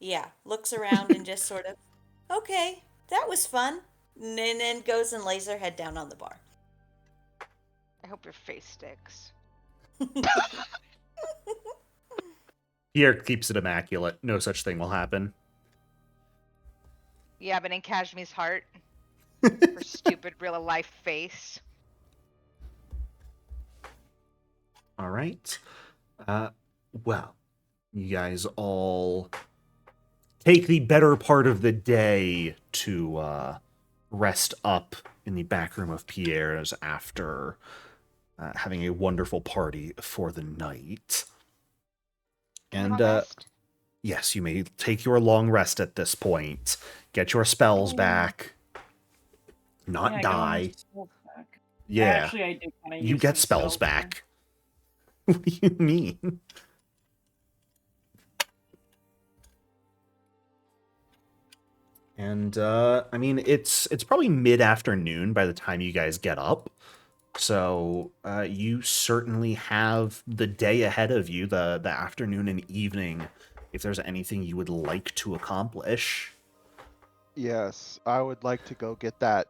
yeah, looks around and just sort of, okay, that was fun. And then goes and lays her head down on the bar. I hope your face sticks. Pierre keeps it immaculate. No such thing will happen. Yeah, but in Kashmi's heart, her stupid real life face. All right. Well, you guys all take the better part of the day to rest up in the back room of Pierre's after having a wonderful party for the night. Can I And rest? yes, you may take your long rest at this point. Get your spells back. Not Yeah, get all my die. spells back. Yeah, Actually, I did kind of you use get some spells there. back. What do you mean? And I mean, it's probably mid-afternoon by the time you guys get up. So you certainly have the day ahead of you, the afternoon and evening, if there's anything you would like to accomplish. Yes, I would like to go get that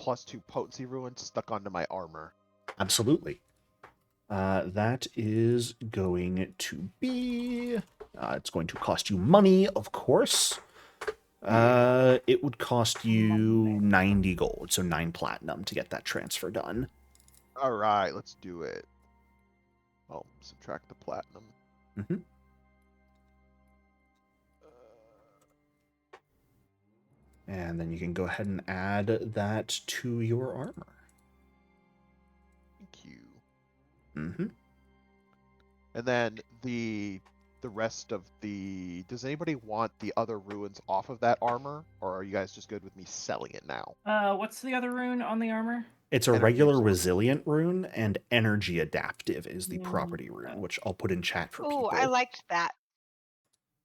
+2 potency ruin stuck onto my armor. Absolutely. That is going to be... it's going to cost you money, of course. It would cost you 90 gold, so 9 platinum to get that transfer done. All right, let's do it. Oh, subtract the platinum. Mm-hmm. And then you can go ahead and add that to your armor. Thank you. Mm-hmm. And then the rest of the... Does anybody want the other ruins off of that armor? Or are you guys just good with me selling it now? What's the other rune on the armor? It's a Energy regular absorb. resilient rune, and energy adaptive is the Mm, property rune, which I'll put in chat for Ooh, people. I liked that.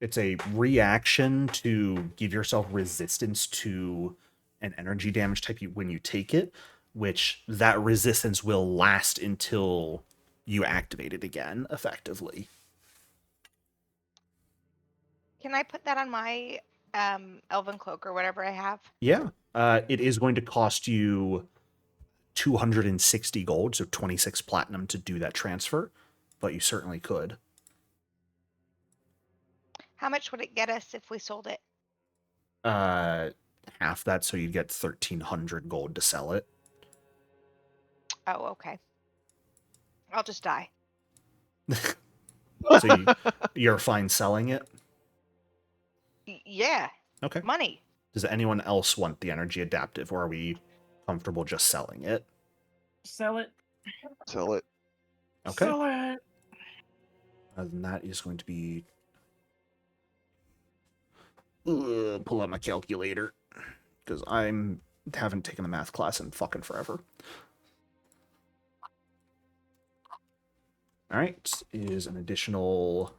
It's a reaction to give yourself resistance to an energy damage type when you take it, which that resistance will last until you activate it again, effectively. Can I put that on my elven cloak or whatever I have? Yeah. It is going to cost you 260 gold, so 26 platinum to do that transfer, but you certainly could. How much would it get us if we sold it? Half that, so you'd get 1,300 gold to sell it. Oh, okay. I'll just die. So you're fine selling it? Yeah, Okay. money. Does anyone else want the energy adaptive, or are we comfortable just selling it? Sell it. Sell it. Okay. Sell it. And that is going to be... pull out my calculator, because haven't taken the math class in fucking forever. Alright, is an additional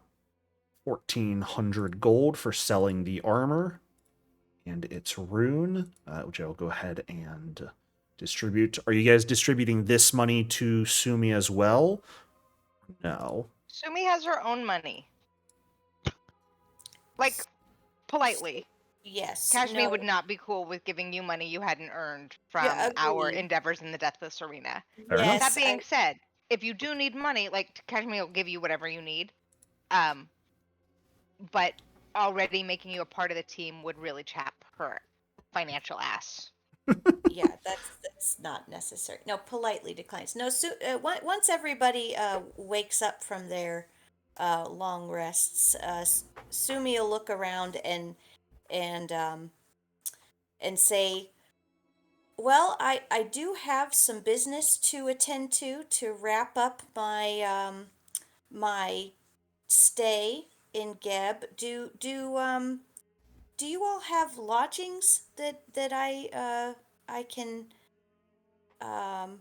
1,400 gold for selling the armor and its rune, which I'll go ahead and distribute. Are you guys distributing this money to Sumi as well? No. Sumi has her own money. Like, politely. Yes. Kashmi no, would not be cool with giving you money you hadn't earned from Yeah, our agreed. endeavors in the Deathless Arena. Fair enough. Yes, That being said, if you do need money, like, Kashmi will give you whatever you need. But already making you a part of the team would really chap her financial ass. yeah, that's not necessary. No, politely declines. No, once everybody wakes up from their long rests, Sumi will look around and say, "Well, I do have some business to attend to wrap up my stay in Geb. Do you all have lodgings that I can um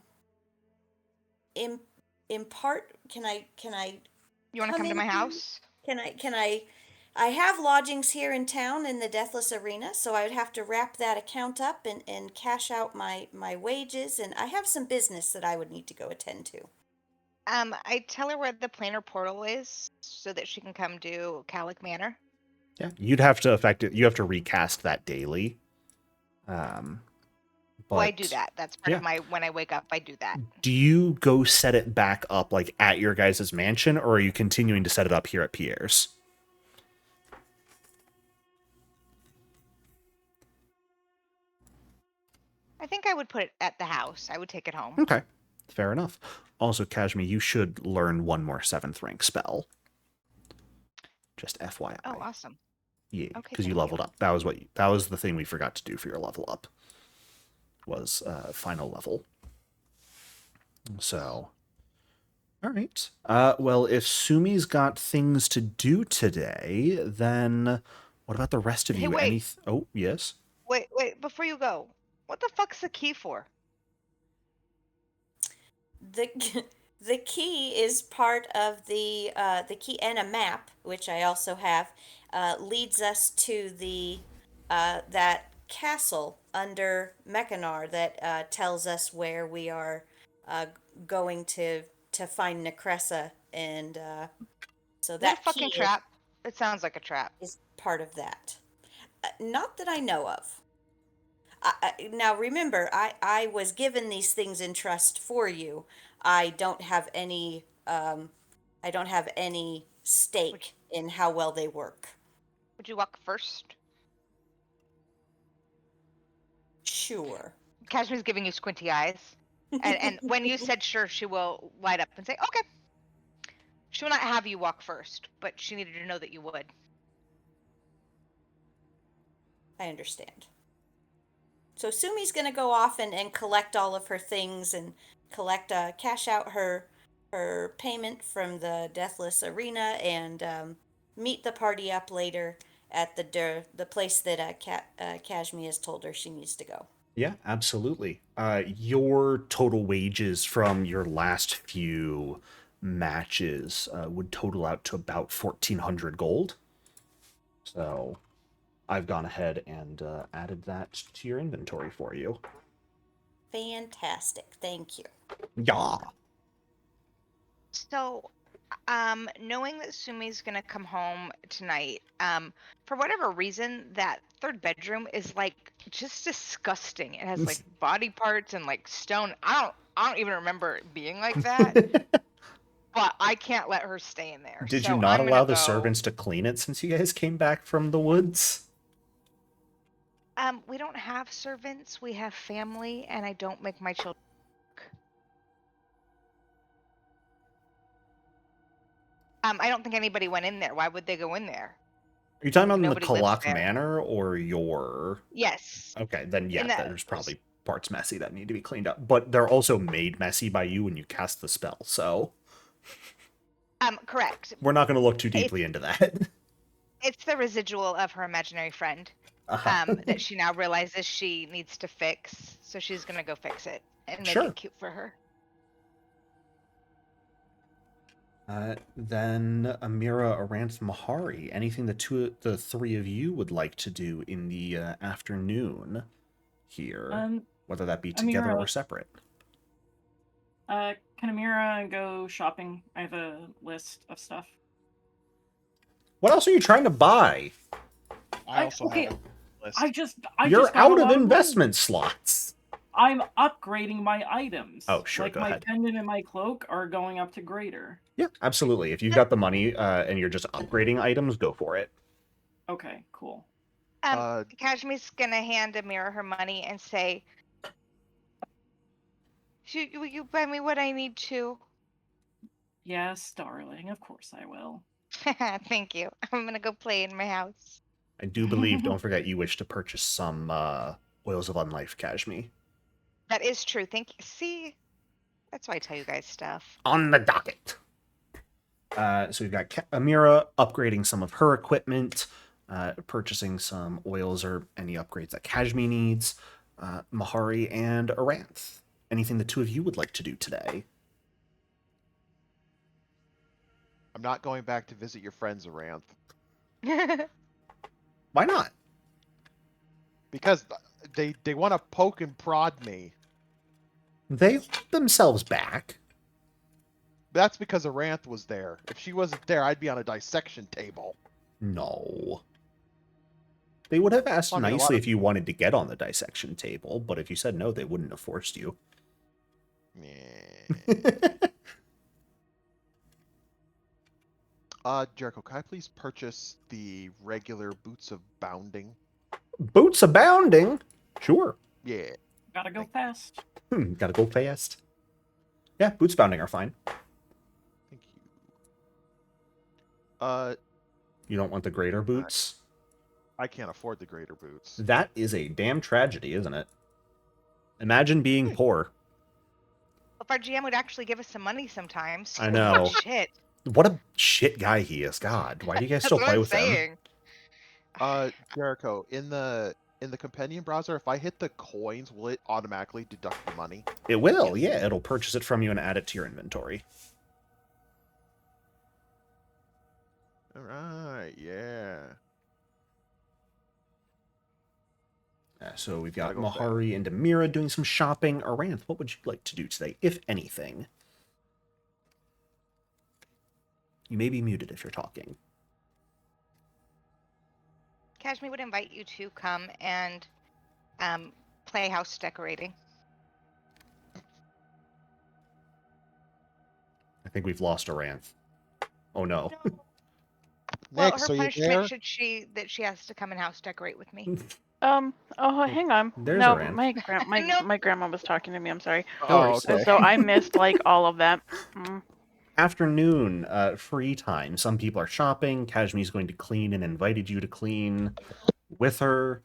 impart? Can I You want to come come to my into house? can I have lodgings here in town in the Deathless Arena, so I would have to wrap that account up and cash out my wages, and I have some business that I would need to go attend to. I tell her where the planar portal is so that she can come to Calic Manor. Yeah, you'd have to you have to recast that daily. Well, I do that. That's part yeah. of my, when I wake up, I do that. Do you go set it back up like at your guys' mansion, or are you continuing to set it up here at Pierre's? I think I would put it at the house. I would take it home. Okay, fair enough. Also, Kashmi, you should learn one more 7th rank spell. Just FYI. Oh, awesome. Yeah, Okay, because you thank leveled up. That was the thing we forgot to do for your level up. Was final level. So, all right. Well, if Sumi's got things to do today, then what about the rest of Hey, you? wait. Oh, yes. Wait, before you go, what the fuck's the key for? The the key is part of the key, and a map, which I also have, leads us to the that castle under Mechanar that tells us where we are uh, going to find Necressa, and so Is it a that fucking key trap? It sounds like a trap. is part of that. Not that I know of. Now remember, I was given these things in trust for you. I don't have any I don't have any stake in how well they work. Would you walk first? Sure. Kashmir's giving you squinty eyes. And when you said sure, she will light up and say, okay. She will not have you walk first, but she needed to know that you would. I understand. So Sumi's gonna go off and collect all of her things and collect cash out her payment from the Deathless Arena, and meet the party up later at the place that Kashmi has told her she needs to go. Yeah, absolutely. Your total wages from your last few matches would total out to about 1,400 gold. So I've gone ahead and added that to your inventory for you. Fantastic. Thank you. Yeah. So, knowing that Sumi's gonna come home tonight, for whatever reason, that third bedroom is like just disgusting. It has like body parts and like stone. I don't even remember it being like that. But I can't let her stay in there. Did so you not I'm allow gonna the go. servants to clean it since you guys came back from the woods? We don't have servants. We have family, and I don't make my children work. I don't think anybody went in there. Why would they go in there? Are you talking Like, about in the nobody lives Kalak there. Manor or your... Yes. Okay, then yeah, In the- there's probably parts messy that need to be cleaned up. But they're also made messy by you when you cast the spell, so... Correct. We're not going to look too deeply into that. It's the residual of her imaginary friend that she now realizes she needs to fix. So she's gonna go fix it and make Sure. it cute for her. Then Amira, Aranth, Mahari, anything the three of you would like to do in the afternoon here, whether that be together Amira, or separate. Can Amira go shopping? I have a list of stuff. What else are you trying to buy? I also okay, have a list. You're just got a out lot of money. investment slots. I'm upgrading my items. Oh, sure, Like go my ahead. pendant and my cloak are going up to greater. Yeah, absolutely. If you've got the money and you're just upgrading items, go for it. Okay, cool. Kashmir's gonna hand Amira her money and say, will you buy me what I need to? Yes, darling. Of course I will. Thank you. I'm gonna go play in my house. I do believe, don't forget, you wish to purchase some Oils of Unlife, Kashmi. That is true. Thank you. See, that's why I tell you guys stuff. On the docket. So we've got Amira upgrading some of her equipment, purchasing some oils or any upgrades that Kashmi needs, Mahari and Aranth. Anything the two of you would like to do today? I'm not going back to visit your friends, Aranth. Why not? Because they want to poke and prod me. They hold themselves back. That's because Aranth was there. If she wasn't there, I'd be on a dissection table. No. They would have asked I mean, nicely if you wanted to get on the dissection table, but if you said no, they wouldn't have forced you. Jericho, can I please purchase the regular Boots of Bounding? Boots abounding? Sure. Yeah. Gotta go fast. Gotta go fast. Yeah, boots bounding are fine. Thank you. You don't want the greater boots? I can't afford the greater boots. That is a damn tragedy, isn't it? Imagine being poor. If our GM would actually give us some money sometimes. I know. Shit. What a shit guy he is. God, why do you guys That's still what play I'm with him? saying. Jericho, in the companion browser, if I hit the coins, will it automatically deduct the money? It will, yeah. It'll purchase it from you and add it to your inventory. All right, yeah. So we've got Gotta go Mahari and Amira doing some shopping. Aranth, what would you like to do today, if anything? You may be muted if you're talking. Kashmir would invite you to come and play house decorating. I think we've lost Aranth. Oh no. Well, Nix, her are you punishment there? should that she has to come and house decorate with me. Oh, hang on. There's No, Aranth. my grandma was talking to me. I'm sorry. Oh, okay. So I missed like all of that. Mm. Afternoon, free time. Some people are shopping. Kashmi's going to clean and invited you to clean with her.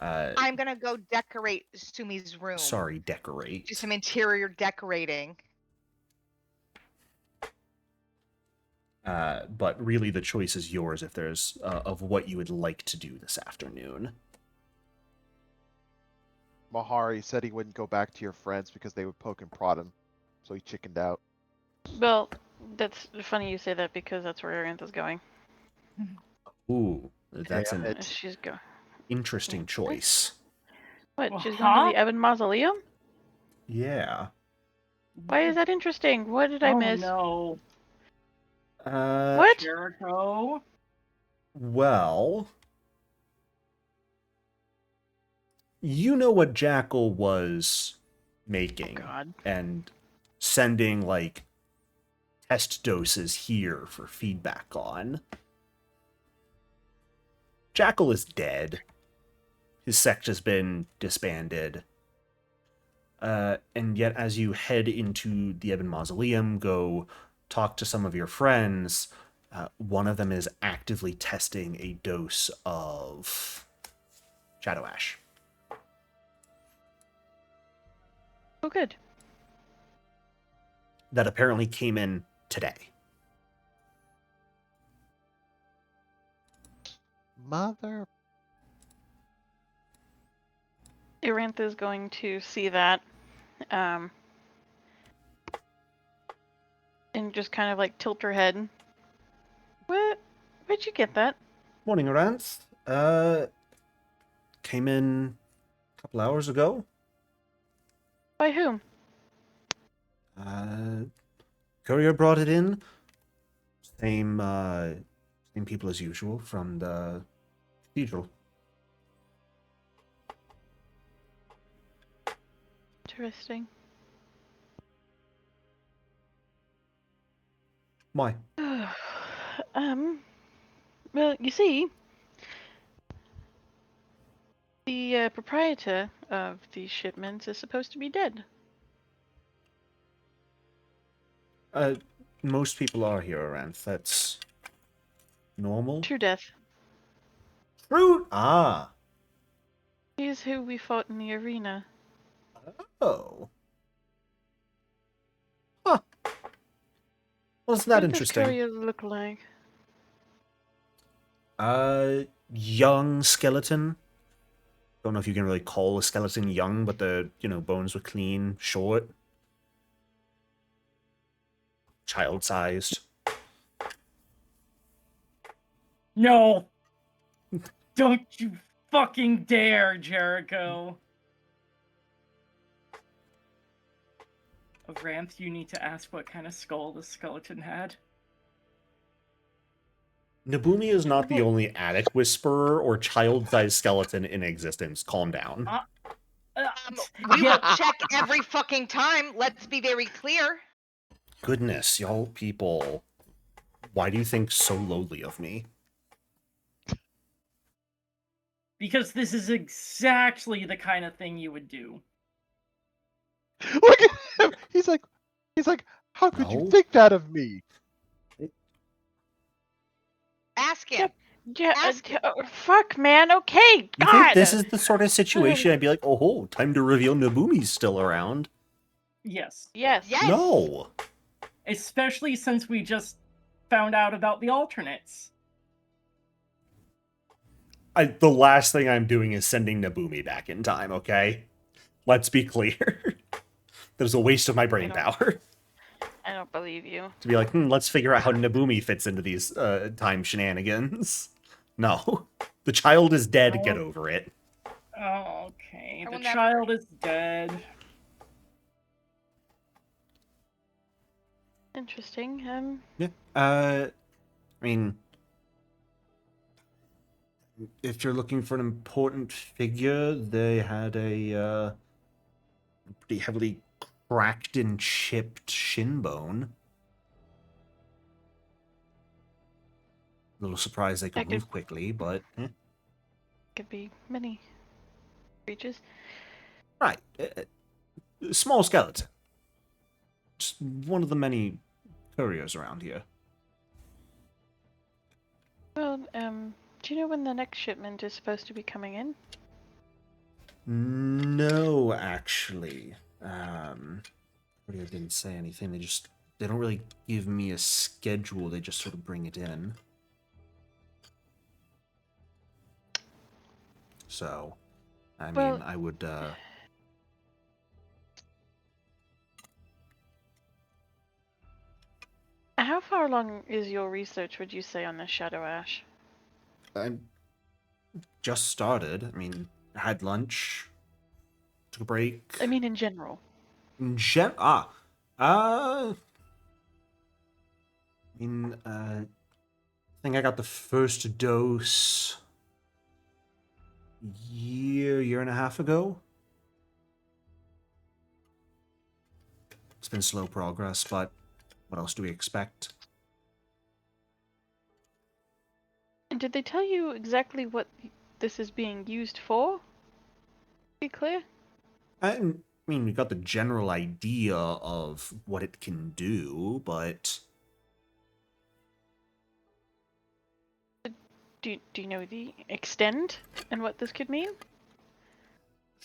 I'm gonna go decorate Sumi's room. Sorry, decorate. Do some interior decorating. But really the choice is yours if there's of what you would like to do this afternoon. Mahari said he wouldn't go back to your friends because they would poke and prod him, so he chickened out. Well, that's funny you say that because that's where Aranth is going. Ooh, that's an She's go. interesting choice. What? She's going to the Ebon Mausoleum? Yeah. Why is that interesting? What did I miss? No. What? Jericho? Well, you know what Jackal was making and sending, like, test doses here for feedback on. Jackal is dead. His sect has been disbanded. And yet, as you head into the Ebon Mausoleum, go talk to some of your friends, one of them is actively testing a dose of Shadow Ash. Oh, good. That apparently came in today. Mother. Aranth is going to see that, and just kind of like tilt her head. Where'd you get that? Morning, Aranth. Came in a couple hours ago. By whom? Courier brought it in. Same people as usual from the cathedral. Interesting. Why? Well, you see, the proprietor of these shipments is supposed to be dead. Most people are here, Aranth. That's normal. True death. True. Ah. He's who we fought in the arena. Oh. Huh. Wasn't that What interesting? does Carrion look like? Young skeleton. Don't know if you can really call a skeleton young, but the, bones were clean, short. Child-sized. No! Don't you fucking dare, Jericho! Aranth, you need to ask what kind of skull the skeleton had. Nabumi is not the only attic whisperer or child-sized skeleton in existence. Calm down. We will check every fucking time. Let's be very clear. Goodness, y'all people. Why do you think so lowly of me? Because this is exactly the kind of thing you would do. Look at him. He's like, how could you No. think that of me? Ask him. Yep. Yeah. Ask him. Fuck, man. Okay. You God. think this is the sort of situation I'd be like, oh, time to reveal Nabumi's still around? Yes. Yes. Yes. No. Especially since we just found out about the alternates. The last thing I'm doing is sending Nabumi back in time, okay? Let's be clear. That was a waste of my brain power. I don't believe you. To be like, let's figure out how Nabumi fits into these time shenanigans. No. The child is dead, get over it. Oh, okay. I The will never- child is dead. Interesting. Yeah. I mean, if you're looking for an important figure, they had a pretty heavily cracked and chipped shin bone. A little surprised they could I could- move quickly, but Could be many creatures. right. Small skeleton. Just one of the many couriers around here. Well, do you know when the next shipment is supposed to be coming in? No, actually. Courier didn't say anything. They don't really give me a schedule. They just sort of bring it in. So, I mean, I would, How far along is your research, would you say, on the Shadow Ash? I just started. I mean, had lunch, took a break. I mean, in general. I think I got the first dose year and a half ago. It's been slow progress, but what else do we expect? And did they tell you exactly what this is being used for? Be clear? I mean, we got the general idea of what it can do, but Do you know the extent and what this could mean?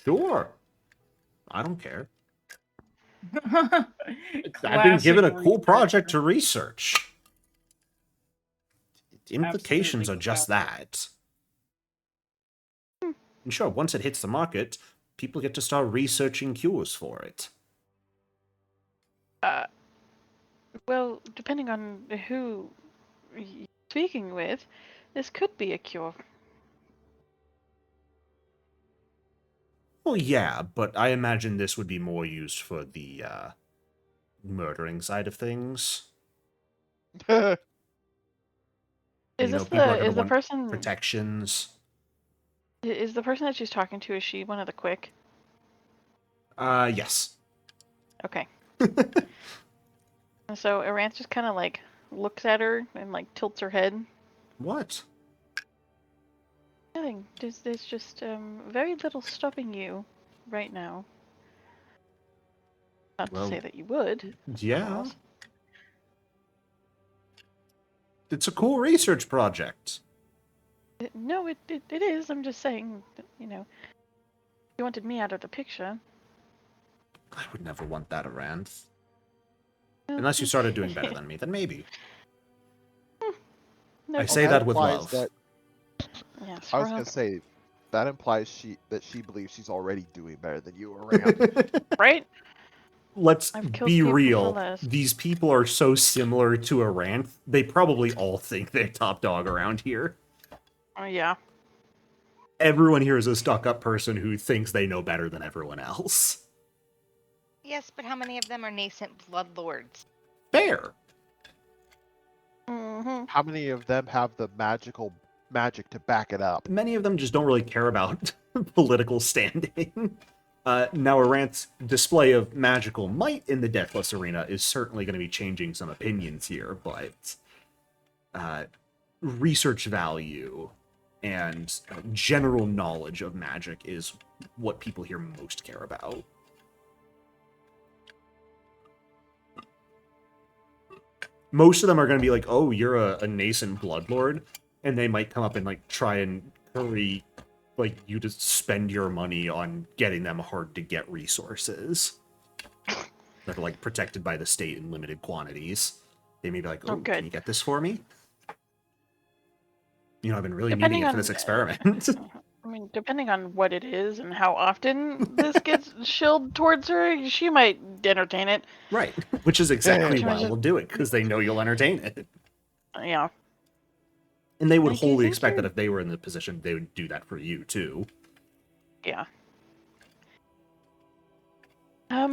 sure. I don't care. I've I've been given a cool project to research. The implications Absolutely are just that. And sure, once it hits the market, people get to start researching cures for it. Well, depending on who you're speaking with, this could be a cure. Well, yeah, but I imagine this would be more used for the murdering side of things. Is You know, this people are gonna is the want person protections. is the person that she's talking to, is she one of the quick? Yes. Okay. And so Aranth just kind of like looks at her and like tilts her head. What? Nothing. There's just very little stopping you right now. Not Well, to say that you would. of yeah. course. It's a cool research project. No, it is. I'm just saying, that, you wanted me out of the picture. I would never want that around. Well, Unless you started doing better than me, then maybe. No, I say that with implies love. that- Yes, I was well, gonna say that implies she believes she's already doing better than you around. right? Let's I've killed be people for real. less. These people are so similar to Aranth, they probably all think they're top dog around here. Yeah. Everyone here is a stuck-up person who thinks they know better than everyone else. Yes, but how many of them are nascent blood lords? Fair. Mm-hmm. How many of them have the magic to back it up? Many of them just don't really care about political standing. Now, Aranth's display of magical might in the Deathless Arena is certainly going to be changing some opinions here, but research value and general knowledge of magic is what people here most care about. Most of them are going to be like, oh, you're a nascent bloodlord, and they might come up and like try and hurry like you to spend your money on getting them hard to get resources that are like protected by the state in limited quantities. They may be like, Oh, oh, good. can you get this for me? You know, I've been really Depending needing it for on, this experiment. I mean, depending on what it is and how often this gets shilled towards her, she might entertain it. Right, which is exactly She why might just, we'll do it, because they know you'll entertain it. yeah. And they would Like, do you wholly think expect you're- that if they were in the position, they would do that for you, too. Yeah. I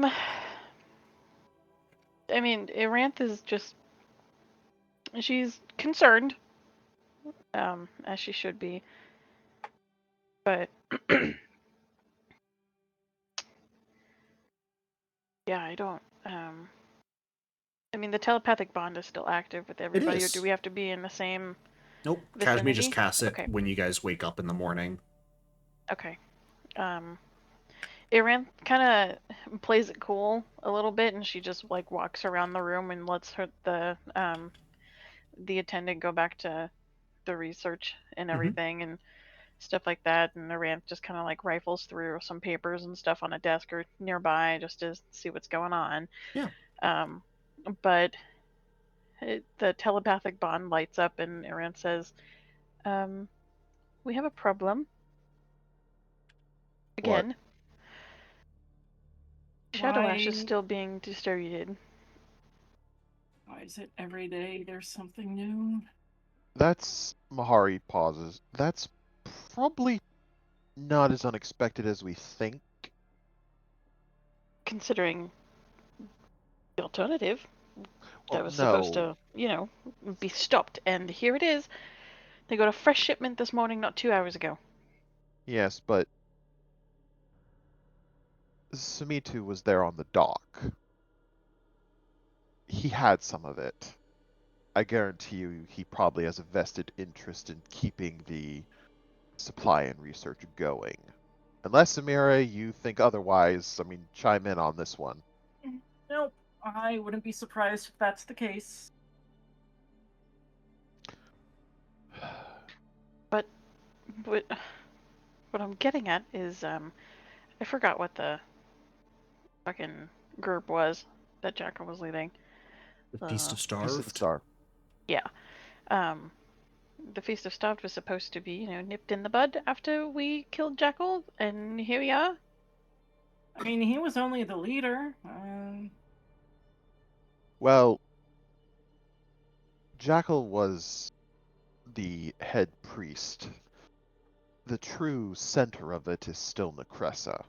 mean, Iranth is just, she's concerned, as she should be. But yeah, I don't. I mean, the telepathic bond is still active with everybody, or do is. we have to be in the same Nope, vicinity? Kashmir just casts it Okay. when you guys wake up in the morning. Okay. Iran kind of plays it cool a little bit, and she just like walks around the room and lets her the attendant go back to the research and everything and stuff like that. And Iran just kind of like rifles through some papers and stuff on a desk or nearby just to see what's going on. Yeah. But the telepathic bond lights up, and Iran says, "We have a problem again. Shadow Ash is Why- still being distributed." Why is it every day there's something new? That's Mahari pauses. That's probably not as unexpected as we think. Considering the alternative Well, that was supposed no. to, be stopped, and here it is. They got a fresh shipment this morning, not 2 hours ago. Yes, but Samitu was there on the dock. He had some of it. I guarantee you he probably has a vested interest in keeping the supply and research going. Unless, Amira, you think otherwise, I mean, chime in on this one. Nope. I wouldn't be surprised if that's the case. But what I'm getting at is, I forgot what the fucking group was that Jackal was leading. The Feast of Piece of Starved. star. Yeah. The Feast of Starved was supposed to be, nipped in the bud after we killed Jackal, and here we are. I mean, he was only the leader. Well, Jackal was the head priest. The true center of it is still Necressa.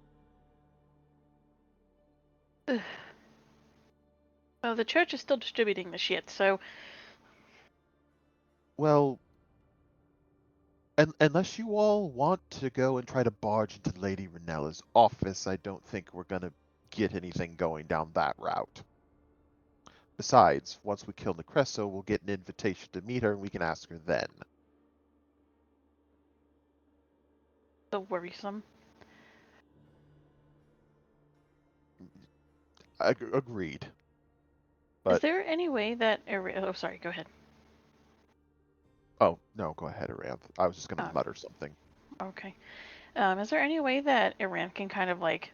Well, the church is still distributing the shit, so Well, unless you all want to go and try to barge into Lady Renella's office, I don't think we're gonna get anything going down that route. Besides, once we kill Necresso, we'll get an invitation to meet her and we can ask her then. so worrisome. Agreed. Is But there any way that... Oh, sorry, go ahead. oh no, go ahead, Aranth. I was just gonna Um, mutter something. Okay. Is there any way that Iran can kind of like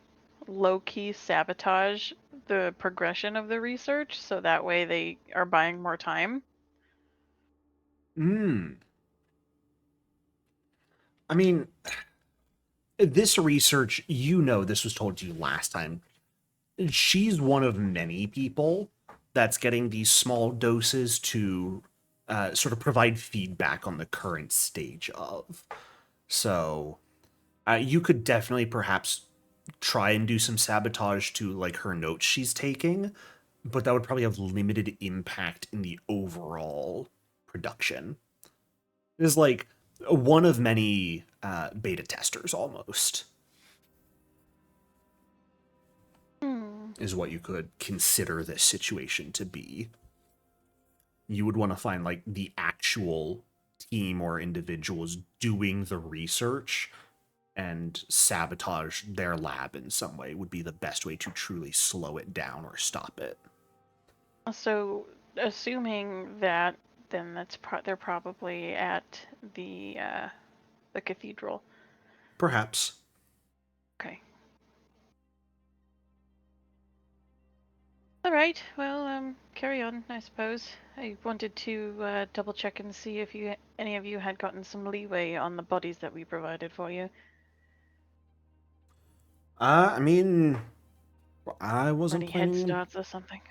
low-key sabotage the progression of the research so that way they are buying more time? I mean, this research, this was told to you last time. She's one of many people that's getting these small doses to sort of provide feedback on the current stage of. So you could definitely perhaps try and do some sabotage to like her notes she's taking, but that would probably have limited impact in the overall production. It is like one of many beta testers almost. Is what you could consider this situation to be. You would want to find like the actual team or individuals doing the research and sabotage their lab in some way would be the best way to truly slow it down or stop it. So assuming that, then they're probably at the cathedral. Perhaps. Okay. All right. Well, carry on, I suppose. I wanted to double check and see if any of you had gotten some leeway on the bodies that we provided for you. I mean, I wasn't Any head planning on starts or something.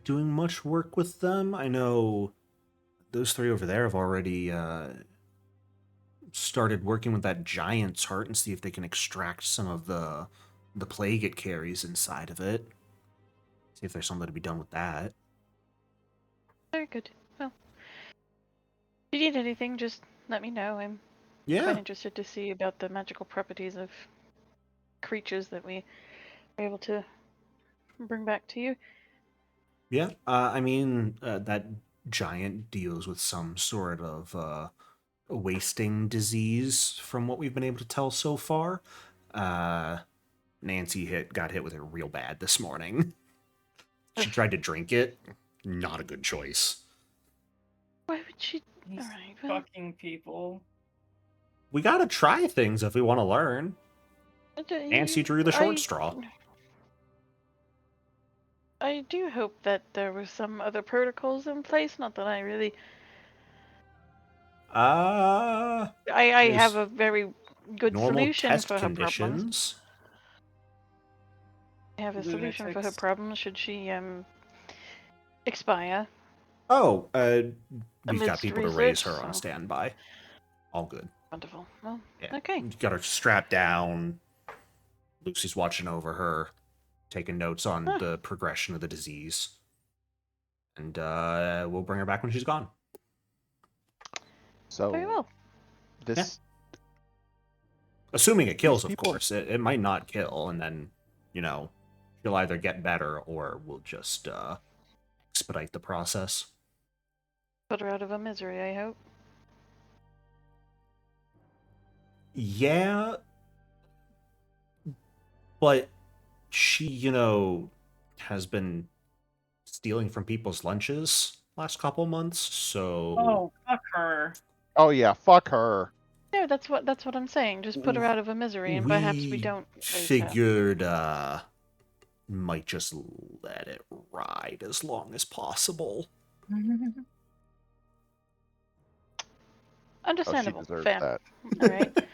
doing much work with them. I know those three over there have already started working with that giant's heart and see if they can extract some of the plague it carries inside of it. See if there's something to be done with that. Very good. Well, if you need anything, just let me know. I'm Yeah. quite interested to see about the magical properties of creatures that we are able to bring back to you. Yeah. I mean, that giant deals with some sort of wasting disease from what we've been able to tell so far. Nancy got hit with it real bad this morning. She tried to drink it. Not a good choice. Why would she? These Alright, well, fucking people. We gotta try things if we want to learn. Nancy drew the short straw. I do hope that there were some other protocols in place. Not that I really. I have a very good normal solution test for her problems. conditions. I have a solution for her problems should she expire. Oh, we've got Amidst people to raise research, her on so- standby. All good. Wonderful. Well, Yeah. okay. You got her strapped down. Lucy's watching over her, taking notes on the progression of the disease. And we'll bring her back when she's gone. So Very well. this Assuming it kills, of people- course. It might not kill, and then, she'll either get better or we'll just expedite the process. Put her out of her misery, I hope. Yeah, but she, has been stealing from people's lunches last couple months, so... Oh, fuck her. Oh yeah, fuck her. No, that's what I'm saying. Just put her out of her misery, and perhaps we don't raise her. figured might just let it ride as long as possible. Understandable. Oh, she deserves Fair. that.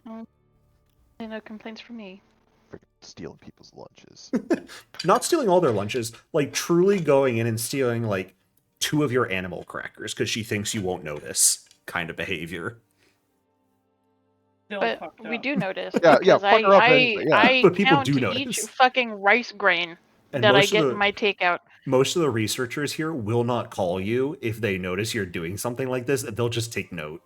All right. No complaints from me. Freaking stealing people's lunches. Not stealing all their lunches, like truly going in and stealing like 2 of your animal crackers because she thinks you won't notice kind of behavior. Still But fucked we up. do notice Yeah, because fuck her up anyway, yeah. I But people count do each notice. fucking rice grain And that I most of get the- in my takeout. Most of the researchers here will not call you if they notice you're doing something like this. They'll just take note.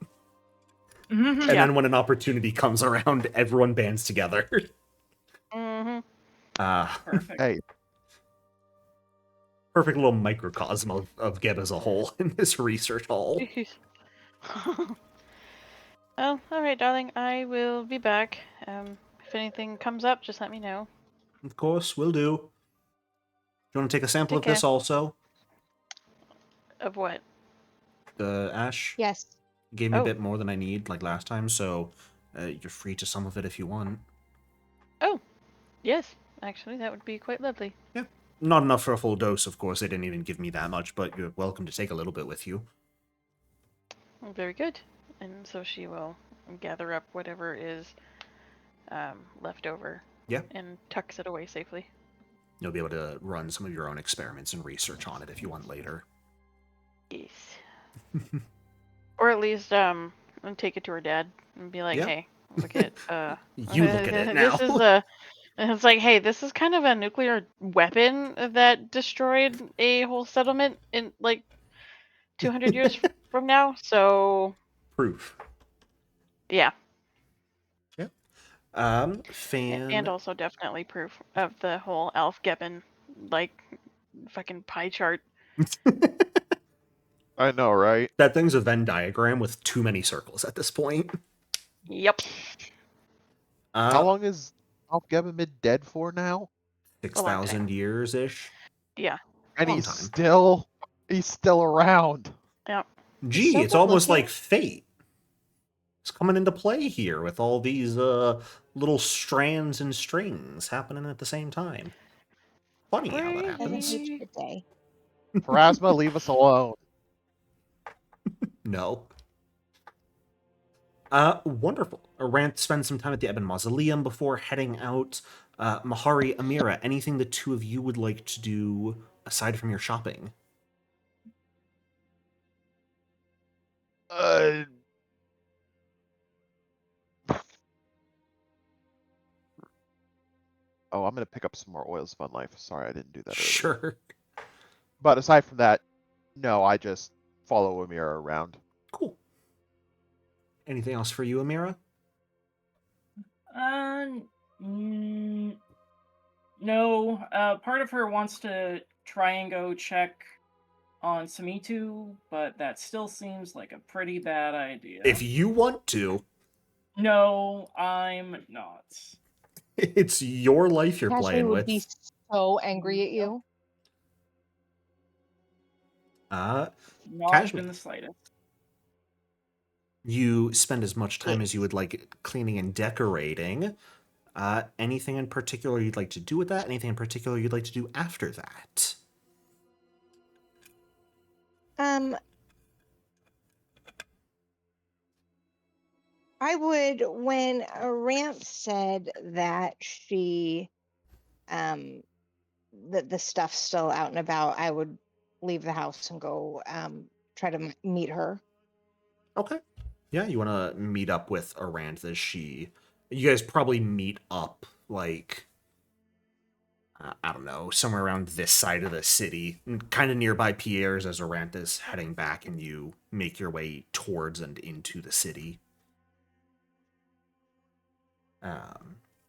And Yeah. then when an opportunity comes around, everyone bands together. Mm-hmm. Perfect. Hey, Perfect little microcosm of Geb as a whole in this research hall. Well, all right, darling. I will be back. If anything comes up, just let me know. Of course, will do. Do you want to take a sample Take of this care. also? Of what? The ash? Yes. You gave me a Oh. bit more than I need, like last time, so you're free to some of it if you want. Oh, yes. Actually, that would be quite lovely. Yeah. Not enough for a full dose, of course. They didn't even give me that much, but you're welcome to take a little bit with you. Very good. And so she will gather up whatever is left over. Yeah. And tucks it away safely. You'll be able to run some of your own experiments and research on it if you want later. Yes. Or at least take it to her dad and be like, Yeah. hey, look at You look at it now. This is and it's like, hey, this is kind of a nuclear weapon that destroyed a whole settlement in like 200 years from now. So Proof. yeah. Yeah. And also definitely proof of the whole Alf Gebbin like fucking pie chart. I know, right? That thing's a Venn diagram with too many circles at this point. Yep. How long is Alf Gebbin been dead for now? 6,000 years-ish. Yeah. And Long he's time. still He's still around. Gee, so it's good almost looking. like fate. It's coming into play here with all these little strands and strings happening at the same time. Funny how that Doesn't happens. teach the day. Pharasma, leave us alone. No. Wonderful. Aranth spends some time at the Ebon Mausoleum before heading out. Mahari, Amira, anything the two of you would like to do aside from your shopping? Uh, oh, I'm gonna pick up some more Oils Fun Life. Sorry, I didn't do that earlier. Sure. But aside from that, no, I just follow Amira around. Cool. Anything else for you, Amira? No. Part of her wants to try and go check on Samitu, but that still seems like a pretty bad idea. If you want to, No, I'm not. it's your life you're Cashmere playing would with. be so angry at you. Not Cashmere. in the slightest. You spend as much time as you would like cleaning and decorating. Anything in particular you'd like to do with that? Anything in particular you'd like to do after that? I would, when Ramp said that she, that the stuff's still out and about, I would leave the house and go try to meet her. Okay. Yeah, you want to meet up with Aranth as she... You guys probably meet up, like... I don't know, somewhere around this side of the city, kind of nearby Pierre's as Aranth is heading back and you make your way towards and into the city.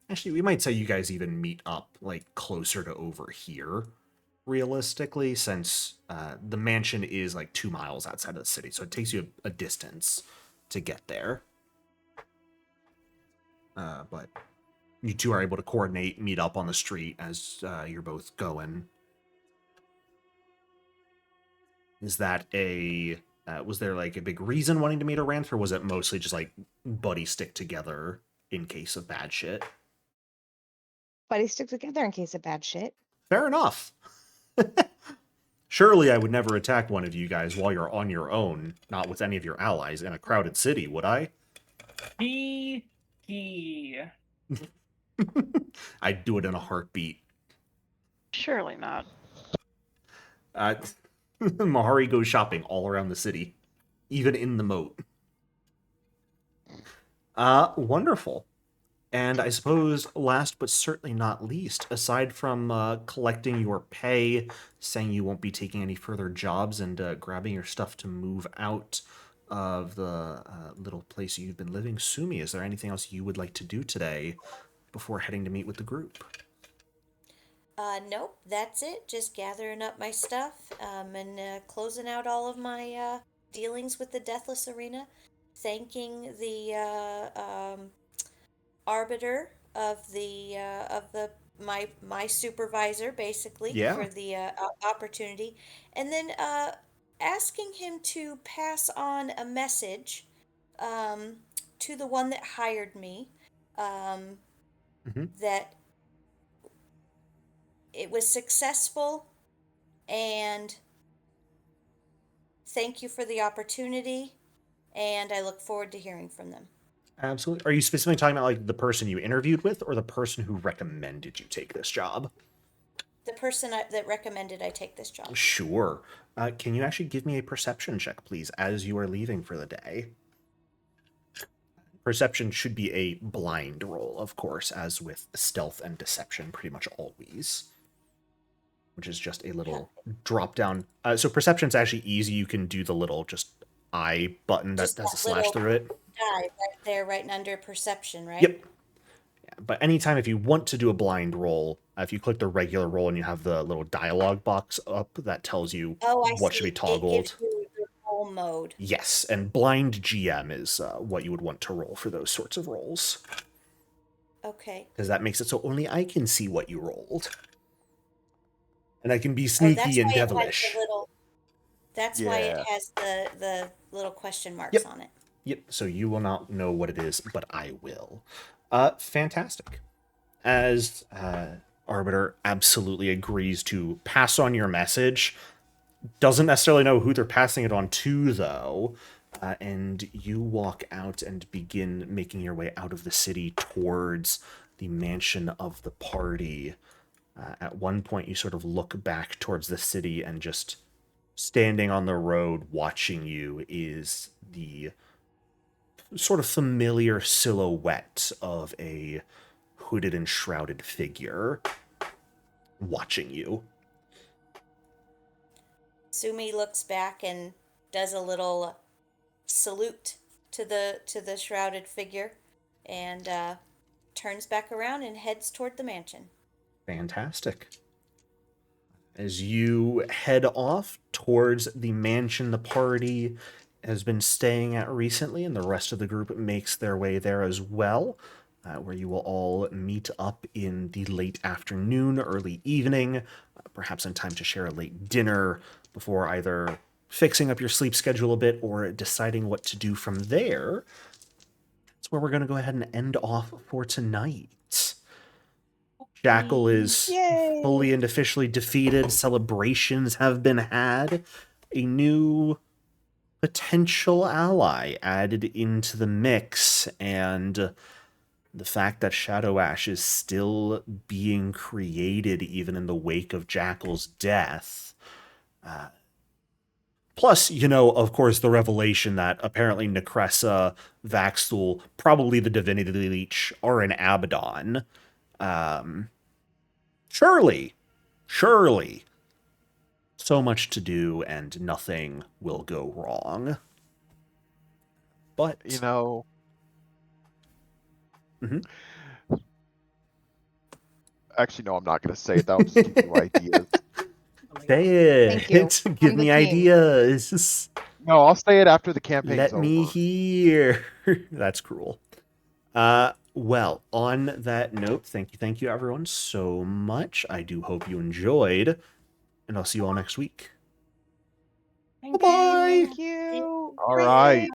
Actually, we might say you guys even meet up, like, closer to over here, realistically, since the mansion is, like, 2 miles outside of the city, so it takes you a distance to get there. But you two are able to coordinate, meet up on the street as you're both going. Is that a... was there, like, a big reason wanting to meet Aranth, or was it mostly just, like, buddy stick together in case of bad shit? Buddy stick together in case of bad shit. Fair enough. Surely I would never attack one of you guys while you're on your own, not with any of your allies, in a crowded city, would I? He. I'd do it in a heartbeat. Surely not. Mahari goes shopping all around the city, even in the moat. Wonderful. And I suppose, last but certainly not least, aside from collecting your pay, saying you won't be taking any further jobs, and grabbing your stuff to move out of the little place you've been living, Sumi, is there anything else you would like to do today before heading to meet with the group? Nope, that's it. Just gathering up my stuff and closing out all of my dealings with the Deathless Arena. Thanking the arbiter of my supervisor, basically, Yeah. for the opportunity, and then asking him to pass on a message to the one that hired me, that it was successful, and thank you for the opportunity, and I look forward to hearing from them. Absolutely. Are you specifically talking about, like, the person you interviewed with, or the person who recommended you take this job? The person that recommended I take this job. Sure. Can you actually give me a perception check, please, as you are leaving for the day? Perception should be a blind roll, of course, as with stealth and deception, pretty much always. Which is just a little drop down. So perception's actually easy. You can do the little just eye button that Just has a that slash little through it. Die right there, right under perception, right? Yep. Yeah, but anytime if you want to do a blind roll, if you click the regular roll and you have the little dialogue box up that tells you what should be toggled. It gives you the roll mode. Yes, and blind GM is what you would want to roll for those sorts of rolls. Okay. Because that makes it so only I can see what you rolled. And I can be sneaky and devilish. That's why it Yeah. has the little question marks Yep. on it. Yep, so you will not know what it is, but I will. Fantastic. As Arbiter absolutely agrees to pass on your message, doesn't necessarily know who they're passing it on to, though, and you walk out and begin making your way out of the city towards the mansion of the party. At one point, you sort of look back towards the city, and just standing on the road watching you is the sort of familiar silhouette of a hooded and shrouded figure watching you. Sumi looks back and does a little salute to the shrouded figure, and turns back around and heads toward the mansion. Fantastic. As you head off towards the mansion the party has been staying at recently, and the rest of the group makes their way there as well, where you will all meet up in the late afternoon, early evening, perhaps in time to share a late dinner before either fixing up your sleep schedule a bit or deciding what to do from there. That's where we're going to go ahead and end off for tonight. Jackal is Yay! fully and officially defeated. Celebrations have been had. A new potential ally added into the mix, and the fact that Shadow Ash is still being created even in the wake of Jackal's death. Plus, of course, the revelation that apparently Necressa, Vaxthul, probably the Divinity Leech, are in Abaddon. Surely. So much to do, and nothing will go wrong. But, Mhm. Actually, no, I'm not going to say it. That'll just give you ideas. Say it. Thank you. Give I'm me the king. ideas. No, I'll say it after the campaign's Let over. me hear. That's cruel. Well, on that note, thank you everyone so much. I do hope you enjoyed, and I'll see you all next week. Thank Bye-bye. you. Thank you. All right.